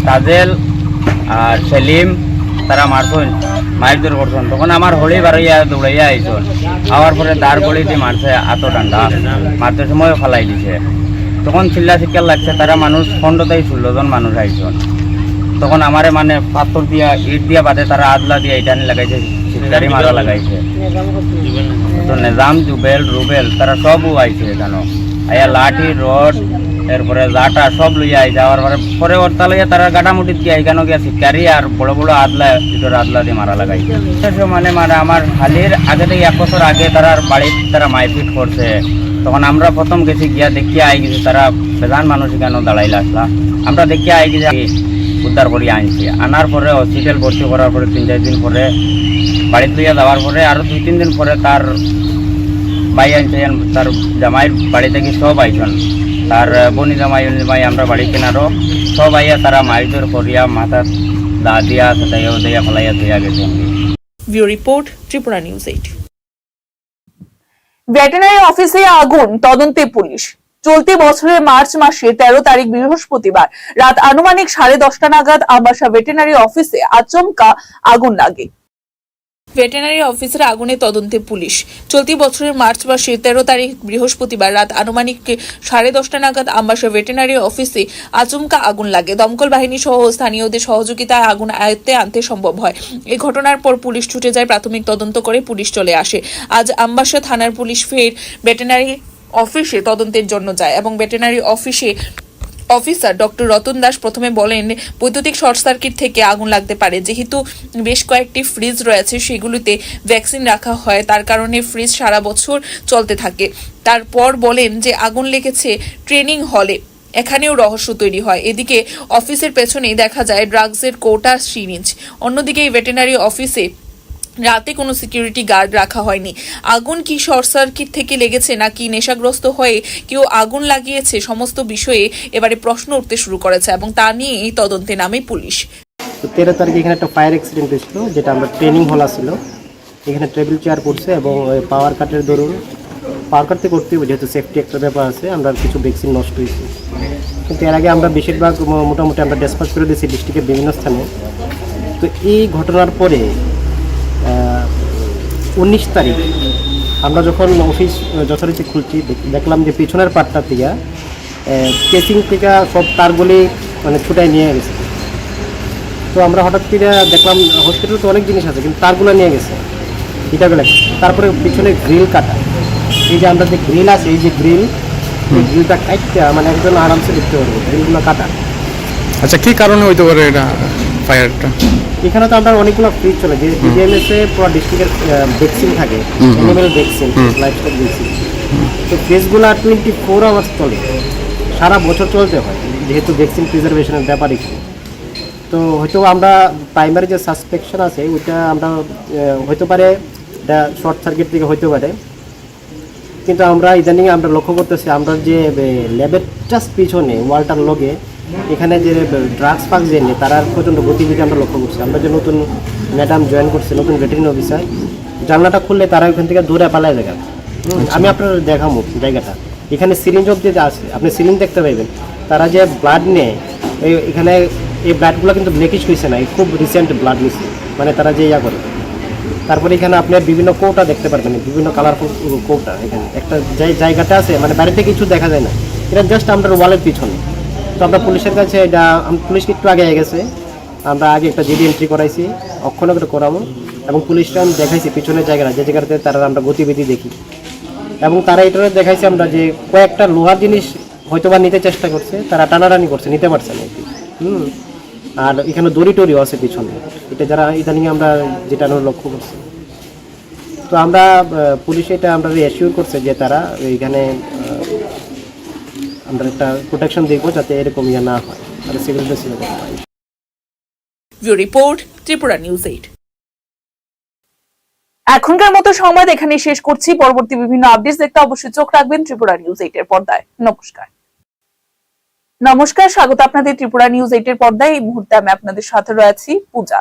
তাজেল আর সেলিম তারা মারছেন, মায়ের দূর করছেন। তখন আমার হলি বাড়াইয়া দৌড়াইয়া আইসন, আওয়ার পরে দাঁড় গড়ি দিয়ে মারছে হাতো ডান্ডা, মারতে সময় ফালাই দিছে। তখন চিল্লা চিৎকার লাগছে, তারা মানুষ 15-16 জন মানুষ আইসন। তখন আমারে মানে পাথর দিয়া ইট দিয়া বাদে তারা আদলা দিয়া ইটানি লাগাইছে, চিৎকারি মারা লাগাইছে। তো নিজাম, জুবেল, রুবেল তারা সবও আইছে এখানে, আইয়া লাঠি রড এরপরে লাটা সব লইয়া আইছে। আবার পরে ওরতা লইয়া তারা গাটামুটি দিয়ে এখানে গিয়া চিৎকারি আর বড় বড় আদলা ইটোর আদলা দিয়ে মারা লাগাইছে। মানে আমার হালির আগে থেকে 1 বছর আগে তারা বাড়ির তারা মাইপিট করছে। তখন আমরা প্রথম গেছি গিয়া দেখিয়া আই গেছি, তারা বেজান মানুষ এখানে দাঁড়াইলে আসলা, আমরা দেখিয়া আই গেছি, উদ্ধার করিয়া আনছি। আনার পরে হসপিটাল ভর্তি করার পরে 3-4 দিন পরে বাড়িতে লইয়া যাওয়ার পরে আরো 2-3 দিন পরে তার ভাই আনছে, তার জামাইয়ের বাড়ি থেকে সব আইসন, তার বনি জামাই আমরা বাড়ি কেনারও সব আইয়া তারা মাইজোর করিয়া মাথা দা দিয়া সেটাইও দিয়া ফলাইয়া দিয়া গেছে। View report, Tripura news 8। Veterinary অফিসে আগুন, তদন্তে পুলিশ। চলতি বছরের মার্চ মাসের 13 তারিখ বৃহস্পতিবার রাত আনুমানিক 10:30 নাগাদ আমবাসা ভেটেরিনারি অফিসে আচমকা আগুন লাগে। ভেটেরিনারি অফিসের আগুনে তদন্তে পুলিশ। চলতি বছরের মার্চ মাসের 13 তারিখ বৃহস্পতিবার রাত আনুমানিক 10:30 নাগাদ আমবাসা ভেটেরিনারি অফিসে আচমকা আগুন লাগে। দমকল বাহিনী সহ স্থানীয়দের সহযোগিতায় আগুন আয়ত্তে আনতে সম্ভব হয়। এই ঘটনার পর পুলিশ ছুটে যায়, প্রাথমিক তদন্ত করে পুলিশ চলে আসে। আজ আমবাসা থানার পুলিশ ফের ভেটেরিনারি অফিসে তদন্তের জন্য যায় এবং veterinary officer doctor Ratan Das প্রথমে বলেন বৈদ্যুতিক শর্ট সার্কিট থেকে আগুন লাগতে পারে। যেহেতু বেশ কয়েকটি ফ্রিজ রয়েছে, সেগুলিতে ভ্যাকসিন রাখা হয়, তার কারণে ফ্রিজ সারা বছর চলতে থাকে। তারপর বলেন যে আগুন লেগেছে ট্রেনিং হলে, এখানেও রহস্য তৈরি হয়। এদিকে অফিসের পেছনেই দেখা যায় ড্রাগসের কোটা সিরিঞ্জ। অন্যদিকে এই ভেটেরিনারি অফিসে রাতে কোনো সিকিউরিটি গার্ড রাখা হয়নি। আগুন কি শর্ট সার্কিট থেকে লেগেছে নাকি নেশাগ্রস্ত হয়ে কেউ আগুন লাগিয়েছে, সমস্ত বিষয়ে এবারে প্রশ্ন উঠতে শুরু করেছে এবং তা নিয়ে এই তদন্তে নামে পুলিশ। 13 তারিখে এখানে একটা ফায়ার অ্যাক্সিডেন্ট হয়েছিল, যেটা আমরা ট্রেনিং হল ছিল। এখানে টেবিল চেয়ার পড়ছে এবং পাওয়ার কাটের দরুন পাওয়ার কাটতে করতে হবে, যেহেতু সেফটি একটা ব্যাপার আছে, আমরা কিছু ভ্যাকসিন নষ্ট হয়েছে। কিন্তু এর আগে আমরা বেশিরভাগ মোটামুটি আমরা ডিসপাস করে দিয়েছি ডিস্ট্রিক্টের বিভিন্ন স্থানে। তো এই ঘটনার পরে 19 তারিখ আমরা যখন অফিস যথারীতি খুলছি, দেখলাম যে পেছনের পার্টটা থেকে কেসিং থেকে সব তারগুলি মানে ছুটাই নিয়ে গেছে। তো আমরা হঠাৎ করে দেখলাম হসপিটালে তো অনেক জিনিস আছে, কিন্তু তারগুলো নিয়ে গেছে এটাগুলো। তারপরে পিছনে গ্রিল কাটা, এই যে আমরা যে গ্রিল আছে, এই যে গ্রিলটা কাটতে মানে একজন আরামসে দেখতে পারবো, গ্রিলগুলো কাটা। আচ্ছা, কি কারণে হইতে পারে এটা ফায়ারটা? এখানে তো আমরা অনেকগুলো ফ্রিজ চলে, যে ডিএমএসে পুরো ডিস্ট্রিক্টের ভ্যাকসিন থাকে, অ্যানিমেল ভ্যাকসিন, লাইভস্টক ভ্যাকসিন। তো ফ্রিজগুলো 24 আওয়ার্স চলে, সারা বছর চলতে হয়, যেহেতু ভ্যাকসিন প্রিজারভেশনের ব্যাপার এখানে। তো হয়তো আমরা প্রাইমারি যে সাসপেকশন আছে ওইটা আমরা হইতে পারে এটা শর্ট সার্কিট থেকে হইতে পারে। কিন্তু আমরা ইদানিং আমরা লক্ষ্য করতেছি আমরা যে ল্যাবের জাস্ট পিছনে ওয়ালটার লগে এখানে যে ড্রাগস পাক যে নিয়ে তারা প্রচণ্ড গতিবিধি আমরা লক্ষ্য করছি। আমরা যে নতুন ম্যাডাম জয়েন করছি, নতুন ভেটেরিনারি অফিসার, জানলাটা খুললে তারা ওখান থেকে দূরে পালায় দেখা। আমি আপনার দেখাবো জায়গাটা, এখানে সিরিঞ্জ অব্দি আছে, আপনি সিরিঞ্জ দেখতে পাইবেন। তারা যে ব্লাড নেয় এখানে এই ব্লাডগুলো কিন্তু ব্লেকিশ হয়েছে না, খুব রিসেন্ট ব্লাড নিচ্ছে, মানে তারা যে ইয়া করে। তারপরে এখানে আপনি বিভিন্ন কৌটা দেখতে পারবেন, বিভিন্ন কালারফুল কৌটা। এখানে একটা জায়গাটা আছে, মানে বাড়িতে কিছু দেখা যায় না, এটা জাস্ট আমরা ওয়ালের পিছনে। তো আমরা পুলিশের কাছে এটা পুলিশ একটু আগে গেছে, আমরা আগে একটা জিডি এন্ট্রি করাইছি, অক্ষণে করে করাবো, এবং পুলিশটা আমি দেখাইছি পিছনের জায়গাটা যে জায়গাতে তারা আমরা গতিবিধি দেখি, এবং তারা এটা দেখাইছে আমরা যে কয়েকটা লোহার জিনিস হয়তো বা নিতে চেষ্টা করছে, তারা টানাটানি করছে, নিতে পারছে না আর কি। আর এখানে দড়ি টড়িও আছে পিছনে, এটা যারা ইদানিং আমরা যেটা লক্ষ্য করছি। তো আমরা পুলিশ এটা আমরা অ্যাসিওর করছে যে তারা এইখানে আমরা একটা প্রোটেকশন দিব যাতে এরকম ইয়ে না হয়, আর সিভিল ড্রেস হয়। Bureau report, Tripura news 8। এখনকার মতো সংবাদ এখানে শেষ করছি। পরবর্তী বিভিন্ন আপডেট দেখতে অবশ্যই চোখ রাখবেন ত্রিপুরা নিউজ 8 এর পর্দায়। নমস্কার, স্বাগত আপনাদের ত্রিপুরা নিউজ 8 এর পর্দায়। এই মুহূর্তে আমি আপনাদের সাথে রয়েছি পূজা।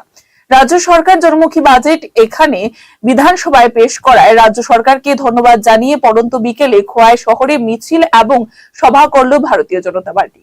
রাজ্য সরকার জনমুখী বাজেট এখানে বিধানসভায় পেশ করায় রাজ্য সরকারকে ধন্যবাদ জানিয়ে পড়ন্ত বিকেলে খোয়াই শহরে মিছিল এবং সভা করল ভারতীয় জনতা পার্টি।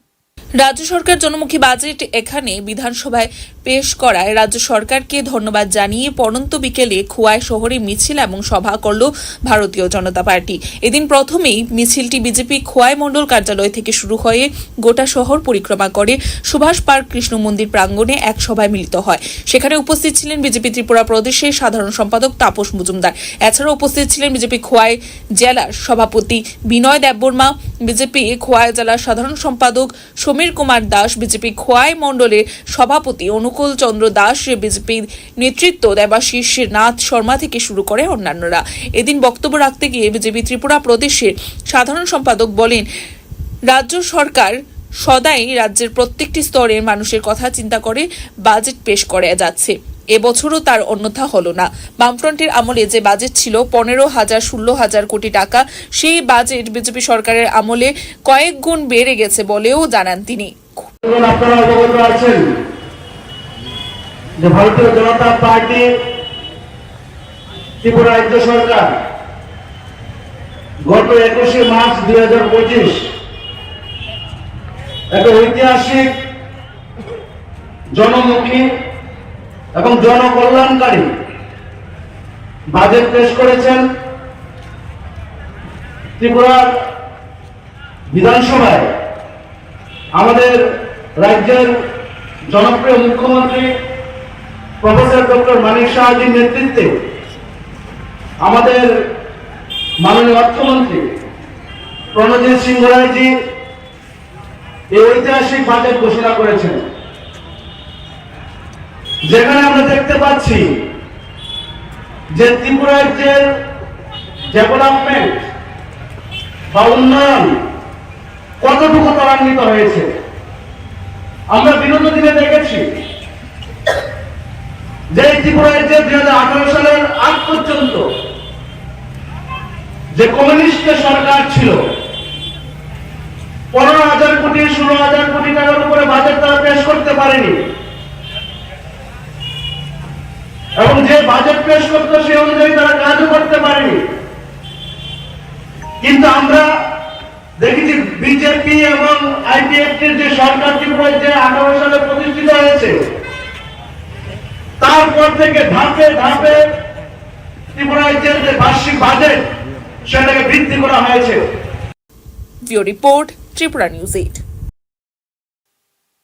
রাজ্য সরকার জনমুখী বাজেট এখানে বিধানসভায় পেশ করায় রাজ্য সরকারকে ধন্যবাদ জানিয়ে পড়ন্ত বিকেলে খোয়াই শহরে মিছিল এবং সভা করল ভারতীয় জনতা পার্টি। এদিন প্রথমেই মিছিলটি বিজেপি খোয়াই মণ্ডল কার্যালয় থেকে শুরু হয়ে গোটা শহর পরিক্রমা করে সুভাষ পার্ক কৃষ্ণ মন্দির প্রাঙ্গণে এক সভায় মিলিত হয়। সেখানে উপস্থিত ছিলেন বিজেপি ত্রিপুরা প্রদেশের সাধারণ সম্পাদক তাপস মজুমদার। এছাড়াও উপস্থিত ছিলেন বিজেপি খোয়াই জেলার সভাপতি বিনয় দেববর্মা, বিজেপি খোয়াই জেলার সাধারণ সম্পাদক সমীর কুমার দাস, বিজেপি খোয়াই মণ্ডলের সভাপতি অনুকূল চন্দ্র দাস, বিজেপির নেতৃত্ব দেবাশিস নাথ শর্মা থেকে শুরু করে অন্যান্যরা। এদিন বক্তব্য রাখতে গিয়ে বিজেপি ত্রিপুরা প্রদেশের সাধারণ সম্পাদক বলেন, রাজ্য সরকার সদাই রাজ্যের প্রত্যেকটি স্তরের মানুষের কথা চিন্তা করে বাজেট পেশ করে যাচ্ছে। এবছরও তার অন্যথা হলো না। বামফ্রন্টের আমলে যে বাজেট ছিল 15,000-16,000 কোটি টাকা, সেই বাজেট বিজেপি সরকারের আমলে কয়েক গুণ বেড়ে গেছে বলেও জানান তিনি। আপনারা অবগত আছেন যে ভারতীয় জনতা পার্টি ত্রিপুরা রাজ্য সরকার গত 21শে মার্চ 2025 একটা ঐতিহাসিক জনমুখী এবং জনকল্যাণকারী বাজেট পেশ করেছেন। ত্রিপুরার বিধানসভায় আমাদের রাজ্যের জনপ্রিয় মুখ্যমন্ত্রী প্রফেসর ডক্টর মানিক সাহাজির নেতৃত্বে আমাদের মাননীয় অর্থমন্ত্রী প্রণজিৎ সিংহ রায়জি এই ঐতিহাসিক বাজেট ঘোষণা করেছেন, যেখানে আমরা দেখতে পাচ্ছি যে ত্রিপুরা রাজ্যের ডেভেলপমেন্ট বা উন্নয়ন কতটুকু ত্বরান্বিত হয়েছে। আমরা বিগত দিনে দেখেছি যে ত্রিপুরা রাজ্যে 2018 সালের আগ পর্যন্ত যে কমিউনিস্ট সরকার ছিল, 15,000 কোটি 16,000 কোটি টাকার উপরে বাজেট তারা পেশ করতে পারেনি, এবং যে বাজেট পেশ করতো সেই অনুযায়ী তারা কাজও করতে পারেনি। কিন্তু আমরা দেখেছি বিজেপি এবং আইপিএফটির যে সরকার ত্রিপুরা যে 18 সালে প্রতিষ্ঠিত হয়েছে, তারপর থেকে ধাপে ধাপে ত্রিপুরা রাজ্যের যে বার্ষিক বাজেট সেটাকে বৃদ্ধি করা হয়েছে। Bureau report, Tripura news 8।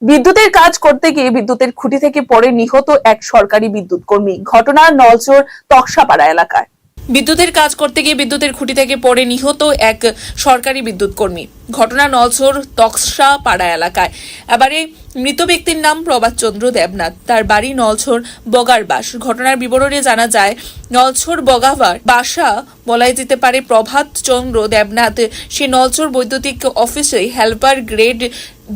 বিদ্যুতের কাজ করতে গিয়ে বিদ্যুতের খুঁটি থেকে পড়ে নিহত এক সরকারি বিদ্যুৎ কর্মী। ঘটনা নলচর তকসাপাড়া এলাকায়। বিদ্যুতের কাজ করতে গিয়ে বিদ্যুতের খুঁটি থেকে পড়ে নিহত এক সরকারি বিদ্যুৎ কর্মী। ঘটনা নলচর তকসাপাড়া এলাকায়। এবারে মৃত ব্যক্তির নাম প্রভাত চন্দ্র দেবনাথ, তার বাড়ি নলছর বগারবাস। ঘটনার বিবরণে জানা যায়, নলছর বগাবার বাসা বলাই যেতে পারে প্রভাত চন্দ্র দেবনাথ। সে নলছর বৈদ্যুতিক অফিসে হেল্পার গ্রেড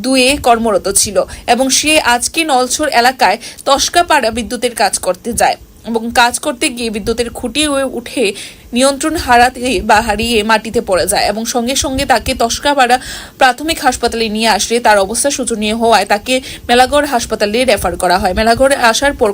2-এ কর্মরত ছিল এবং সে আজকে নলছর এলাকায় তস্কাপাড়া বিদ্যুতের কাজ করতে যায়। এবং কাজ করতে গিয়ে বিদ্যুতের খুঁটি উঠে নিয়ন্ত্রণ হারিয়ে মাটিতে পড়ে যায় এবং সঙ্গে সঙ্গে তাকে তসকাপাড়া প্রাথমিক হাসপাতালে নিয়ে আসলে তার অবস্থা শোচনীয় হওয়ায় তাকে মেলাঘর হাসপাতালে রেফার করা হয়। মেলাঘরে আসার পর